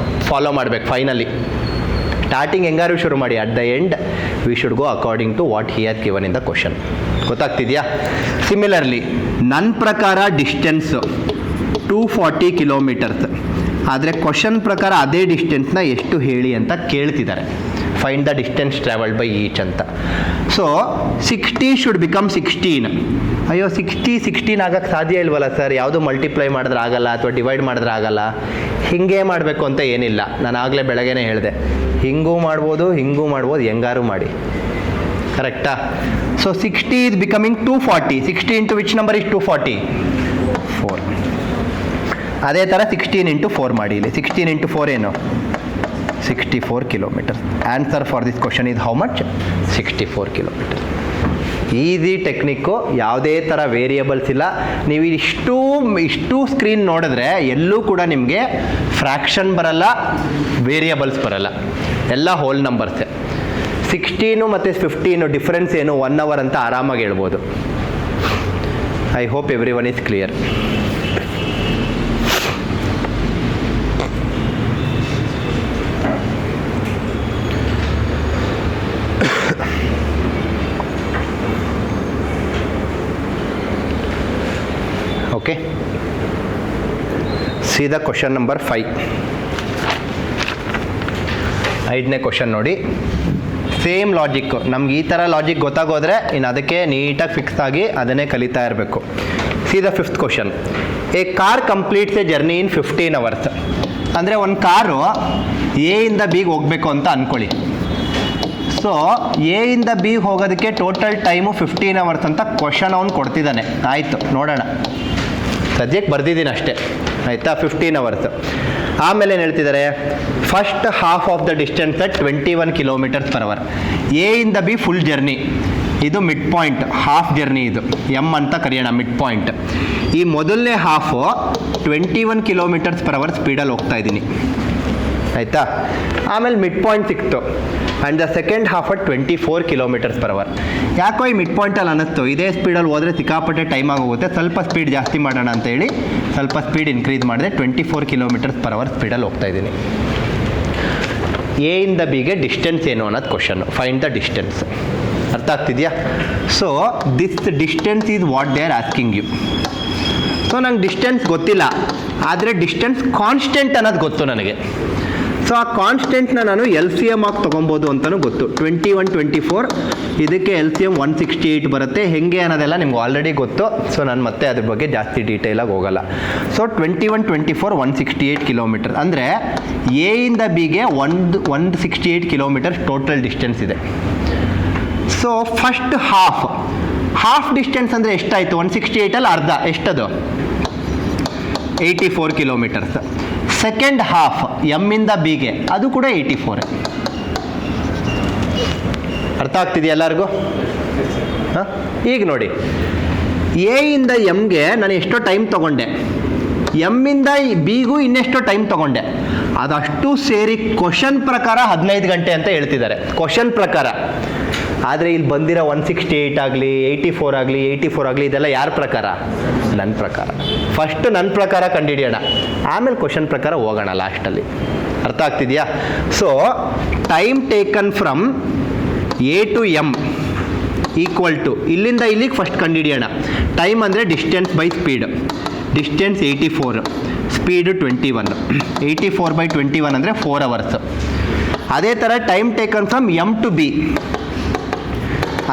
A: ಫಾಲೋ ಮಾಡಬೇಕು ಫೈನಲಿ. ಸ್ಟಾರ್ಟಿಂಗ್ ಹೆಂಗಾರು ಶುರು ಮಾಡಿ, at the end we should go according to what he has given in the question. ಗೊತ್ತಾಗ್ತಿದೆಯಾ? ಸಿಮಿಲರ್ಲಿ ನನ್ನ ಪ್ರಕಾರ ಡಿಸ್ಟೆನ್ಸು 240 ಕಿಲೋಮೀಟರ್ಸ್, ಆದರೆ ಕ್ವಶನ್ ಪ್ರಕಾರ ಅದೇ ಡಿಸ್ಟೆನ್ಸ್ನ ಎಷ್ಟು ಹೇಳಿ ಅಂತ ಕೇಳ್ತಿದ್ದಾರೆ. Find the distance travelled by each ಅಂತ. So 60 should become 16. ಅಯ್ಯೋ 16 ಆಗಕ್ಕೆ ಸಾಧ್ಯ ಇಲ್ವಲ್ಲ ಸರ್? ಯಾವುದು ಮಲ್ಟಿಪ್ಲೈ ಮಾಡಿದ್ರೆ ಆಗಲ್ಲ ಅಥವಾ ಡಿವೈಡ್ ಮಾಡಿದ್ರೆ ಆಗಲ್ಲ. ಹಿಂಗೆ ಮಾಡಬೇಕು ಅಂತ ಏನಿಲ್ಲ. ನಾನು ಆಗಲೇ ಬೆಳಗ್ಗೆನೇ ಹೇಳಿದೆ, ಹಿಂಗೂ ಮಾಡ್ಬೋದು, ಹಿಂಗೂ ಮಾಡ್ಬೋದು, ಹೆಂಗಾರು ಮಾಡಿ. ಕರೆಕ್ಟಾ? So 60 is becoming 240. 60 into which number is 240? 4. ಅದೇ ಥರ 16 into 4 ಮಾಡಿ. ಇಲ್ಲಿ 16 into 4 ಏನು? 64 kilometre. Answer for this question is how much? 64 kilometre. Easy technique, ಯಾವುದೇ ಥರ ವೇರಿಯಬಲ್ಸ್ ಇಲ್ಲ. ನೀವು ಇಷ್ಟು ಸ್ಕ್ರೀನ್ ನೋಡಿದ್ರೆ ಎಲ್ಲೂ ಕೂಡ ನಿಮಗೆ ಫ್ರ್ಯಾಕ್ಷನ್ ಬರಲ್ಲ, ವೇರಿಯಬಲ್ಸ್ ಬರಲ್ಲ, ಎಲ್ಲ ಹೋಲ್ ನಂಬರ್ಸೇ. 16 ಮತ್ತು 15 ಡಿಫ್ರೆನ್ಸ್ ಏನು 1 hour ಅಂತ ಆರಾಮಾಗಿ ಹೇಳ್ಬೋದು. I hope every one is clear. Okay, ಸೀದಾ ಕ್ವಶನ್ ನಂಬರ್ 5. 5ನೇ ಕ್ವಶನ್ ನೋಡಿ. Same logic. ನಮ್ಗೆ ಈ ಥರ ಲಾಜಿಕ್ ಗೊತ್ತಾಗೋದ್ರೆ ಇನ್ನು ಅದಕ್ಕೆ ನೀಟಾಗಿ ಫಿಕ್ಸ್ ಆಗಿ ಅದನ್ನೇ ಕಲಿತಾ ಇರಬೇಕು. ಸೀದಾ 5th question. A car completes A journey in 15 hours. ಅಂದರೆ ಒಂದು ಕಾರು ಎ ಇಂದ ಬಿಗೆ ಹೋಗಬೇಕು ಅಂತ ಅಂದ್ಕೊಳ್ಳಿ. ಸೊ ಎ ಇಂದ ಬಿಗೆ ಹೋಗೋದಕ್ಕೆ ಟೋಟಲ್ ಟೈಮು 15 hours ಅಂತ ಕ್ವಶನ್ ಅವನು ಕೊಡ್ತಿದ್ದಾನೆ. ಆಯಿತು, ನೋಡೋಣ. ಸದ್ಯಕ್ಕೆ ಬರ್ದಿದ್ದೀನಿ ಅಷ್ಟೇ, ಆಯಿತಾ? 15 hours. ಆಮೇಲೆ ಏನು ಹೇಳ್ತಿದ್ದಾರೆ? First half of the distance at 21 km/h. A ಇಂದ ಬಿ ಫುಲ್ ಜರ್ನಿ, ಇದು ಮಿಡ್ ಪಾಯಿಂಟ್, ಹಾಫ್ ಜರ್ನಿ ಇದು ಎಮ್ ಅಂತ ಕರೆಯೋಣ, ಮಿಡ್ ಪಾಯಿಂಟ್. ಈ ಮೊದಲನೇ ಹಾಫು 21 km/h ಸ್ಪೀಡಲ್ಲಿ ಹೋಗ್ತಾ ಇದ್ದೀನಿ, ಆಯಿತಾ? ಆಮೇಲೆ ಮಿಡ್ ಪಾಯಿಂಟ್ ಸಿಕ್ತು. And the second half at 24 km/h. ಯಾಕೋ ಈ ಮಿಡ್ ಪಾಯಿಂಟಲ್ಲಿ ಅನ್ನಿಸ್ತು ಇದೇ ಸ್ಪೀಡಲ್ಲಿ ಹೋದರೆ ಸಿಕ್ಕಾಪಟ್ಟೆ ಟೈಮ್ ಆಗೋಗುತ್ತೆ, ಸ್ವಲ್ಪ ಸ್ಪೀಡ್ ಜಾಸ್ತಿ ಮಾಡೋಣ ಅಂತ ಹೇಳಿ ಸ್ವಲ್ಪ ಸ್ಪೀಡ್ ಇನ್ಕ್ರೀಸ್ ಮಾಡಿದೆ. 24 km/h ಸ್ಪೀಡಲ್ಲಿ ಹೋಗ್ತಾ ಇದ್ದೀನಿ. ಎ ಇಂದ ಬಿಗೆ ಡಿಸ್ಟೆನ್ಸ್ ಏನು ಅನ್ನೋದು ಕ್ವಶನ್ನು. Find the distance. ಅರ್ಥ ಆಗ್ತಿದೆಯಾ? So this distance is what they are asking you. So ನಂಗೆ ಡಿಸ್ಟೆನ್ಸ್ ಗೊತ್ತಿಲ್ಲ, ಆದರೆ ಡಿಸ್ಟೆನ್ಸ್ ಕಾನ್ಸ್ಟೆಂಟ್ ಅನ್ನೋದು ಗೊತ್ತು ನನಗೆ. ಸೊ ಆ ಕಾನ್ಸ್ಟೆಂಟ್ನ ನಾನು LCM ಆಗಿ ತೊಗೊಬೋದು ಅಂತಲೂ ಗೊತ್ತು. 21, 24 ಇದಕ್ಕೆ LCM 168 ಬರುತ್ತೆ. ಹೇಗೆ ಅನ್ನೋದೆಲ್ಲ ನಿಮ್ಗೆ ಆಲ್ರೆಡಿ ಗೊತ್ತು. ಸೊ ನಾನು ಮತ್ತೆ ಅದ್ರ ಬಗ್ಗೆ ಜಾಸ್ತಿ ಡೀಟೇಲಾಗಿ ಹೋಗಲ್ಲ. So 21, 24, 168 km. ಅಂದರೆ ಎ ಇಂದ ಬಿಗೆ 168 km ಟೋಟಲ್ ಡಿಸ್ಟೆನ್ಸ್ ಇದೆ. ಸೊ ಫಸ್ಟ್ ಹಾಫ್ ಡಿಸ್ಟೆನ್ಸ್ ಅಂದರೆ ಎಷ್ಟಾಯಿತು? 168 ಅರ್ಧ ಎಷ್ಟದು? 84 km. ಸೆಕೆಂಡ್ ಹಾಫ್ ಎಮ್ ಇಂದ ಬಿಗೆ ಅದು ಕೂಡ 84. ಅರ್ಥ ಆಗ್ತಿದೆಯಾ ಎಲ್ಲರಿಗೂ? ಹಾಂ, ಈಗ ನೋಡಿ, ಎ ಇಂದ ಎಮ್ಗೆ ನಾನು ಎಷ್ಟೋ ಟೈಮ್ ತೊಗೊಂಡೆ, ಎಮ್ಮಿಂದ ಬಿಗೂ ಇನ್ನೆಷ್ಟೋ ಟೈಮ್ ತೊಗೊಂಡೆ, ಅದಷ್ಟು ಸೇರಿ ಕ್ವಶನ್ ಪ್ರಕಾರ 15 ಗಂಟೆ ಅಂತ ಹೇಳ್ತಿದ್ದಾರೆ, ಕ್ವಶನ್ ಪ್ರಕಾರ. ಆದರೆ ಇಲ್ಲಿ ಬಂದಿರೋ 168 ಆಗಲಿ 84 ಆಗಲಿ 84 ಆಗಲಿ ಇದೆಲ್ಲ ಯಾರ ಪ್ರಕಾರ? ನನ್ನ ಪ್ರಕಾರ. ಫಸ್ಟ್ ನನ್ನ ಪ್ರಕಾರ ಕಂಡುಹಿಡಿಯೋಣ, ಆಮೇಲೆ ಕ್ವಶನ್ ಪ್ರಕಾರ ಹೋಗೋಣ ಲಾಸ್ಟಲ್ಲಿ. ಅರ್ಥ ಆಗ್ತಿದೆಯಾ? So time taken from A to M equal to, ಇಲ್ಲಿಂದ ಇಲ್ಲಿಗೆ ಫಸ್ಟ್ ಕಂಡುಹಿಡಿಯೋಣ. ಟೈಮ್ ಅಂದರೆ distance by speed. Distance 84, speed 21. 84/21 ಅಂದರೆ 4 hours. ಅದೇ ಥರ time taken from M to B,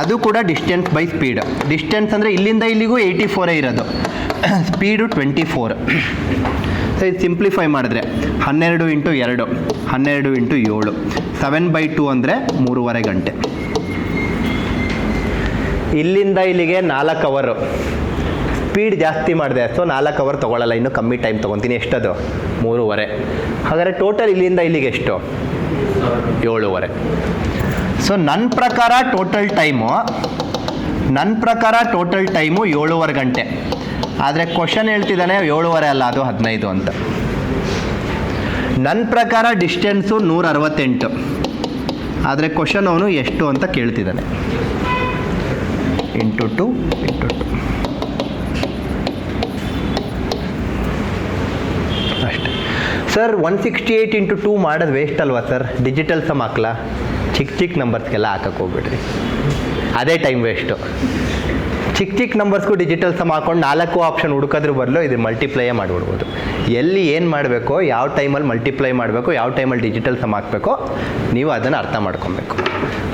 A: ಅದು ಕೂಡ ಡಿಸ್ಟೆನ್ಸ್ ಬೈ ಸ್ಪೀಡ್. ಡಿಸ್ಟೆನ್ಸ್ ಅಂದರೆ ಇಲ್ಲಿಂದ ಇಲ್ಲಿಗೂ 84 ಇರೋದು, ಸ್ಪೀಡು 24. ಸೊ ಇದು ಸಿಂಪ್ಲಿಫೈ ಮಾಡಿದ್ರೆ 12 × 2 12 × 7 7/2 ಅಂದರೆ 3.5 ಗಂಟೆ. ಇಲ್ಲಿಂದ ಇಲ್ಲಿಗೆ 4 hour. ಸ್ಪೀಡ್ ಜಾಸ್ತಿ ಮಾಡಿದೆ, ಸೊ 4 hour ತೊಗೊಳ್ಳಲ್ಲ, ಇನ್ನೂ ಕಮ್ಮಿ ಟೈಮ್ ತೊಗೊತೀನಿ. ಎಷ್ಟದು? 3.5. ಹಾಗಾದರೆ ಟೋಟಲ್ ಇಲ್ಲಿಂದ ಇಲ್ಲಿಗೆ ಎಷ್ಟು? 7.5. ಸೊ ನನ್ನ ಪ್ರಕಾರ ಟೋಟಲ್ ಟೈಮು 7.5 ಗಂಟೆ. ಆದರೆ ಕ್ವಶನ್ ಹೇಳ್ತಿದ್ದಾನೆ 7.5 ಅಲ್ಲ, ಅದು 15 ಅಂತ. ನನ್ನ ಪ್ರಕಾರ ಡಿಸ್ಟೆನ್ಸು 168, ಆದರೆ ಕ್ವಶನ್ ಅವನು ಎಷ್ಟು ಅಂತ ಕೇಳ್ತಿದ್ದಾನೆ. ಇಂಟು 2 ಅಷ್ಟೆ. ಸರ್ 168 × 2 ಮಾಡೋದು ವೇಸ್ಟ್ ಅಲ್ವಾ ಸರ್? Digital some ಹಾಕ್ಲಾ? ಚಿಕ್ಕ ನಂಬರ್ಸ್ಗೆಲ್ಲ ಹಾಕಕ್ಕೆ ಹೋಗ್ಬಿಡ್ರಿ, ಅದೇ ಟೈಮ್ ವೇಸ್ಟು. ಚಿಕ್ಕ ನಂಬರ್ಸ್ಗೂ ಡಿಜಿಟಲ್ ಸಮ್ ಹಾಕೊಂಡು 4 ಆಪ್ಷನ್ ಹುಡುಕೋದ್ರ ಬದಲು ಇದು ಮಲ್ಟಿಪ್ಲೈಯೇ ಮಾಡಿಬಿಡ್ಬೋದು. ಎಲ್ಲಿ ಏನು ಮಾಡಬೇಕು, ಯಾವ ಟೈಮಲ್ಲಿ ಮಲ್ಟಿಪ್ಲೈ ಮಾಡಬೇಕು, ಯಾವ ಟೈಮಲ್ಲಿ ಡಿಜಿಟಲ್ ಸಮ್ ಹಾಕಬೇಕು, ನೀವು ಅದನ್ನು ಅರ್ಥ ಮಾಡ್ಕೊಬೇಕು.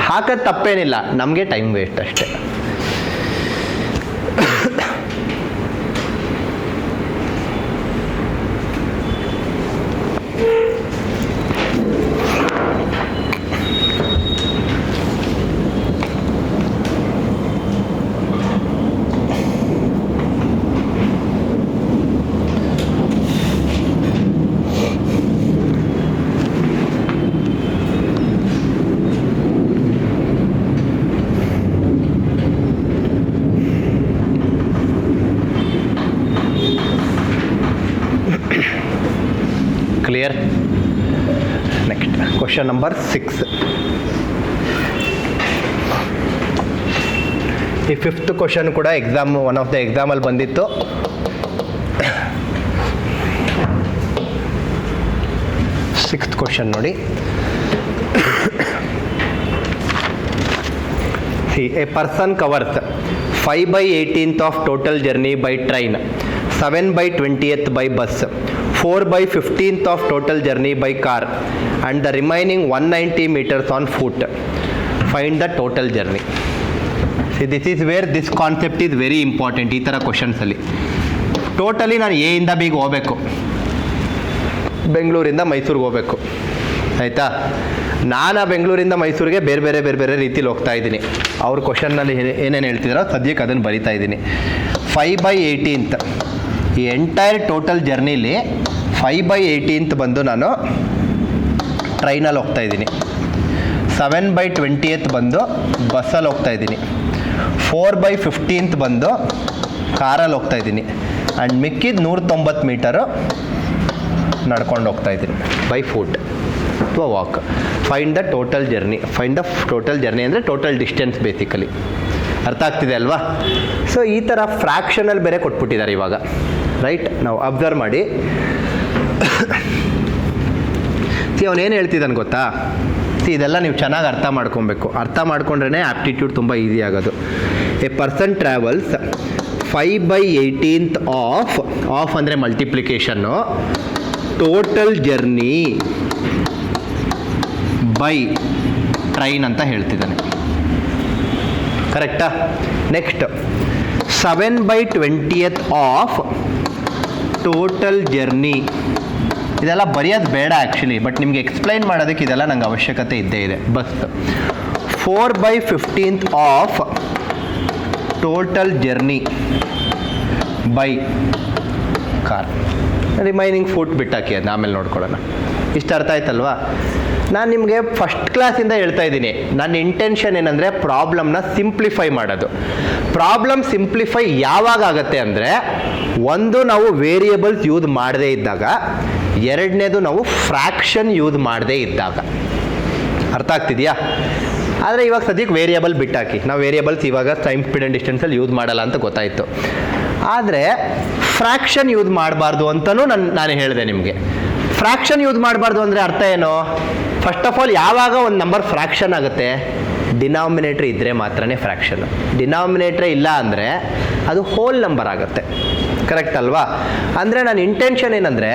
A: ಹಾಕೋದು ತಪ್ಪೇನಿಲ್ಲ, ನಮಗೆ ಟೈಮ್ ವೇಸ್ಟ್ ಅಷ್ಟೇ. Clear? Next, question number 6. ಈ 5th ಕ್ವಶನ್ ಕೂಡ ಎಕ್ಸಾಮ್, ಒನ್ ಆಫ್ ದ ಎಕ್ಸಾಮಲ್ಲಿ ಬಂದಿತ್ತು. ಸಿಕ್ಸ್ತ್ ಕ್ವಶನ್ ನೋಡಿ. A person covers 5/18 of total journey by train, 7/20 by bus, 4/15 of total journey by car, and the remaining 190 meters on foot. Find the total journey. See, this is where this concept is very important. ಈ ಥರ ಕ್ವಶನ್ಸಲ್ಲಿ totally ನಾನು A ಇಂದ ಬಿಗೆ ಹೋಗಬೇಕು, ಬೆಂಗಳೂರಿಂದ ಮೈಸೂರಿಗೆ ಹೋಗಬೇಕು, ಆಯಿತಾ? ನಾನು ಬೆಂಗಳೂರಿಂದ ಮೈಸೂರಿಗೆ ಬೇರೆ ಬೇರೆ ರೀತಿಲಿ ಹೋಗ್ತಾ ಇದ್ದೀನಿ. ಅವ್ರ ಕ್ವಶನ್ನಲ್ಲಿ ಏನೇನು ಹೇಳ್ತಿದ್ದಾರೋ ಸದ್ಯಕ್ಕೆ ಅದನ್ನು ಬರಿತಾ ಇದ್ದೀನಿ. 5/18 ಈ ಎಂಟೈರ್ ಟೋಟಲ್ ಜರ್ನಿಲಿ 5/18 ಬಂದು ನಾನು ಟ್ರೈನಲ್ಲಿ ಹೋಗ್ತಾ ಇದ್ದೀನಿ, 7/20 ಬಂದು ಬಸ್ಸಲ್ಲಿ ಹೋಗ್ತಾ ಇದ್ದೀನಿ, 4/15 ಬಂದು ಕಾರಲ್ಲಿ ಹೋಗ್ತಾ ಇದ್ದೀನಿ, ಆ್ಯಂಡ್ ಮಿಕ್ಕಿದ 190 ಮೀಟರು ನಡ್ಕೊಂಡು ಹೋಗ್ತಾ ಇದ್ದೀನಿ ಬೈ ಫುಟ್ ಅಥವಾ walk. Find the total journey. Find the total journey ಅಂದರೆ ಟೋಟಲ್ ಡಿಸ್ಟೆನ್ಸ್ ಬೇಸಿಕಲಿ. ಅರ್ಥ ಆಗ್ತಿದೆ ಅಲ್ವಾ? ಸೊ ಈ ಥರ ಫ್ರ್ಯಾಕ್ಷನಲ್ಲಿ ಬೇರೆ ಕೊಟ್ಬಿಟ್ಟಿದ್ದಾರೆ ಇವಾಗ, ರೈಟ್? ನಾವು ಅಬ್ಸರ್ವ್ ಮಾಡಿ. ಅವನೇನು ಹೇಳ್ತಿದ್ದಾನೆ ಗೊತ್ತಾ? ಇದೆಲ್ಲ ನೀವು ಚೆನ್ನಾಗಿ ಅರ್ಥ ಮಾಡ್ಕೊಬೇಕು. ಅರ್ಥ ಮಾಡ್ಕೊಂಡ್ರೇ ಆಪ್ಟಿಟ್ಯೂಡ್ ತುಂಬ ಈಸಿ ಆಗೋದು. ಎ ಪರ್ಸನ್ ಟ್ರಾವೆಲ್ಸ್ 5/18 ಆಫ್ ಅಂದರೆ ಮಲ್ಟಿಪ್ಲಿಕೇಶನ್ನು, ಟೋಟಲ್ ಜರ್ನಿ ಬೈ ಟ್ರೈನ್ ಅಂತ ಹೇಳ್ತಿದ್ದಾನೆ. ಕರೆಕ್ಟಾ? Next 7/20 of total journey. ಇದೆಲ್ಲ ಬರೆಯೋದು ಬೇಡ ಆ್ಯಕ್ಚುಲಿ, ಬಟ್ ನಿಮಗೆ ಎಕ್ಸ್ಪ್ಲೈನ್ ಮಾಡೋದಕ್ಕೆ ಇದೆಲ್ಲ ನಂಗೆ ಅವಶ್ಯಕತೆ ಇದ್ದೇ ಇದೆ. Bus 4/15 of total journey by car. Remaining foot ಬಿಟ್ಟಾಕಿ, ಅದನ್ನ ಆಮೇಲೆ ನೋಡ್ಕೊಳ್ಳೋಣ. ಇಷ್ಟು ಅರ್ಥ ಆಯ್ತಲ್ವಾ? ನಾನು ನಿಮಗೆ ಫಸ್ಟ್ ಕ್ಲಾಸಿಂದ ಹೇಳ್ತಾ ಇದ್ದೀನಿ, ನನ್ನ ಇಂಟೆನ್ಷನ್ ಏನಂದರೆ ಪ್ರಾಬ್ಲಮ್ನ ಸಿಂಪ್ಲಿಫೈ ಮಾಡೋದು. ಪ್ರಾಬ್ಲಮ್ ಸಿಂಪ್ಲಿಫೈ ಯಾವಾಗ ಆಗುತ್ತೆ ಅಂದರೆ, ಒಂದು ನಾವು ವೇರಿಯೇಬಲ್ಸ್ ಯೂಸ್ ಮಾಡದೇ ಇದ್ದಾಗ, ಎರಡನೇದು ನಾವು ಫ್ರ್ಯಾಕ್ಷನ್ ಯೂಸ್ ಮಾಡದೇ ಇದ್ದಾಗ. ಅರ್ಥ ಆಗ್ತಿದೆಯಾ? ಆದರೆ ಇವಾಗ ಸದ್ಯಕ್ಕೆ ವೇರಿಯೇಬಲ್ ಬಿಟ್ಟಾಕಿ. ನಾವು ವೇರಿಯೇಬಲ್ಸ್ ಇವಾಗ ಟೈಮ್, ಸ್ಪೀಡ್ ಆ್ಯಂಡ್ ಡಿಸ್ಟೆನ್ಸಲ್ಲಿ ಯೂಸ್ ಮಾಡಲ್ಲ ಅಂತ ಗೊತ್ತಾಯಿತು. ಆದರೆ ಫ್ರ್ಯಾಕ್ಷನ್ ಯೂಸ್ ಮಾಡಬಾರ್ದು ಅಂತಲೂ ನಾನು ಹೇಳಿದೆ ನಿಮಗೆ. ಫ್ರಾಕ್ಷನ್ ಯೂಸ್ ಮಾಡಬಾರ್ದು ಅಂದರೆ ಅರ್ಥ ಏನು? ಫಸ್ಟ್ ಆಫ್ ಆಲ್ ಯಾವಾಗ ಒಂದು ನಂಬರ್ ಫ್ರಾಕ್ಷನ್ ಆಗುತ್ತೆ, ಡಿನಾಮಿನೇಟ್ರ್ ಇದ್ದರೆ ಮಾತ್ರನೇ ಫ್ರಾಕ್ಷನ್. ಡಿನಾಮಿನೇಟ್ರೇ ಇಲ್ಲ ಅಂದರೆ ಅದು ಹೋಲ್ ನಂಬರ್ ಆಗುತ್ತೆ. ಕರೆಕ್ಟ್ ಅಲ್ವಾ? ಅಂದರೆ ನನ್ನ ಇಂಟೆನ್ಷನ್ ಏನಂದರೆ,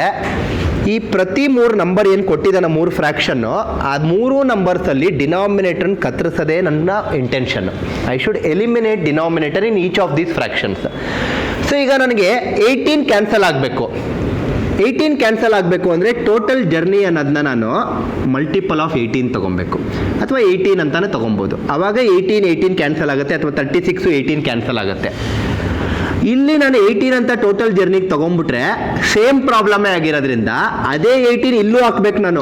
A: ಈ ಪ್ರತಿ 3 ನಂಬರ್ ಏನು ಕೊಟ್ಟಿದ್ದಾನೆ 3 ಫ್ರ್ಯಾಕ್ಷನ್ನು, ಆ 3 ನಂಬರ್ಸಲ್ಲಿ ಡಿನಾಮಿನೇಟ್ರನ್ನ ಕತ್ತರಿಸೋದೇ ನನ್ನ intention. I should eliminate denominator in each of these fractions. So ಈಗ ನನಗೆ 18 ಕ್ಯಾನ್ಸಲ್ ಆಗಬೇಕು. 18 ಕ್ಯಾನ್ಸಲ್ ಆಗಬೇಕು ಅಂದರೆ ಟೋಟಲ್ ಜರ್ನಿ ಅನ್ನೋದನ್ನ ನಾನು ಮಲ್ಟಿಪಲ್ ಆಫ್ 18 ತೊಗೊಬೇಕು, ಅಥವಾ 18 ಅಂತಾನೆ ತೊಗೊಬೋದು. ಆವಾಗ 18 ಕ್ಯಾನ್ಸಲ್ ಆಗುತ್ತೆ, ಅಥವಾ 36 18 ಕ್ಯಾನ್ಸಲ್ ಆಗುತ್ತೆ. ಇಲ್ಲಿ ನಾನು 18 ಅಂತ ಟೋಟಲ್ ಜರ್ನಿಗೆ ತೊಗೊಂಡ್ಬಿಟ್ರೆ ಸೇಮ್ ಪ್ರಾಬ್ಲಮೇ ಆಗಿರೋದ್ರಿಂದ ಅದೇ 18 ಇಲ್ಲೂ ಹಾಕ್ಬೇಕು ನಾನು.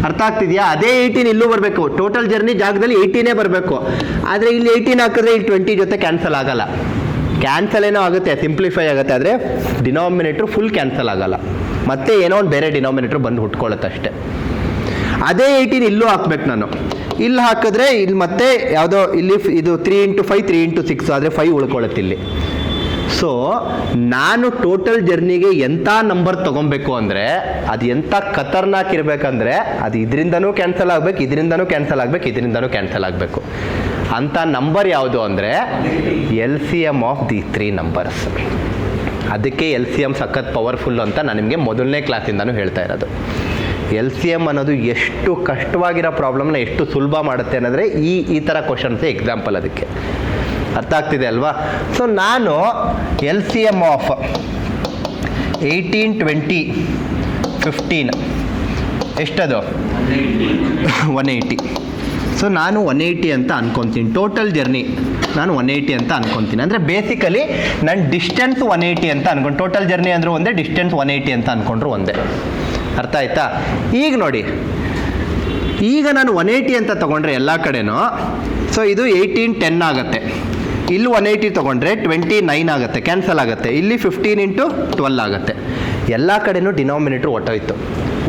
A: ಅರ್ಥ ಆಗ್ತಿದೆಯಾ? ಅದೇ 18 ಇಲ್ಲೂ ಬರಬೇಕು. ಟೋಟಲ್ ಜರ್ನಿ ಜಾಗದಲ್ಲಿ 18 ಬರಬೇಕು. ಆದರೆ ಇಲ್ಲಿ 18 ಹಾಕಿದ್ರೆ ಇಲ್ಲಿ 20 ಜೊತೆ ಕ್ಯಾನ್ಸಲ್ ಆಗಲ್ಲ. ಕ್ಯಾನ್ಸಲ್ ಏನೋ ಆಗುತ್ತೆ, ಸಿಂಪ್ಲಿಫೈ ಆಗುತ್ತೆ, ಆದರೆ ಡಿನಾಮಿನೇಟ್ರ್ ಫುಲ್ ಕ್ಯಾನ್ಸಲ್ ಆಗಲ್ಲ. ಮತ್ತೆ ಏನೋ ಒಂದು ಬೇರೆ ಡಿನಾಮಿನೇಟ್ರ್ ಬಂದು ಹುಟ್ಕೊಳ್ಳುತ್ತೆ ಅಷ್ಟೇ. ಅದೇ 18 ಇಲ್ಲೂ ಹಾಕ್ಬೇಕು ನಾನು. ಇಲ್ಲಿ ಹಾಕಿದ್ರೆ ಇಲ್ಲಿ ಮತ್ತೆ ಯಾವುದೋ ಇಲ್ಲಿ ಇದು 3 × 5 3 × 6 ಆದರೆ 5 ಉಳ್ಕೊಳ್ಳುತ್ತೆ ಇಲ್ಲಿ. ಸೊ ನಾನು ಟೋಟಲ್ ಜರ್ನಿಗೆ ಎಂಥ ನಂಬರ್ ತೊಗೊಬೇಕು ಅಂದರೆ ಅದು ಎಂಥ ಖತರ್ನಾಕ್ ಇರಬೇಕಂದ್ರೆ ಅದು ಇದರಿಂದನೂ ಕ್ಯಾನ್ಸಲ್ ಆಗಬೇಕು, ಇದರಿಂದನೂ ಕ್ಯಾನ್ಸಲ್ ಆಗಬೇಕು, ಇದರಿಂದನೂ ಕ್ಯಾನ್ಸಲ್ ಆಗಬೇಕು. ಅಂಥ ನಂಬರ್ ಯಾವುದು ಅಂದರೆ LCM ಆಫ್ ದಿ 3 ನಂಬರ್ಸ್. ಅದಕ್ಕೆ LCM ಸಖತ್ ಪವರ್ಫುಲ್ ಅಂತ ನಾನು ನಿಮಗೆ ಮೊದಲನೇ ಕ್ಲಾಸಿಂದನೂ ಹೇಳ್ತಾ ಇರೋದು. LCM ಅನ್ನೋದು ಎಷ್ಟು ಕಷ್ಟವಾಗಿರೋ ಪ್ರಾಬ್ಲಮ್ನ ಎಷ್ಟು ಸುಲಭ ಮಾಡುತ್ತೆ ಅನ್ನೋದ್ರೆ ಈ ಥರ ಕ್ವಶನ್ಸೇ ಎಕ್ಸಾಂಪಲ್ ಅದಕ್ಕೆ. ಅರ್ಥ ಆಗ್ತಿದೆ ಅಲ್ವಾ? ಸೊ ನಾನು LCM ಆಫ್ 18 20 15 ಎಷ್ಟದು 180. ಸೊ ನಾನು 180 ಅಂತ ಅನ್ಕೊತೀನಿ. ಟೋಟಲ್ ಜರ್ನಿ ನಾನು 180 ಅಂತ ಅನ್ಕೊತೀನಿ. ಅಂದರೆ ಬೇಸಿಕಲಿ ನಾನು ಡಿಸ್ಟೆನ್ಸ್ 180 ಅಂತ ಅನ್ಕೊಂಡು, ಟೋಟಲ್ ಜರ್ನಿ ಅಂದರೆ ಒಂದೇ, ಡಿಸ್ಟೆನ್ಸ್ 180 ಅಂತ ಅಂದ್ಕೊಂಡ್ರು ಒಂದೇ. ಅರ್ಥ ಆಯ್ತಾ? ಈಗ ನೋಡಿ, ಈಗ ನಾನು 180 ಅಂತ ತೊಗೊಂಡ್ರೆ ಎಲ್ಲ ಕಡೆನೂ, ಸೊ ಇದು 18 10 ಆಗುತ್ತೆ. ಇಲ್ಲಿ 180 ತೊಗೊಂಡ್ರೆ 29 ಆಗುತ್ತೆ, ಕ್ಯಾನ್ಸಲ್ ಆಗುತ್ತೆ. ಇಲ್ಲಿ 15 × 12 ಆಗುತ್ತೆ. ಎಲ್ಲ ಕಡೆನೂ ಡಿನಾಮಿನೇಟ್ರ್ ಹೊಟ್ಟೋಯ್ತು,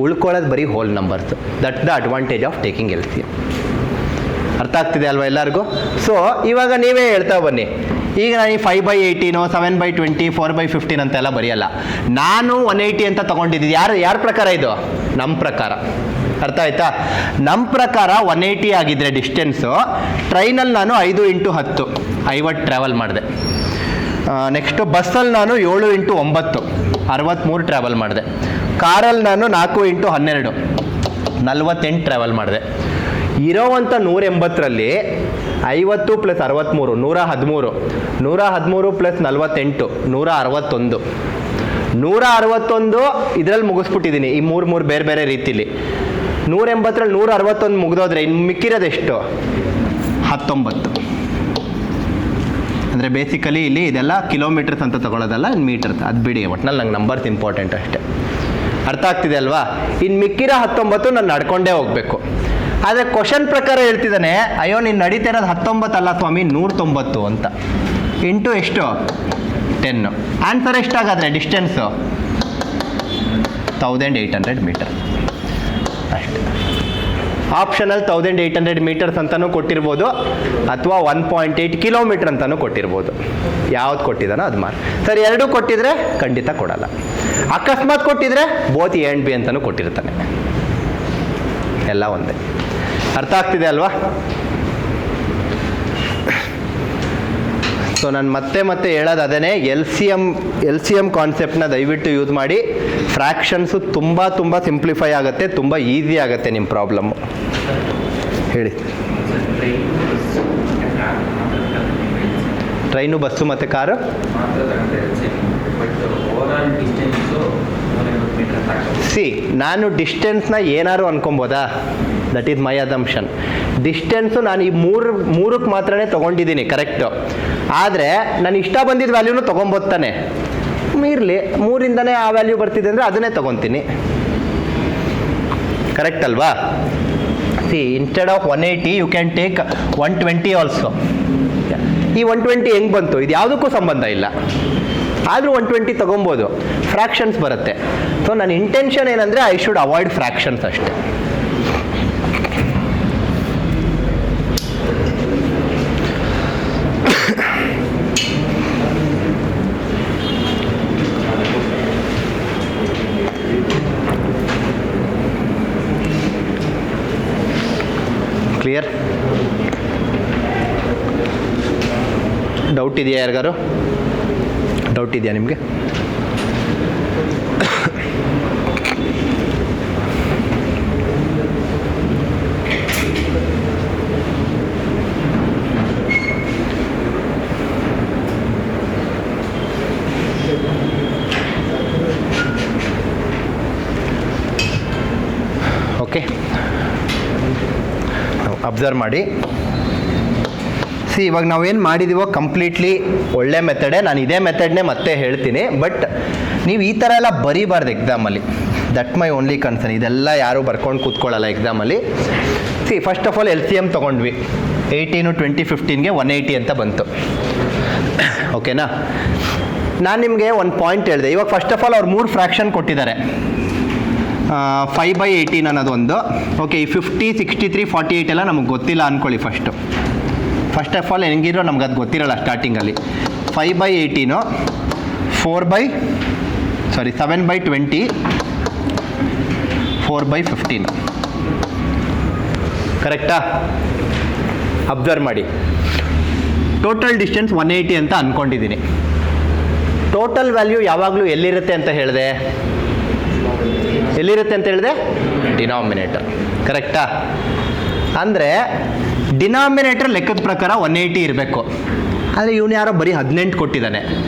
A: ಉಳ್ಕೊಳ್ಳೋದು ಬರೀ hole numbers. That's the advantage of taking LCM. ಅರ್ಥ ಆಗ್ತಿದೆ ಅಲ್ವಾ ಎಲ್ಲರಿಗೂ? ಸೊ ಇವಾಗ ನೀವೇ ಹೇಳ್ತಾ ಬನ್ನಿ. ಈಗ ನಾನು 5/18 7/20 4/15 ಅಂತೆಲ್ಲ ಬರೆಯಲ್ಲ. ನಾನು 180 ಅಂತ ತೊಗೊಂಡಿದ್ದೀನಿ. ಯಾರ ಪ್ರಕಾರ ಇದು? ನಮ್ಮ ಪ್ರಕಾರ. ಅರ್ಥ ಆಯ್ತಾ? ನಮ್ಮ ಪ್ರಕಾರ 180 ಆಗಿದ್ರೆ ಡಿಸ್ಟೆನ್ಸು, ಟ್ರೈನಲ್ಲಿ ನಾನು 5 × 10 50 ಟ್ರಾವೆಲ್ ಮಾಡಿದೆ. ನೆಕ್ಸ್ಟು ಬಸ್ಸಲ್ಲಿ ನಾನು 7 × 9 63 ಟ್ರಾವೆಲ್ ಮಾಡಿದೆ. ಕಾರಲ್ಲಿ ನಾನು 4 × 12 48 ಟ್ರಾವೆಲ್ ಮಾಡಿದೆ. ಇರೋವಂಥ 180ರಲ್ಲಿ 50 + 63 113, 113 + 48 161, 161 ಇದರಲ್ಲಿ ಮುಗಿಸ್ಬಿಟ್ಟಿದ್ದೀನಿ. ಈ 3 ಬೇರೆ ಬೇರೆ ರೀತಿಲಿ 180ರಲ್ಲಿ 161 ಮುಗಿದೋದ್ರೆ ಇನ್ನು ಮಿಕ್ಕಿರೋದೆಷ್ಟು? 19. ಅಂದರೆ ಬೇಸಿಕಲಿ ಇಲ್ಲಿ ಇದೆಲ್ಲ ಕಿಲೋಮೀಟರ್ಸ್ ಅಂತ ತಗೊಳ್ಳೋದಲ್ಲ, ಮೀಟರ್ಸ್. ಅದು ಬಿಡಿ, ಒಟ್ನಲ್ಲಿ ನಂಗೆ ನಂಬರ್ಸ್ ಇಂಪಾರ್ಟೆಂಟ್ ಅಷ್ಟೇ. ಅರ್ಥ ಆಗ್ತಿದೆ ಅಲ್ವಾ? ಇನ್ನು ಮಿಕ್ಕಿರೋ 19 ನಾನು ನಡ್ಕೊಂಡೇ ಹೋಗಬೇಕು. ಆದರೆ ಕ್ವಶನ್ ಪ್ರಕಾರ ಹೇಳ್ತಿದ್ದಾನೆ, ಅಯ್ಯೋ ನೀನು ನಡೀತಾ ಇರೋದು 19 ಅಲ್ಲ ಸ್ವಾಮಿ, 190 ಅಂತ. ಇಂಟು ಎಷ್ಟು? 10. Answer ಎಷ್ಟಾಗಾದರೆ distance? 1800 ಮೀಟರ್ ಅಷ್ಟೇ. ಆಪ್ಷನಲ್ಲಿ 1800 ಮೀಟರ್ಸ್ ಅಂತಲೂ ಕೊಟ್ಟಿರ್ಬೋದು, ಅಥವಾ 1.8 ಕಿಲೋಮೀಟರ್ ಅಂತಲೂ ಕೊಟ್ಟಿರ್ಬೋದು. ಯಾವ್ದು ಕೊಟ್ಟಿದ್ದಾನೋ ಅದು ಮಾರ್ಕ್. ಸರಿ, ಎರಡೂ ಕೊಟ್ಟಿದ್ರೆ ಖಂಡಿತ ಕೊಡಲ್ಲ. ಅಕಸ್ಮಾತ್ ಕೊಟ್ಟಿದ್ರೆ ಬೋತ್ A and B ಅಂತಲೂ ಕೊಟ್ಟಿರ್ತಾನೆ. ಎಲ್ಲ ಒಂದೇ. ಅರ್ಥ ಆಗ್ತಿದೆ ಅಲ್ವಾ? ಸೊ ನಾನು ಮತ್ತೆ ಹೇಳೋದು ಅದೇ, LCM ಕಾನ್ಸೆಪ್ಟನ್ನ ದಯವಿಟ್ಟು ಯೂಸ್ ಮಾಡಿ. ಫ್ರ್ಯಾಕ್ಷನ್ಸು ತುಂಬ ಸಿಂಪ್ಲಿಫೈ ಆಗುತ್ತೆ, ತುಂಬ ಈಸಿ ಆಗುತ್ತೆ ನಿಮ್ಮ ಪ್ರಾಬ್ಲಮ್ಮು. ಹೇಳಿ. ಟ್ರೈನು, ಬಸ್ಸು ಮತ್ತು ಕಾರು ನಾನು ಡಿಸ್ಟೆನ್ಸ್ನ ಏನಾರು ಅನ್ಕೊಬೋದಾ? That is my assumption. Distance ನಾನು ಈ ಮೂರಕ್ಕೆ ಮಾತ್ರನೇ ತೊಗೊಂಡಿದ್ದೀನಿ, ಕರೆಕ್ಟು. ಆದರೆ ನಾನು ಇಷ್ಟ ಬಂದಿದ್ದ ವ್ಯಾಲ್ಯೂನು ತೊಗೊಬೋದು ತಾನೆ. ಇರಲಿ, 3ಇಂದನೇ ಆ ವ್ಯಾಲ್ಯೂ ಬರ್ತಿದೆ ಅಂದರೆ ಅದನ್ನೇ ತೊಗೊತೀನಿ. ಕರೆಕ್ಟ್ ಅಲ್ವಾ? Instead of 180 you can take 120 also. ಈ 120 ಹೆಂಗೆ ಬಂತು? ಇದು ಯಾವುದಕ್ಕೂ ಸಂಬಂಧ ಇಲ್ಲ, ಆದರೂ 120 ತೊಗೊಬೋದು. ಫ್ರ್ಯಾಕ್ಷನ್ಸ್ ಬರುತ್ತೆ. ಸೊ ನನ್ನ ಇಂಟೆನ್ಷನ್ ಏನಂದರೆ ಐ ಶುಡ್ ಅವಾಯ್ಡ್ ಫ್ರ್ಯಾಕ್ಷನ್ಸ್ ಅಷ್ಟೇ. ಕ್ಲಿಯರ್? ಡೌಟ್ ಇದೆಯಾ ಯಾರಿಗಾರು? ಡೌಟ್ ಇದೆಯಾ ನಿಮಗೆ? ಓಕೆ, ಅಬ್ಸರ್ವ್ ಮಾಡಿ. ಇವಾಗ ನಾವೇನು ಮಾಡಿದೀವೋ ಕಂಪ್ಲೀಟ್ಲಿ ಒಳ್ಳೆ ಮೆಥಡೇ. ನಾನು ಇದೇ ಮೆಥಡ್ನೇ ಮತ್ತೆ ಹೇಳ್ತೀನಿ, ಬಟ್ ನೀವು ಈ ಥರ ಎಲ್ಲ ಬರೀಬಾರ್ದು ಎಕ್ಸಾಮಲ್ಲಿ. That my only concern. ಇದೆಲ್ಲ ಯಾರೂ ಬರ್ಕೊಂಡು ಕೂತ್ಕೊಳ್ಳಲ್ಲ ಎಕ್ಸಾಮಲ್ಲಿ. ಫಸ್ಟ್ ಆಫ್ ಆಲ್ LCM ತೊಗೊಂಡ್ವಿ. 18 2015ಗೆ 180 ಅಂತ ಬಂತು. ಓಕೆನಾ? ನಾನು ನಿಮಗೆ ಒಂದು ಪಾಯಿಂಟ್ ಹೇಳಿದೆ. ಇವಾಗ ಫಸ್ಟ್ ಆಫ್ ಆಲ್ ಅವ್ರು 3 ಫ್ರ್ಯಾಕ್ಷನ್ ಕೊಟ್ಟಿದ್ದಾರೆ. 5/18 ಅನ್ನೋದು ಒಂದು. ಓಕೆ, ಈ 50, 63, 48 ಎಲ್ಲ ನಮಗೆ ಗೊತ್ತಿಲ್ಲ ಅಂದ್ಕೊಳ್ಳಿ. ಫಸ್ಟ್ ಆಫ್ ಆಲ್ ಹೆಂಗಿರೋ ನಮ್ಗೆ ಅದು ಗೊತ್ತಿರಲ್ಲ ಸ್ಟಾರ್ಟಿಂಗಲ್ಲಿ. 5/18, 7/20, 4/15. ಕರೆಕ್ಟಾ? ಅಬ್ಸರ್ವ್ ಮಾಡಿ. ಟೋಟಲ್ ಡಿಸ್ಟೆನ್ಸ್ 180 ಅಂತ ಅಂದ್ಕೊಂಡಿದ್ದೀನಿ. ಟೋಟಲ್ ವ್ಯಾಲ್ಯೂ ಯಾವಾಗಲೂ ಎಲ್ಲಿರುತ್ತೆ ಅಂತ ಹೇಳಿದೆ? ಡಿನಾಮಿನೇಟರ್. ಕರೆಕ್ಟಾ? ಅಂದರೆ ಡಿನಾಮಿನೇಟರ್ ಲೆಕ್ಕದ ಪ್ರಕಾರ 180 ಇರಬೇಕು. ಆದರೆ ಇವನು ಯಾರೋ ಬರೀ 18 ಕೊಟ್ಟಿದ್ದಾನೆ.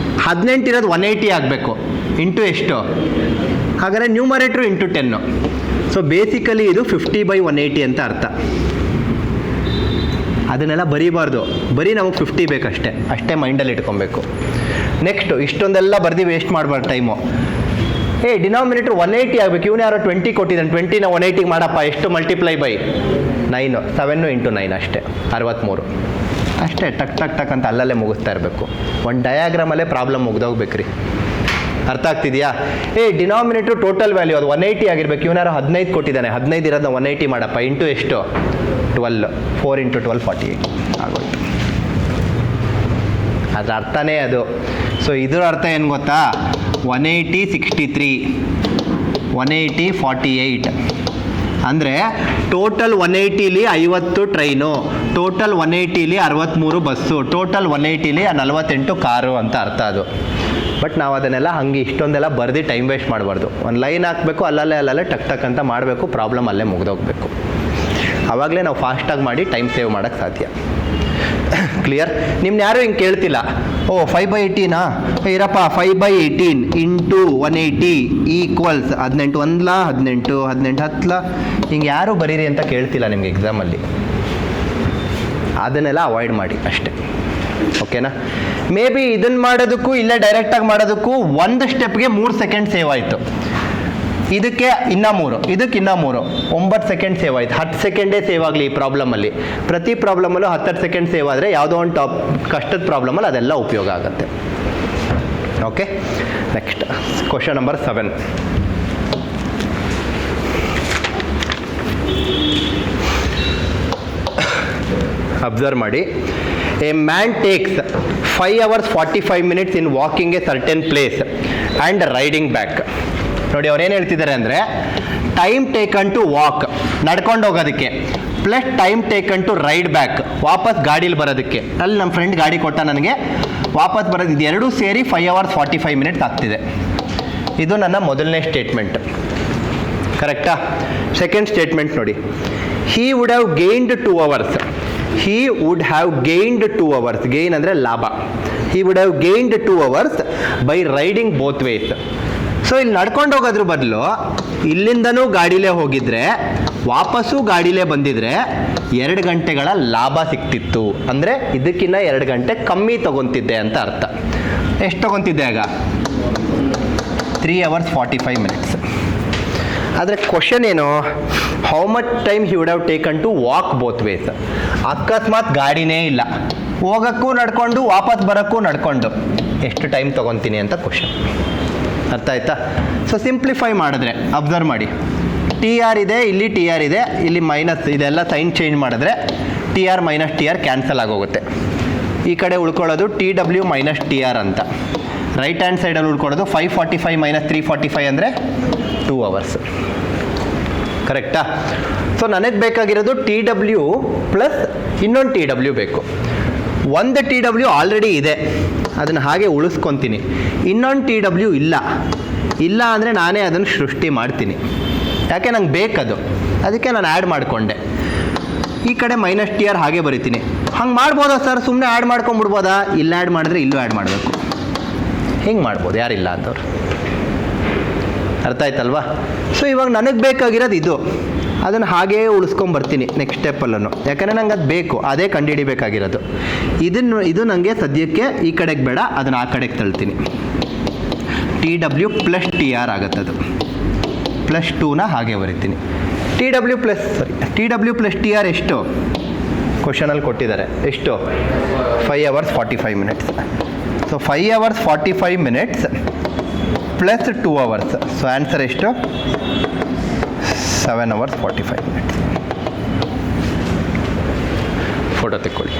A: 18 ಇರೋದು 180 ಆಗಬೇಕು. ಇಂಟು ಎಷ್ಟು? ಹಾಗಾದರೆ ನ್ಯೂಮರೇಟ್ರು ಇಂಟು 10. ಸೊ ಬೇಸಿಕಲಿ ಇದು 50/180 ಅಂತ ಅರ್ಥ. ಅದನ್ನೆಲ್ಲ ಬರೀಬಾರ್ದು. ಬರೀ ನಮಗೆ 50 ಬೇಕಷ್ಟೇ. ಅಷ್ಟೇ ಮೈಂಡಲ್ಲಿ ಇಟ್ಕೊಬೇಕು. ನೆಕ್ಸ್ಟು ಇಷ್ಟೊಂದೆಲ್ಲ ಬರ್ದು ವೇಸ್ಟ್ ಮಾಡಬಾರ್ದು ಟೈಮು. ಡಿನಾಮಿನೇಟರ್ 180 ಆಗಬೇಕು. ಇವನು ಯಾರೋ 20 ಕೊಟ್ಟಿದ್ದಾನೆ. 20ನ 180 ಮಾಡಪ್ಪ. ಎಷ್ಟು? Multiply by 9. 7 ಇಂಟು 9 ಅಷ್ಟೇ, 63 ಅಷ್ಟೇ. ಟಕ್ ಟಕ್ ಟಕ್ ಅಂತ ಅಲ್ಲಲ್ಲೇ ಮುಗಿಸ್ತಾ ಇರಬೇಕು. ಒಂದು ಡಯಾಗ್ರಾಮಲ್ಲೇ ಪ್ರಾಬ್ಲಮ್ ಮುಗ್ದೋಗ್ಬೇಕ್ರಿ. ಅರ್ಥ ಆಗ್ತಿದೆಯಾ? ಡಿನಾಮಿನೇಟರ್ ಟೋಟಲ್ ವ್ಯಾಲ್ಯೂ ಅದು 180 ಆಗಿರ್ಬೇಕು. ಇವನು ಯಾರೋ 15 ಕೊಟ್ಟಿದ್ದಾನೆ. 15 ಇರೋದನ್ನ 180 ಮಾಡಪ್ಪ. ಇಂಟು ಎಷ್ಟು? 12. 4 ಇಂಟು 12 48 ಆಗೋಯ್ತು. ಅದ್ರ ಅರ್ಥನೇ ಅದು. ಸೊ ಇದ್ರ ಅರ್ಥ ಏನು ಗೊತ್ತಾ? 180 63, 180 48. ಅಂದರೆ ಟೋಟಲ್ 180ಲಿ 50 ಟ್ರೈನು, ಟೋಟಲ್ 180ಲಿ 63 ಬಸ್ಸು, ಟೋಟಲ್ 180ಲಿ 48 ಕಾರು ಅಂತ ಅರ್ಥ ಅದು. ಬಟ್ ನಾವು ಅದನ್ನೆಲ್ಲ ಹಂಗೆ ಇಷ್ಟೊಂದೆಲ್ಲ ಬರ್ದು ಟೈಮ್ ವೇಸ್ಟ್ ಮಾಡಬಾರ್ದು. ಒಂದು ಲೈನ್ ಹಾಕಬೇಕು, ಅಲ್ಲಲ್ಲೇ ಟಕ್ ಟಕ್ ಅಂತ ಮಾಡಬೇಕು. ಪ್ರಾಬ್ಲಮ್ ಅಲ್ಲೇ ಮುಗ್ದೋಗ್ಬೇಕು. ಆವಾಗಲೇ ನಾವು ಫಾಸ್ಟಾಗಿ ಮಾಡಿ ಟೈಮ್ ಸೇವ್ ಮಾಡೋಕ್ಕೆ ಸಾಧ್ಯ. ಕ್ಲಿಯರ್? ನಿಮ್ನ ಯಾರು ಹಿಂಗೆ ಕೇಳ್ತಿಲ್ಲ. 5/18 ಇರಪ್ಪ. 5/18 ಇಂಟು 180 ಈಕ್ವಲ್ಸ್ 18 1 18 18 10 ಹಿಂಗೆ ಯಾರು ಬರೀರಿ ಅಂತ ಕೇಳ್ತಿಲ್ಲ ನಿಮ್ಗೆ ಎಕ್ಸಾಮಲ್ಲಿ. ಅದನ್ನೆಲ್ಲ ಅವಾಯ್ಡ್ ಮಾಡಿ ಅಷ್ಟೇ. ಓಕೆನಾ? ಮೇ ಬಿ ಇದನ್ನು ಮಾಡೋದಕ್ಕೂ ಇಲ್ಲೇ ಡೈರೆಕ್ಟಾಗಿ ಮಾಡೋದಕ್ಕೂ ಒಂದು ಸ್ಟೆಪ್ಗೆ 3 ಸೆಕೆಂಡ್ ಸೇವ್ ಆಯಿತು. ಇದಕ್ಕೆ ಇನ್ನೂ 3, ಇದಕ್ಕೆ ಇನ್ನೂ 3, 9 ಸೆಕೆಂಡ್ ಸೇವ್ ಆಯ್ತು. 10 ಸೆಕೆಂಡೇ ಸೇವ್ ಆಗಲಿ ಈ ಪ್ರಾಬ್ಲಮಲ್ಲಿ. ಪ್ರತಿ ಪ್ರಾಬ್ಲಮಲ್ಲೂ 10 ಸೆಕೆಂಡ್ ಸೇವ್ ಆದರೆ ಯಾವುದೋ ಒಂದು ಕಷ್ಟದ ಪ್ರಾಬ್ಲಮಲ್ಲಿ ಅದೆಲ್ಲ ಉಪಯೋಗ ಆಗುತ್ತೆ. Okay, next question number 7. Observe ಮಾಡಿ. A man takes 5 hours 45 minutes in walking a certain place and riding back. ನೋಡಿ ಅವ್ರು ಏನು ಹೇಳ್ತಿದ್ದಾರೆ ಅಂದರೆ, ಟೈಮ್ ಟೇಕನ್ ಟು ವಾಕ್, ನಡ್ಕೊಂಡು ಹೋಗೋದಕ್ಕೆ, plus time taken to ride back, ವಾಪಸ್ ಗಾಡೀಲಿ ಬರೋದಕ್ಕೆ. ಅಲ್ಲಿ ನಮ್ಮ ಫ್ರೆಂಡ್ ಗಾಡಿ ಕೊಟ್ಟ ನನಗೆ, ವಾಪಸ್ ಬರೋದು, ಇದು ಎರಡೂ ಸೇರಿ 5 hours 45 minutes ಆಗ್ತಿದೆ. ಇದು ನನ್ನ ಮೊದಲನೇ ಸ್ಟೇಟ್ಮೆಂಟ್. ಕರೆಕ್ಟಾ? ಸೆಕೆಂಡ್ ಸ್ಟೇಟ್ಮೆಂಟ್ ನೋಡಿ. He would have gained 2 hours. He would have gained 2 hours. Gain ಅಂದರೆ ಲಾಭ. He would have gained 2 hours by riding both ways. So ಇಲ್ಲಿ ನಡ್ಕೊಂಡು ಹೋಗೋದ್ರ ಬದಲು ಇಲ್ಲಿಂದನೂ ಗಾಡಿಲೇ ಹೋಗಿದ್ರೆ, ವಾಪಸ್ಸು ಗಾಡಿಲೇ ಬಂದಿದ್ರೆ 2 ಗಂಟೆಗಳ ಲಾಭ ಸಿಕ್ತಿತ್ತು. ಅಂದರೆ ಇದಕ್ಕಿಂತ 2 ಗಂಟೆ ಕಮ್ಮಿ ತಗೊತಿದ್ದೆ ಅಂತ ಅರ್ಥ. ಎಷ್ಟು ತಗೊತಿದ್ದೆ ಆಗ? 3 hours 45 minutes. ಆದರೆ ಕ್ವಶನ್ ಏನು? How much time he would have taken to walk both ways. ಅಕಸ್ಮಾತ್ ಗಾಡಿನೇ ಇಲ್ಲ, ಹೋಗೋಕ್ಕೂ ನಡ್ಕೊಂಡು ವಾಪಸ್ ಬರೋಕ್ಕೂ ನಡ್ಕೊಂಡು ಎಷ್ಟು ಟೈಮ್ ತೊಗೊತೀನಿ ಅಂತ ಕ್ವಶನ್. ಅರ್ಥ ಆಯ್ತಾ? ಸೊ ಸಿಂಪ್ಲಿಫೈ ಮಾಡಿದ್ರೆ, ಅಬ್ಸರ್ವ್ ಮಾಡಿ, ಟಿ ಆರ್ ಇದೆ, ಇಲ್ಲಿ ಟಿ ಆರ್ ಇದೆ, ಇಲ್ಲಿ ಮೈನಸ್, ಇದೆಲ್ಲ ಸೈನ್ ಚೇಂಜ್ ಮಾಡಿದ್ರೆ T R minus T R cancel ಆಗೋಗುತ್ತೆ. ಈ ಕಡೆ ಉಳ್ಕೊಳ್ಳೋದು T W minus T R ಅಂತ. ರೈಟ್ ಹ್ಯಾಂಡ್ ಸೈಡಲ್ಲಿ ಉಳ್ಕೊಳ್ಳೋದು 545 ಮೈನಸ್ 345 ಅಂದರೆ 2 hours. ಕರೆಕ್ಟಾ? ಸೊ ನನಗೆ ಬೇಕಾಗಿರೋದು TW ಪ್ಲಸ್ ಇನ್ನೊಂದು TW ಬೇಕು. ಒಂದು TW ಆಲ್ರೆಡಿ ಇದೆ, ಅದನ್ನು ಹಾಗೆ ಉಳಿಸ್ಕೊತೀನಿ. ಇನ್ನೊಂದು TW ಇಲ್ಲ ಅಂದರೆ ನಾನೇ ಅದನ್ನು ಸೃಷ್ಟಿ ಮಾಡ್ತೀನಿ. ಯಾಕೆ ನಂಗೆ ಬೇಕದು, ಅದಕ್ಕೆ ನಾನು ಆ್ಯಡ್ ಮಾಡಿಕೊಂಡೆ. ಈ ಕಡೆ -TR ಹಾಗೆ ಬರಿತೀನಿ. ಹಂಗೆ ಮಾಡ್ಬೋದಾ ಸರ್, ಸುಮ್ಮನೆ ಆ್ಯಡ್ ಮಾಡ್ಕೊಂಬಿಡ್ಬೋದಾ? ಇಲ್ಲ ಆ್ಯಡ್ ಮಾಡಿದ್ರೆ ಇಲ್ಲೂ ಆ್ಯಡ್ ಮಾಡಬೇಕು. ಹಿಂಗೆ ಮಾಡ್ಬೋದು, ಯಾರಿಲ್ಲ ಅಂದವ್ರು. ಅರ್ಥ ಆಯ್ತಲ್ವಾ? ಸೊ ಇವಾಗ ನನಗೆ ಬೇಕಾಗಿರೋದು ಇದು, ಅದನ್ನು ಹಾಗೇ ಉಳಿಸ್ಕೊಂಬರ್ತೀನಿ ನೆಕ್ಸ್ಟ್ ಸ್ಟೆಪ್ಪಲ್ಲೂ. ಯಾಕಂದರೆ ನಂಗೆ ಅದು ಬೇಕು, ಅದೇ ಕಂಡುಹಿಡಿಬೇಕಾಗಿರೋದು. ಇದು ನನಗೆ ಸದ್ಯಕ್ಕೆ ಈ ಕಡೆಗೆ ಬೇಡ, ಅದನ್ನು ಆ ಕಡೆಗೆ ತಳ್ತೀನಿ. TW ಪ್ಲಸ್ TR ಆಗುತ್ತದು, +2ನ ಹಾಗೆ ಬರಿತೀನಿ. TW ಪ್ಲಸ್ TR ಎಷ್ಟು ಕ್ವಶನಲ್ಲಿ ಕೊಟ್ಟಿದ್ದಾರೆ, ಎಷ್ಟು? 5 hours 45 minutes. So 5 hours 45 minutes plus 2 hours. So answer ಎಷ್ಟು? 7 hours 45 minutes. ಫೋಟೋ ತೆಕ್ಕೊಳ್ಳಿ.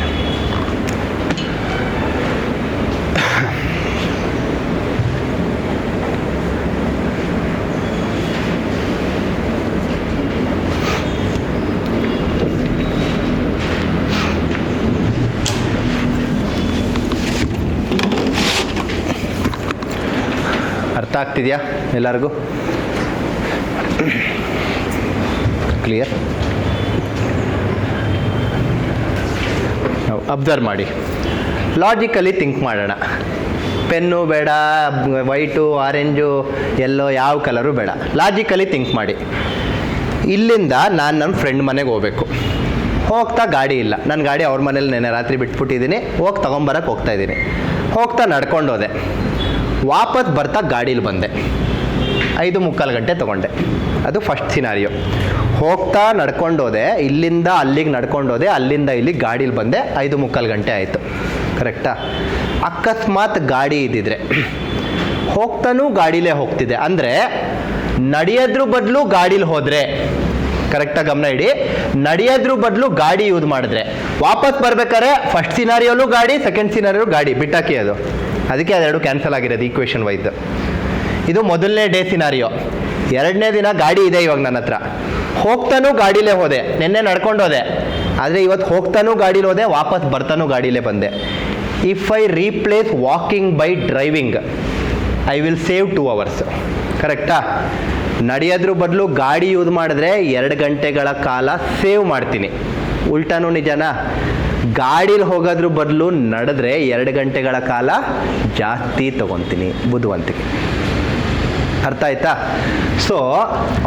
A: ಅರ್ಥ ಆಗ್ತಿದೆಯಾ ಎಲ್ಲರಿಗೂ? ಕ್ಲಿಯರ್? ಅಬ್ಸರ್ವ್ ಮಾಡಿ, ಲಾಜಿಕಲಿ ಥಿಂಕ್ ಮಾಡೋಣ. ಪೆನ್ನು ಬೇಡ, ವೈಟು, ಆರೆಂಜು, ಎಲ್ಲೋ, ಯಾವ ಕಲರು ಬೇಡ. ಲಾಜಿಕಲಿ ಥಿಂಕ್ ಮಾಡಿ. ಇಲ್ಲಿಂದ ನಾನು ನನ್ನ ಫ್ರೆಂಡ್ ಮನೆಗೆ ಹೋಗ್ಬೇಕು. ಹೋಗ್ತಾ ಗಾಡಿ ಇಲ್ಲ, ನನ್ನ ಗಾಡಿ ಅವ್ರ ಮನೇಲಿ ನೆನ್ನೆ ರಾತ್ರಿ ಬಿಟ್ಬಿಟ್ಟಿದ್ದೀನಿ. ತೊಗೊಂಬರಕ್ಕೆ ಹೋಗ್ತಾಯಿದ್ದೀನಿ. ಹೋಗ್ತಾ ನಡ್ಕೊಂಡು ಹೋದೆ. ವಾಪಸ್ ಬರ್ತಾ ಗಾಡೀಲಿ ಬಂದೆ. 5:45 ಗಂಟೆ ತೊಗೊಂಡೆ. ಅದು ಫಸ್ಟ್ ಸಿನಾರಿಯೋ. ಹೋಗ್ತಾ ನಡ್ಕೊಂಡು ಹೋದೆ, ಇಲ್ಲಿಂದ ಅಲ್ಲಿಗೆ ನಡ್ಕೊಂಡು ಹೋದೆ, ಅಲ್ಲಿಂದ ಇಲ್ಲಿಗೆ ಗಾಡೀಲಿ ಬಂದೆ. 5:45 ಗಂಟೆ ಆಯಿತು. ಕರೆಕ್ಟಾ? ಅಕಸ್ಮಾತ್ ಗಾಡಿ ಇದ್ದಿದ್ರೆ ಹೋಗ್ತಾನೂ ಗಾಡೀಲೇ ಹೋಗ್ತಿದ್ದೆ ಅಂದರೆ ನಡೆಯೋದ್ರ ಬದಲು ಗಾಡೀಲಿ ಹೋದರೆ, ಕರೆಕ್ಟಾಗಿ ಗಮನ ಇಡಿ, ನಡೆಯೋದ್ರ ಬದಲು ಗಾಡಿ ಯೂಸ್ ಮಾಡಿದ್ರೆ ವಾಪಸ್ ಬರ್ಬೇಕಾದ್ರೆ ಫಸ್ಟ್ ಸಿನಾರಿಯೋಲು ಗಾಡಿ, ಸೆಕೆಂಡ್ ಸಿನಾರಿಯೋ ಗಾಡಿ ಬಿಟ್ಟಾಕಿ. ಅದಕ್ಕೆ ಅದೆರಡು ಕ್ಯಾನ್ಸಲ್ ಆಗಿರೋದು ಈಕ್ವೇಷನ್ ವೈಸ್. ಇದು ಮೊದಲನೇ ಡೇ ಸಿನಾರಿಯೋ. ಎರಡನೇ ದಿನ ಗಾಡಿ ಇದೆ ಇವಾಗ ನನ್ನ ಹತ್ರ. ಹೋಗ್ತಾನೂ ಗಾಡೀಲೇ ಹೋದೆ, ನಿನ್ನೆ ನಡ್ಕೊಂಡು ಹೋದೆ, ಆದರೆ ಇವತ್ತು ಹೋಗ್ತಾನೂ ಗಾಡೀಲಿ ಹೋದೆ, ವಾಪಸ್ ಬರ್ತಾನೂ ಗಾಡೀಲೇ ಬಂದೆ. If I replace walking by driving I will save 2 hours. ಕರೆಕ್ಟಾ? ನಡೆಯೋದ್ರ ಬದಲು ಗಾಡಿ ಯೂಸ್ ಮಾಡಿದ್ರೆ 2 ಗಂಟೆಗಳ ಕಾಲ ಸೇವ್ ಮಾಡ್ತೀನಿ. ಉಲ್ಟಾನೂ ನಿಜನಾ? ಗಾಡೀಲಿ ಹೋಗೋದ್ರ ಬದಲು ನಡೆದ್ರೆ 2 ಗಂಟೆಗಳ ಕಾಲ ಜಾಸ್ತಿ ತಗೊತೀನಿ ಬುದ್ಧಿವಂತಿಕೆ. ಅರ್ಥ ಆಯ್ತಾ? ಸೊ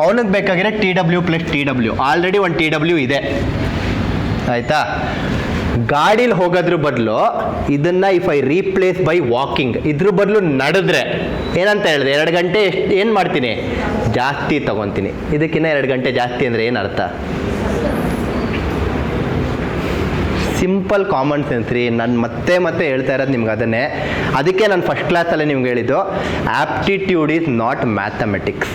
A: ಅವನಿಗೆ ಬೇಕಾಗಿರೋ TW ಪ್ಲಸ್ TW, ಆಲ್ರೆಡಿ ಒಂದು TW ಇದೆ. ಆಯಿತಾ? ಗಾಡೀಲಿ ಹೋಗೋದ್ರ ಬದಲು ಇದನ್ನು if I replace by walking, ಇದ್ರ ಬದಲು ನಡೆದ್ರೆ ಏನಂತ ಹೇಳಿದೆ, 2 ಗಂಟೆ ಏನು ಮಾಡ್ತೀನಿ, ಜಾಸ್ತಿ ತಗೊತೀನಿ. ಇದಕ್ಕಿಂತ 2 ಗಂಟೆ ಜಾಸ್ತಿ ಅಂದರೆ ಏನು ಅರ್ಥ? ಸಿಂಪಲ್ ಕಾಮನ್ ಸೆನ್ಸ್ ರೀ. ನಾನು ಮತ್ತೆ ಹೇಳ್ತಾ ಇರೋದು ನಿಮ್ಗೆ ಅದನ್ನೇ. ಅದಕ್ಕೆ ನಾನು ಫಸ್ಟ್ ಕ್ಲಾಸಲ್ಲೇ ನಿಮ್ಗೆ ಹೇಳಿದ್ದು, ಆಪ್ಟಿಟ್ಯೂಡ್ ಈಸ್ ನಾಟ್ ಮ್ಯಾಥಮೆಟಿಕ್ಸ್.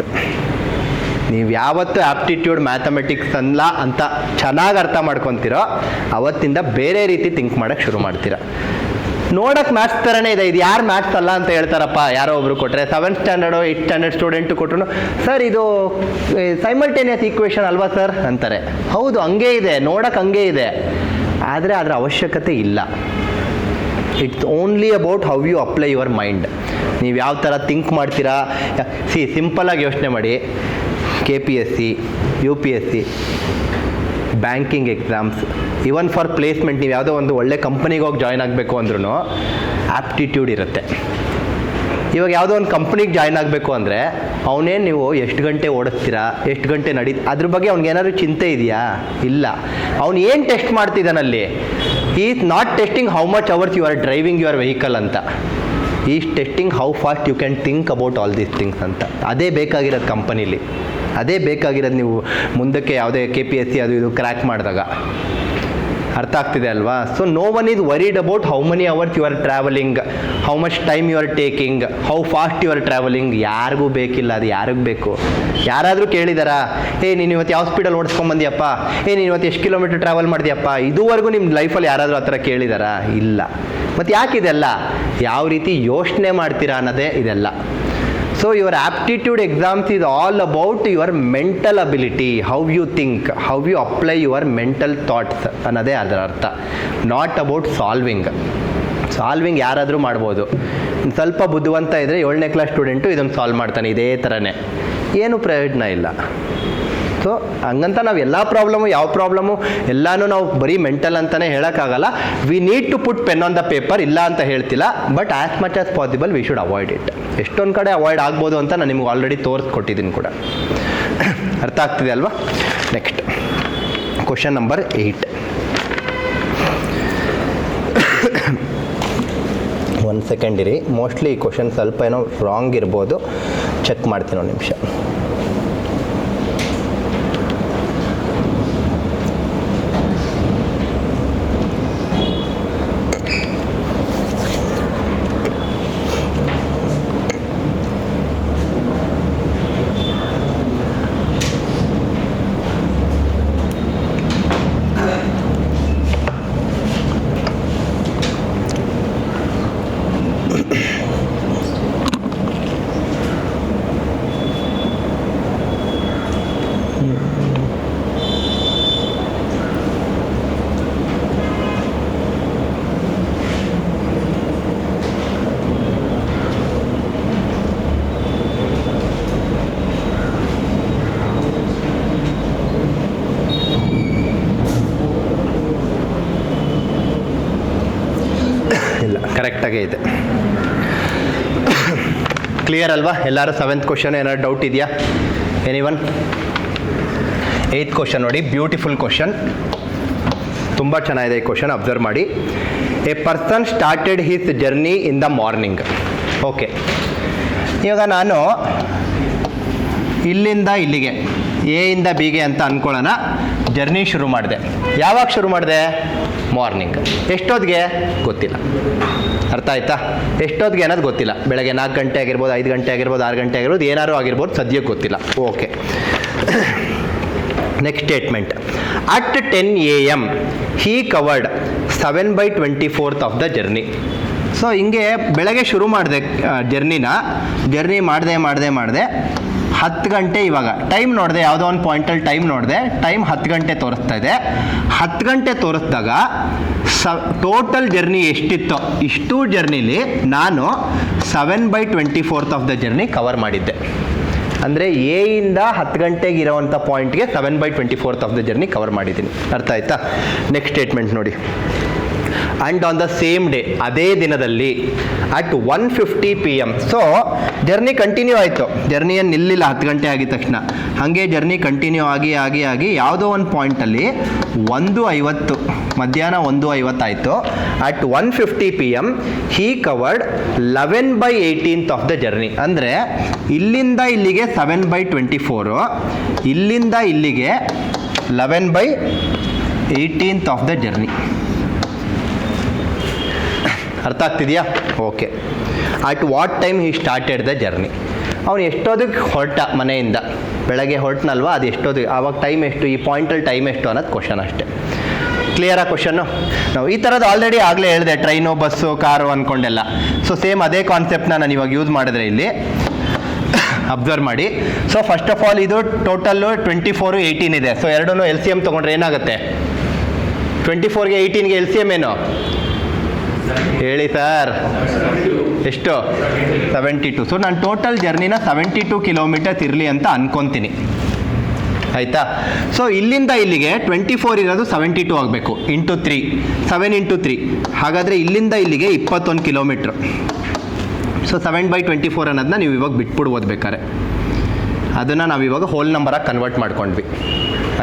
A: ನೀವು ಯಾವತ್ತು ಆಪ್ಟಿಟ್ಯೂಡ್ ಮ್ಯಾಥಮೆಟಿಕ್ಸ್ ಅಲ್ಲ ಅಂತ ಚೆನ್ನಾಗಿ ಅರ್ಥ ಮಾಡ್ಕೊತೀರೋ ಅವತ್ತಿಂದ ಬೇರೆ ರೀತಿ ಥಿಂಕ್ ಮಾಡೋಕ್ಕೆ ಶುರು ಮಾಡ್ತೀರ. ನೋಡೋಕೆ ಮ್ಯಾಥ್ಸ್ ಥರನೇ ಇದೆ. ಇದು ಯಾರು ಮ್ಯಾಥ್ಸ್ ಅಲ್ಲ ಅಂತ ಹೇಳ್ತಾರಪ್ಪ, ಯಾರೋ ಒಬ್ರು ಕೊಟ್ಟರೆ 7th standard 8th standard student ಕೊಟ್ಟರು, ಸರ್ ಇದು ಸೈಮಲ್ಟೇನಿಯಸ್ ಈಕ್ವೇಷನ್ ಅಲ್ವಾ ಸರ್ ಅಂತಾರೆ. ಹೌದು, ಹಂಗೇ ಇದೆ, ನೋಡೋಕೆ ಹಂಗೇ ಇದೆ, ಆದರೆ ಅದರ ಅವಶ್ಯಕತೆ ಇಲ್ಲ. It's only about how you apply your mind. ನೀವು ಯಾವ ಥರ ಥಿಂಕ್ ಮಾಡ್ತೀರಾ. ಸಿಂಪಲಾಗಿ ಯೋಚನೆ ಮಾಡಿ, KPSC, UPSC, banking exams, even for placement, ನೀವು ಯಾವುದೋ ಒಂದು ಒಳ್ಳೆ ಕಂಪ್ನಿಗೆ ಹೋಗಿ ಜಾಯ್ನ್ ಆಗಬೇಕು ಅಂದ್ರೂ ಆಪ್ಟಿಟ್ಯೂಡ್ ಇರುತ್ತೆ. ಇವಾಗ ಯಾವುದೋ ಒಂದು ಕಂಪ್ನಿಗೆ ಜಾಯ್ನ್ ಆಗಬೇಕು ಅಂದರೆ ಅವನೇನು ನೀವು ಎಷ್ಟು ಗಂಟೆ ಓಡಿಸ್ತೀರಾ, ಎಷ್ಟು ಗಂಟೆ ಅದ್ರ ಬಗ್ಗೆ ಅವ್ನಿಗೇನಾದ್ರು ಚಿಂತೆ ಇದೆಯಾ? ಇಲ್ಲ. ಅವ್ನು ಏನು ಟೆಸ್ಟ್ ಮಾಡ್ತಿದ್ದಾನಲ್ಲಿ, is not testing how much hours you are driving your vehicle ಅಂತ, is testing how fast you can think about all these things ಅಂತ. ಅದೇ ಬೇಕಾಗಿರೋದು ಕಂಪನಿಲಿ, ಅದೇ ಬೇಕಾಗಿರೋದು ನೀವು ಮುಂದಕ್ಕೆ ಯಾವುದೇ KPSC ಅದು ಇದು ಕ್ರ್ಯಾಕ್ ಮಾಡಿದಾಗ. ಅರ್ಥ ಆಗ್ತಿದೆ ಅಲ್ವಾ? So no one is worried about how many hours you are travelling, how much time you are taking, how fast you are travelling. ಯಾರಿಗೂ ಬೇಕಿಲ್ಲ, ಅದು ಯಾರಿಗೆ ಬೇಕು? ಯಾರಾದರೂ ಕೇಳಿದಾರಾ, ನೀನು ಇವತ್ತು ಯಾವ ಸ್ಪೀಡಲ್ಲಿ ಓಡಿಸ್ಕೊಂಬಂದಿಯಪ್ಪ, ನೀನು ಇವತ್ತು ಎಷ್ಟು ಕಿಲೋಮೀಟರ್ ಟ್ರಾವೆಲ್ ಮಾಡಿದ್ಯಪ್ಪ? ಇದುವರೆಗೂ ನಿಮ್ಮ ಲೈಫಲ್ಲಿ ಯಾರಾದರೂ ಆ ಥರ ಕೇಳಿದಾರಾ? ಇಲ್ಲ. ಮತ್ತು ಯಾಕಿದೆಲ್ಲ? ಯಾವ ರೀತಿ ಯೋಚನೆ ಮಾಡ್ತೀರಾ ಅನ್ನೋದೇ ಇದೆಲ್ಲ. So your aptitude exams is all about your mental ability, how you think, how you apply your mental thoughts ಅನ್ನೋದೇ ಅದರ ಅರ್ಥ, ನಾಟ್ ಅಬೌಟ್ ಸಾಲ್ವಿಂಗ್. ಸಾಲ್ವಿಂಗ್ ಯಾರಾದರೂ ಮಾಡ್ಬೋದು, ಸ್ವಲ್ಪ ಬುದ್ಧಿವಂತ ಇದ್ದರೆ 7ನೇ ಕ್ಲಾಸ್ ಸ್ಟೂಡೆಂಟು ಇದನ್ನು ಸಾಲ್ವ್ ಮಾಡ್ತಾನೆ ಇದೇ ಥರನೇ, ಏನು ಪ್ರಯೋಜನ ಇಲ್ಲ. ಸೊ ಹಂಗಂತ ನಾವು ಎಲ್ಲ ಪ್ರಾಬ್ಲಮು, ಯಾವ ಪ್ರಾಬ್ಲಮು ಎಲ್ಲನೂ ನಾವು ಬರೀ ಮೆಂಟಲ್ ಅಂತಲೇ ಹೇಳೋಕ್ಕಾಗಲ್ಲ. We need to put pen on the paper, ಇಲ್ಲ ಅಂತ ಹೇಳ್ತಿಲ್ಲ, but as much as possible we should avoid it. ಎಷ್ಟೊಂದು ಕಡೆ ಅವಾಯ್ಡ್ ಆಗ್ಬೋದು ಅಂತ ನಾನು ನಿಮ್ಗೆ ಆಲ್ರೆಡಿ ತೋರಿಸ್ಕೊಟ್ಟಿದ್ದೀನಿ ಕೂಡ. ಅರ್ಥ ಆಗ್ತಿದೆ ಅಲ್ವಾ? Next question number 8. ಒಂದು ಸೆಕೆಂಡ್ ಇರಿ, ಮೋಸ್ಟ್ಲಿ ಈ ಕ್ವಶನ್ ಸ್ವಲ್ಪ ಏನೋ ರಾಂಗ್ ಇರ್ಬೋದು, ಚೆಕ್ ಮಾಡ್ತೀನಿ ಒಂದು ನಿಮಿಷ. ಇಲ್ಲ, ಕರೆಕ್ಟಾಗೇ ಇದೆ. ಕ್ಲಿಯರ್ ಅಲ್ವಾ ಎಲ್ಲರೂ? 7th ಕ್ವಶನ್ ಏನಾದ್ರು ಡೌಟ್ ಇದೆಯಾ ಎನಿವನ್? 8th ಕ್ವಶನ್ ನೋಡಿ, ಬ್ಯೂಟಿಫುಲ್ ಕ್ವಶನ್, ತುಂಬ ಚೆನ್ನಾಗಿದೆ ಈ ಕ್ವಶನ್, ಅಬ್ಸರ್ವ್ ಮಾಡಿ. A person started his journey in the morning. Okay, ಇವಾಗ ನಾನು ಇಲ್ಲಿಂದ ಇಲ್ಲಿಗೆ, ಎ ಇಂದ ಬಿಗೆ ಅಂತ ಅಂದ್ಕೊಳ್ಳೋಣ, ಜರ್ನಿ ಶುರು ಮಾಡಿದೆ. ಯಾವಾಗ ಶುರು ಮಾಡಿದೆ? ಮಾರ್ನಿಂಗ್. ಎಷ್ಟೊತ್ತಿಗೆ? ಗೊತ್ತಿಲ್ಲ. ಅರ್ಥ ಆಯ್ತಾ? ಎಷ್ಟೊತ್ತಿಗೆ ಅನ್ನೋದು ಗೊತ್ತಿಲ್ಲ. ಬೆಳಗ್ಗೆ 4 ಗಂಟೆ ಆಗಿರ್ಬೋದು, 5 ಗಂಟೆ ಆಗಿರ್ಬೋದು, 6 ಗಂಟೆ ಆಗಿರ್ಬೋದು, ಏನಾರು ಆಗಿರ್ಬೋದು, ಸದ್ಯಕ್ಕೆ ಗೊತ್ತಿಲ್ಲ. Okay, next statement. At 10 AM Hi covered 7/24 of the journey. So ಹಿಂಗೆ ಬೆಳಗ್ಗೆ ಶುರು ಮಾಡಿದೆ ಜರ್ನಿ ಮಾಡಿದೆ 10 ಗಂಟೆ. ಇವಾಗ ಟೈಮ್ ನೋಡಿದೆ, ಯಾವುದೋ ಒಂದು ಪಾಯಿಂಟಲ್ಲಿ ಟೈಮ್ ನೋಡಿದೆ, ಟೈಮ್ 10 ಗಂಟೆ ತೋರಿಸ್ತಾ ಇದೆ. 10 ಗಂಟೆ ತೋರಿಸಿದಾಗ ಟೋಟಲ್ ಜರ್ನಿ ಎಷ್ಟಿತ್ತೋ ಇಷ್ಟು ಜರ್ನಿಲಿ ನಾನು 7/24 ಆಫ್ ದ ಜರ್ನಿ ಕವರ್ ಮಾಡಿದ್ದೆ. ಅಂದರೆ ಎ ಇಂದ 10 ಗಂಟೆಗೆ ಇರೋವಂಥ ಪಾಯಿಂಟ್ಗೆ 7/24 ಆಫ್ ದ ಜರ್ನಿ ಕವರ್ ಮಾಡಿದ್ದೀನಿ. ಅರ್ಥ ಆಯ್ತಾ? ನೆಕ್ಸ್ಟ್ ಸ್ಟೇಟ್ಮೆಂಟ್ ನೋಡಿ. And on the same day, ಅದೇ ದಿನದಲ್ಲಿ at 1:50 PM. So journey continue ಆಯಿತು, ಜರ್ನಿ ಏನು ನಿಲ್ಲಿಲ್ಲ 10 ಗಂಟೆ ಆಗಿದ ತಕ್ಷಣ, ಹಾಗೆ ಜರ್ನಿ ಕಂಟಿನ್ಯೂ ಆಗಿ ಯಾವುದೋ ಒಂದು ಪಾಯಿಂಟಲ್ಲಿ 1:50 ಮಧ್ಯಾಹ್ನ 1:50 ಆಯಿತು. At 1:50 PM Hi covered 11/18 of the journey. ಅಂದರೆ ಇಲ್ಲಿಂದ ಇಲ್ಲಿಗೆ 7/24, ಇಲ್ಲಿಂದ ಇಲ್ಲಿಗೆ 11/18 ಆಫ್ ದ ಜರ್ನಿ. ಅರ್ಥ ಆಗ್ತಿದೆಯಾ? Okay. At what time he started the journey. ಅವನು ಎಷ್ಟೊತ್ತಿಗೆ ಹೊರಟ ಮನೆಯಿಂದ? ಬೆಳಗ್ಗೆ ಹೊರಟನಲ್ವಾ, ಅದು ಎಷ್ಟೊತ್ತಿಗೆ, ಆವಾಗ ಟೈಮ್ ಎಷ್ಟು, ಈ ಪಾಯಿಂಟಲ್ಲಿ ಟೈಮ್ ಎಷ್ಟು ಅನ್ನೋದು ಕ್ವಶನ್ ಅಷ್ಟೇ. ಕ್ಲಿಯರಾ ಕ್ವಶನ್ನು? ನಾವು ಈ ಥರದ್ದು ಆಲ್ರೆಡಿ ಆಗಲೇ ಹೇಳಿದೆ, ಟ್ರೈನು, ಬಸ್ಸು, ಕಾರು ಅಂದ್ಕೊಂಡೆಲ್ಲ. ಸೊ ಸೇಮ್ ಅದೇ ಕಾನ್ಸೆಪ್ಟನ್ನ ನಾನು ಇವಾಗ ಯೂಸ್ ಮಾಡಿದ್ರೆ ಇಲ್ಲಿ ಅಬ್ಸರ್ವ್ ಮಾಡಿ. ಸೊ ಫಸ್ಟ್ ಆಫ್ ಆಲ್ ಇದು ಟೋಟಲ್ಲು 24, 18 ಇದೆ. ಸೊ ಎರಡೂ LCM ತೊಗೊಂಡ್ರೆ ಏನಾಗುತ್ತೆ? 24ಗೆ 18ಗೆ LCM ಏನು ಹೇಳಿ ಸರ್? ಎಷ್ಟು? 72. ಸೊ ನಾನು ಟೋಟಲ್ ಜರ್ನಿನ 72 ಕಿಲೋಮೀಟರ್ಸ್ ಇರಲಿ ಅಂತ ಅನ್ಕೊತೀನಿ. ಆಯಿತಾ? ಸೊ ಇಲ್ಲಿಂದ ಇಲ್ಲಿಗೆ 24 ಇರೋದು 72 ಆಗಬೇಕು, ಇಂಟು 3, 7 × 3. ಹಾಗಾದರೆ ಇಲ್ಲಿಂದ ಇಲ್ಲಿಗೆ 21 ಕಿಲೋಮೀಟ್ರ್. ಸೊ 7/24 ಅನ್ನೋದನ್ನ ನೀವು ಇವಾಗ ಬಿಟ್ಬಿಡ್ಬೋದು ಬೇಕಾರೆ, ಅದನ್ನು ನಾವು ಇವಾಗ ಹೋಲ್ ನಂಬರಾಗಿ ಕನ್ವರ್ಟ್ ಮಾಡ್ಕೊಂಡ್ವಿ.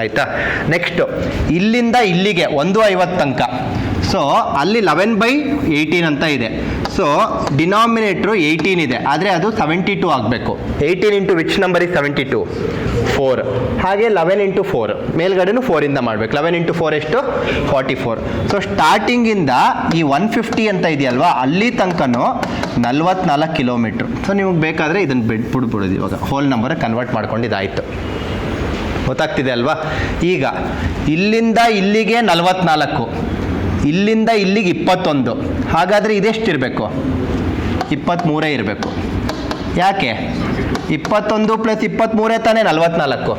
A: ಆಯಿತಾ? ನೆಕ್ಸ್ಟು ಇಲ್ಲಿಂದ ಇಲ್ಲಿಗೆ 1:50 ತನಕ. ಸೊ ಅಲ್ಲಿ 11/18 ಅಂತ ಇದೆ. ಸೊ ಡಿನಾಮಿನೇಟ್ರು 18 ಇದೆ, ಆದರೆ ಅದು 72 ಆಗಬೇಕು. 18 ಇಂಟು ವಿಚ್ ನಂಬರ್ ಇಸ್ 72? 4. ಹಾಗೆ 11 ಇಂಟು 4, ಮೇಲ್ಗಡೆನೂ 4ಇಂದ ಮಾಡಬೇಕು. 11 ಇಂಟು 4 ಎಷ್ಟು? 44. ಸೊ ಸ್ಟಾರ್ಟಿಂಗಿಂದ ಈ 150 ಅಂತ ಇದೆಯಲ್ವಾ, ಅಲ್ಲಿ ತನಕನೂ 44 ಕಿಲೋಮೀಟ್ರ್. ಸೊ ನಿಮಗೆ ಬೇಕಾದರೆ ಇದನ್ನು ಬಿಡ್ಬಿಡೋದು, ಇವಾಗ ಹೋಲ್ ನಂಬರ್ ಕನ್ವರ್ಟ್ ಮಾಡ್ಕೊಂಡಿದ್ದಾಯಿತು. ಗೊತ್ತಾಗ್ತಿದೆ ಅಲ್ವಾ? ಈಗ ಇಲ್ಲಿಂದ ಇಲ್ಲಿಗೆ 44, ಇಲ್ಲಿಂದ ಇಲ್ಲಿಗೆ 21. ಹಾಗಾದರೆ ಇದೆಷ್ಟಿರಬೇಕು? 23 ಇರಬೇಕು. ಯಾಕೆ? 21 + 23 ತಾನೇ 44.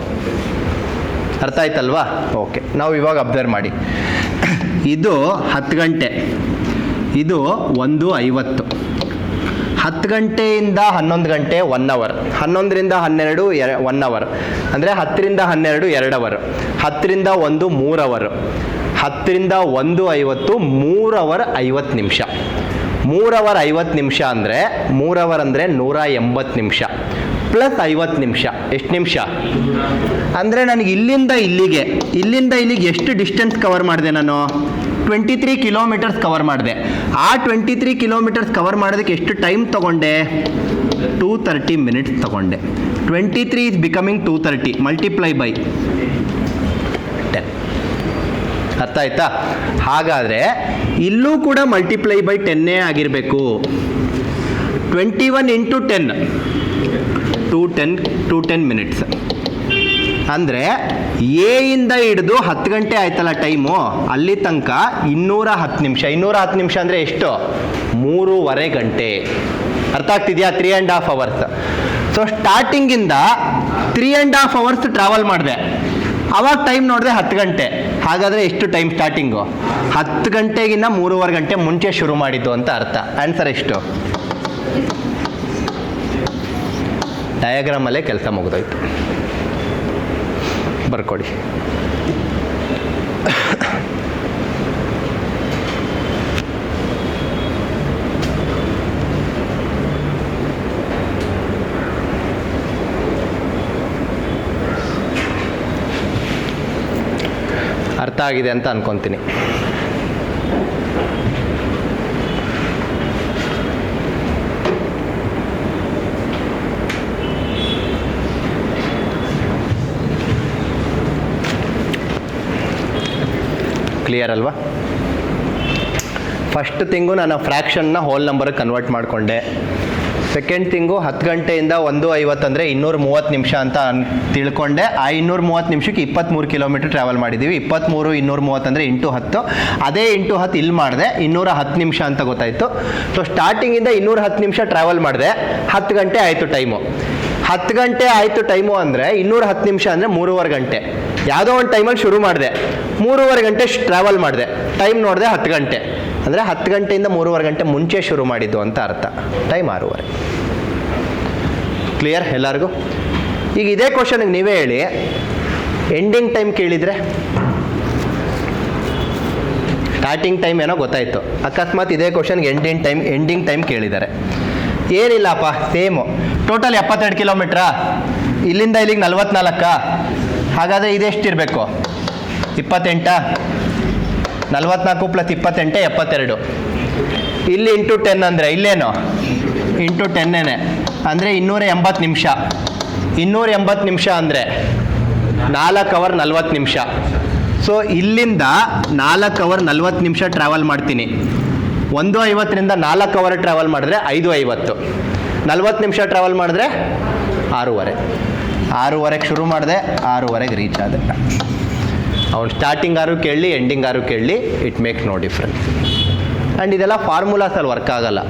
A: ಅರ್ಥ ಆಯ್ತಲ್ವಾ? ಓಕೆ, ನಾವು ಇವಾಗ ಅಬ್ಸರ್ವ್ ಮಾಡಿ. ಇದು 10 ಗಂಟೆ, ಇದು 1:50. 10 ಗಂಟೆಯಿಂದ 11 ಗಂಟೆ 1 ಅವರ್, 11ರಿಂದ 12 1 ಅವರ್, ಅಂದರೆ 10ರಿಂದ 12 2 ಅವರ್, 10ರಿಂದ 1 3 ಅವರ್, 10ರಿಂದ 1:50 3 ಅವರ್ 50 ನಿಮಿಷ. 3 ಅವರ್ 50 ನಿಮಿಷ ಅಂದರೆ 3 ಅವರ್ ಅಂದರೆ 180 ನಿಮಿಷ ಪ್ಲಸ್ 50 ನಿಮಿಷ. ಎಷ್ಟು ನಿಮಿಷ ಅಂದರೆ ನನಗೆ ಇಲ್ಲಿಂದ ಇಲ್ಲಿಗೆ ಎಷ್ಟು ಡಿಸ್ಟೆನ್ಸ್ ಕವರ್ ಮಾಡಿದೆ ನಾನು? 23 ಕಿಲೋಮೀಟರ್ಸ್ ಕವರ್ ಮಾಡಿದೆ. ಆ 23 ಕಿಲೋಮೀಟರ್ಸ್ ಕವರ್ ಮಾಡೋದಕ್ಕೆ ಎಷ್ಟು ಟೈಮ್ ತಗೊಂಡೆ? 230 ಮಿನಿಟ್ಸ್ ತಗೊಂಡೆ. 23 is becoming 230, ಮಲ್ಟಿಪ್ಲೈ ಬೈ 10. ಅರ್ಥ ಆಯ್ತಾ? ಹಾಗಾದರೆ ಇಲ್ಲೂ ಕೂಡ ಮಲ್ಟಿಪ್ಲೈ ಬೈ 10 ಆಗಿರಬೇಕು. 21 × 10 210 ಮಿನಿಟ್ಸ್. ಅಂದರೆ ಎ ಇಂದ ಹಿಡಿದು 10 ಗಂಟೆ ಆಯ್ತಲ್ಲ ಟೈಮು, ಅಲ್ಲಿ ತನಕ 210 ನಿಮಿಷ. 210 ನಿಮಿಷ ಅಂದರೆ ಎಷ್ಟು? 3.5 ಗಂಟೆ. ಅರ್ಥ ಆಗ್ತಿದೆಯಾ? 3.5 ಅವರ್ಸ್. ಸೊ ಸ್ಟಾರ್ಟಿಂಗಿಂದ 3.5 ಅವರ್ಸ್ ಟ್ರಾವೆಲ್ ಮಾಡಿದೆ. ಅವಾಗ ಟೈಮ್ ನೋಡಿದೆ 10 ಗಂಟೆ. ಹಾಗಾದರೆ ಎಷ್ಟು ಟೈಮ್ ಸ್ಟಾರ್ಟಿಂಗು? 10 ಗಂಟೆಗಿನ್ನ 3.5 ಗಂಟೆ ಮುಂಚೆ ಶುರು ಮಾಡಿದ್ದು ಅಂತ ಅರ್ಥ. ಆನ್ಸರ್ ಎಷ್ಟು? ಡಯಾಗ್ರಾಮಲ್ಲೇ ಕೆಲಸ ಮುಗಿದೋಯ್ತು. ಬರ್ಕೊಡಿ. ಅರ್ಥ ಆಗಿದೆ ಅಂತ ಅನ್ಕೊತೀನಿ. ಕ್ಲಿಯರ್ ಅಲ್ವಾ? ಫಸ್ಟ್ ಥಿಂಗು ನಾನು ಫ್ರ್ಯಾಕ್ಷನ್ನ ಹೋಲ್ ನಂಬರ್ಗೆ ಕನ್ವರ್ಟ್ ಮಾಡಿಕೊಂಡೆ. ಸೆಕೆಂಡ್ ಥಿಂಗು 10 ಗಂಟೆಯಿಂದ 1:50 ಅಂದರೆ 230 ನಿಮಿಷ ಅಂತ ತಿಳ್ಕೊಂಡೆ. ಆ 230 ನಿಮಿಷಕ್ಕೆ 23 ಕಿಲೋಮೀಟರ್ ಟ್ರಾವೆಲ್ ಮಾಡಿದ್ದೀವಿ. 23 230 ಅಂದರೆ 10. ಅದೇ 10 ಇಲ್ಲಿ ಮಾಡಿದೆ, 210 ನಿಮಿಷ ಅಂತ ಗೊತ್ತಾಯಿತು. ಸೊ ಸ್ಟಾರ್ಟಿಂಗಿಂದ 210 ನಿಮಿಷ ಟ್ರಾವೆಲ್ ಮಾಡಿದೆ. 10 ಗಂಟೆ ಆಯಿತು ಟೈಮು. 10 ಗಂಟೆ ಆಯಿತು ಟೈಮು ಅಂದರೆ 210 ನಿಮಿಷ ಅಂದರೆ 3.5 ಗಂಟೆ. ಯಾವುದೋ ಒಂದು ಟೈಮಲ್ಲಿ ಶುರು ಮಾಡಿದೆ, 3.5 ಗಂಟೆ ಟ್ರಾವೆಲ್ ಮಾಡಿದೆ. ಟೈಮ್ ನೋಡಿದೆ 10 ಗಂಟೆ, ಅಂದರೆ 10 ಗಂಟೆಯಿಂದ 3.5 ಗಂಟೆ ಮುಂಚೆ ಶುರು ಮಾಡಿದ್ದು ಅಂತ ಅರ್ಥ. ಟೈಮ್ 6:30. ಕ್ಲಿಯರ್ ಎಲ್ಲರಿಗೂ? ಈಗ ಇದೇ ಕ್ವಶನ್ಗೆ ನೀವೇ ಹೇಳಿ, ಎಂಡಿಂಗ್ ಟೈಮ್ ಕೇಳಿದರೆ? ಸ್ಟಾರ್ಟಿಂಗ್ ಟೈಮ್ ಏನೋ ಗೊತ್ತಾಯಿತು, ಅಕಸ್ಮಾತ್ ಇದೇ ಕ್ವಶನ್ಗೆ ಎಂಡಿಂಗ್ ಟೈಮ್ ಕೇಳಿದ್ದಾರೆ. ಏನಿಲ್ಲಪ್ಪ, ಸೇಮು. ಟೋಟಲ್ 72 ಕಿಲೋಮೀಟ್ರಾ? ಇಲ್ಲಿಂದ ಇಲ್ಲಿಗೆ 44. ಹಾಗಾದರೆ ಇದೆಷ್ಟಿರಬೇಕು? 28. 44 + 28 72. ಇಲ್ಲಿ ಇಂಟು 10 ಅಂದರೆ ಇಲ್ಲೇನು ಇಂಟು 10 ಅಂದರೆ 280 ನಿಮಿಷ. 280 ನಿಮಿಷ ಅಂದರೆ 4 ಅವರ್ 40 ನಿಮಿಷ. ಸೊ ಇಲ್ಲಿಂದ 4 ಅವರ್ 40 ನಿಮಿಷ ಟ್ರಾವೆಲ್ ಮಾಡ್ತೀನಿ. 1:50ರಿಂದ 4 ಅವರ್ ಟ್ರಾವೆಲ್ ಮಾಡಿದ್ರೆ 5:50. 40 ನಿಮಿಷ ಟ್ರಾವೆಲ್ ಮಾಡಿದ್ರೆ 6:30. 6:30ಗೆ ಶುರು ಮಾಡಿದೆ, 6:30ಗೆ ರೀಚ್ ಆದೆ. ಅವ್ನು ಸ್ಟಾರ್ಟಿಂಗ್ ಆರು ಕೇಳಲಿ, ಎಂಡಿಂಗ್ ಆರು ಕೇಳಲಿ, it makes no difference. And ಇದೆಲ್ಲ ಫಾರ್ಮುಲಾಸಲ್ಲಿ ವರ್ಕ್ ಆಗಲ್ಲ.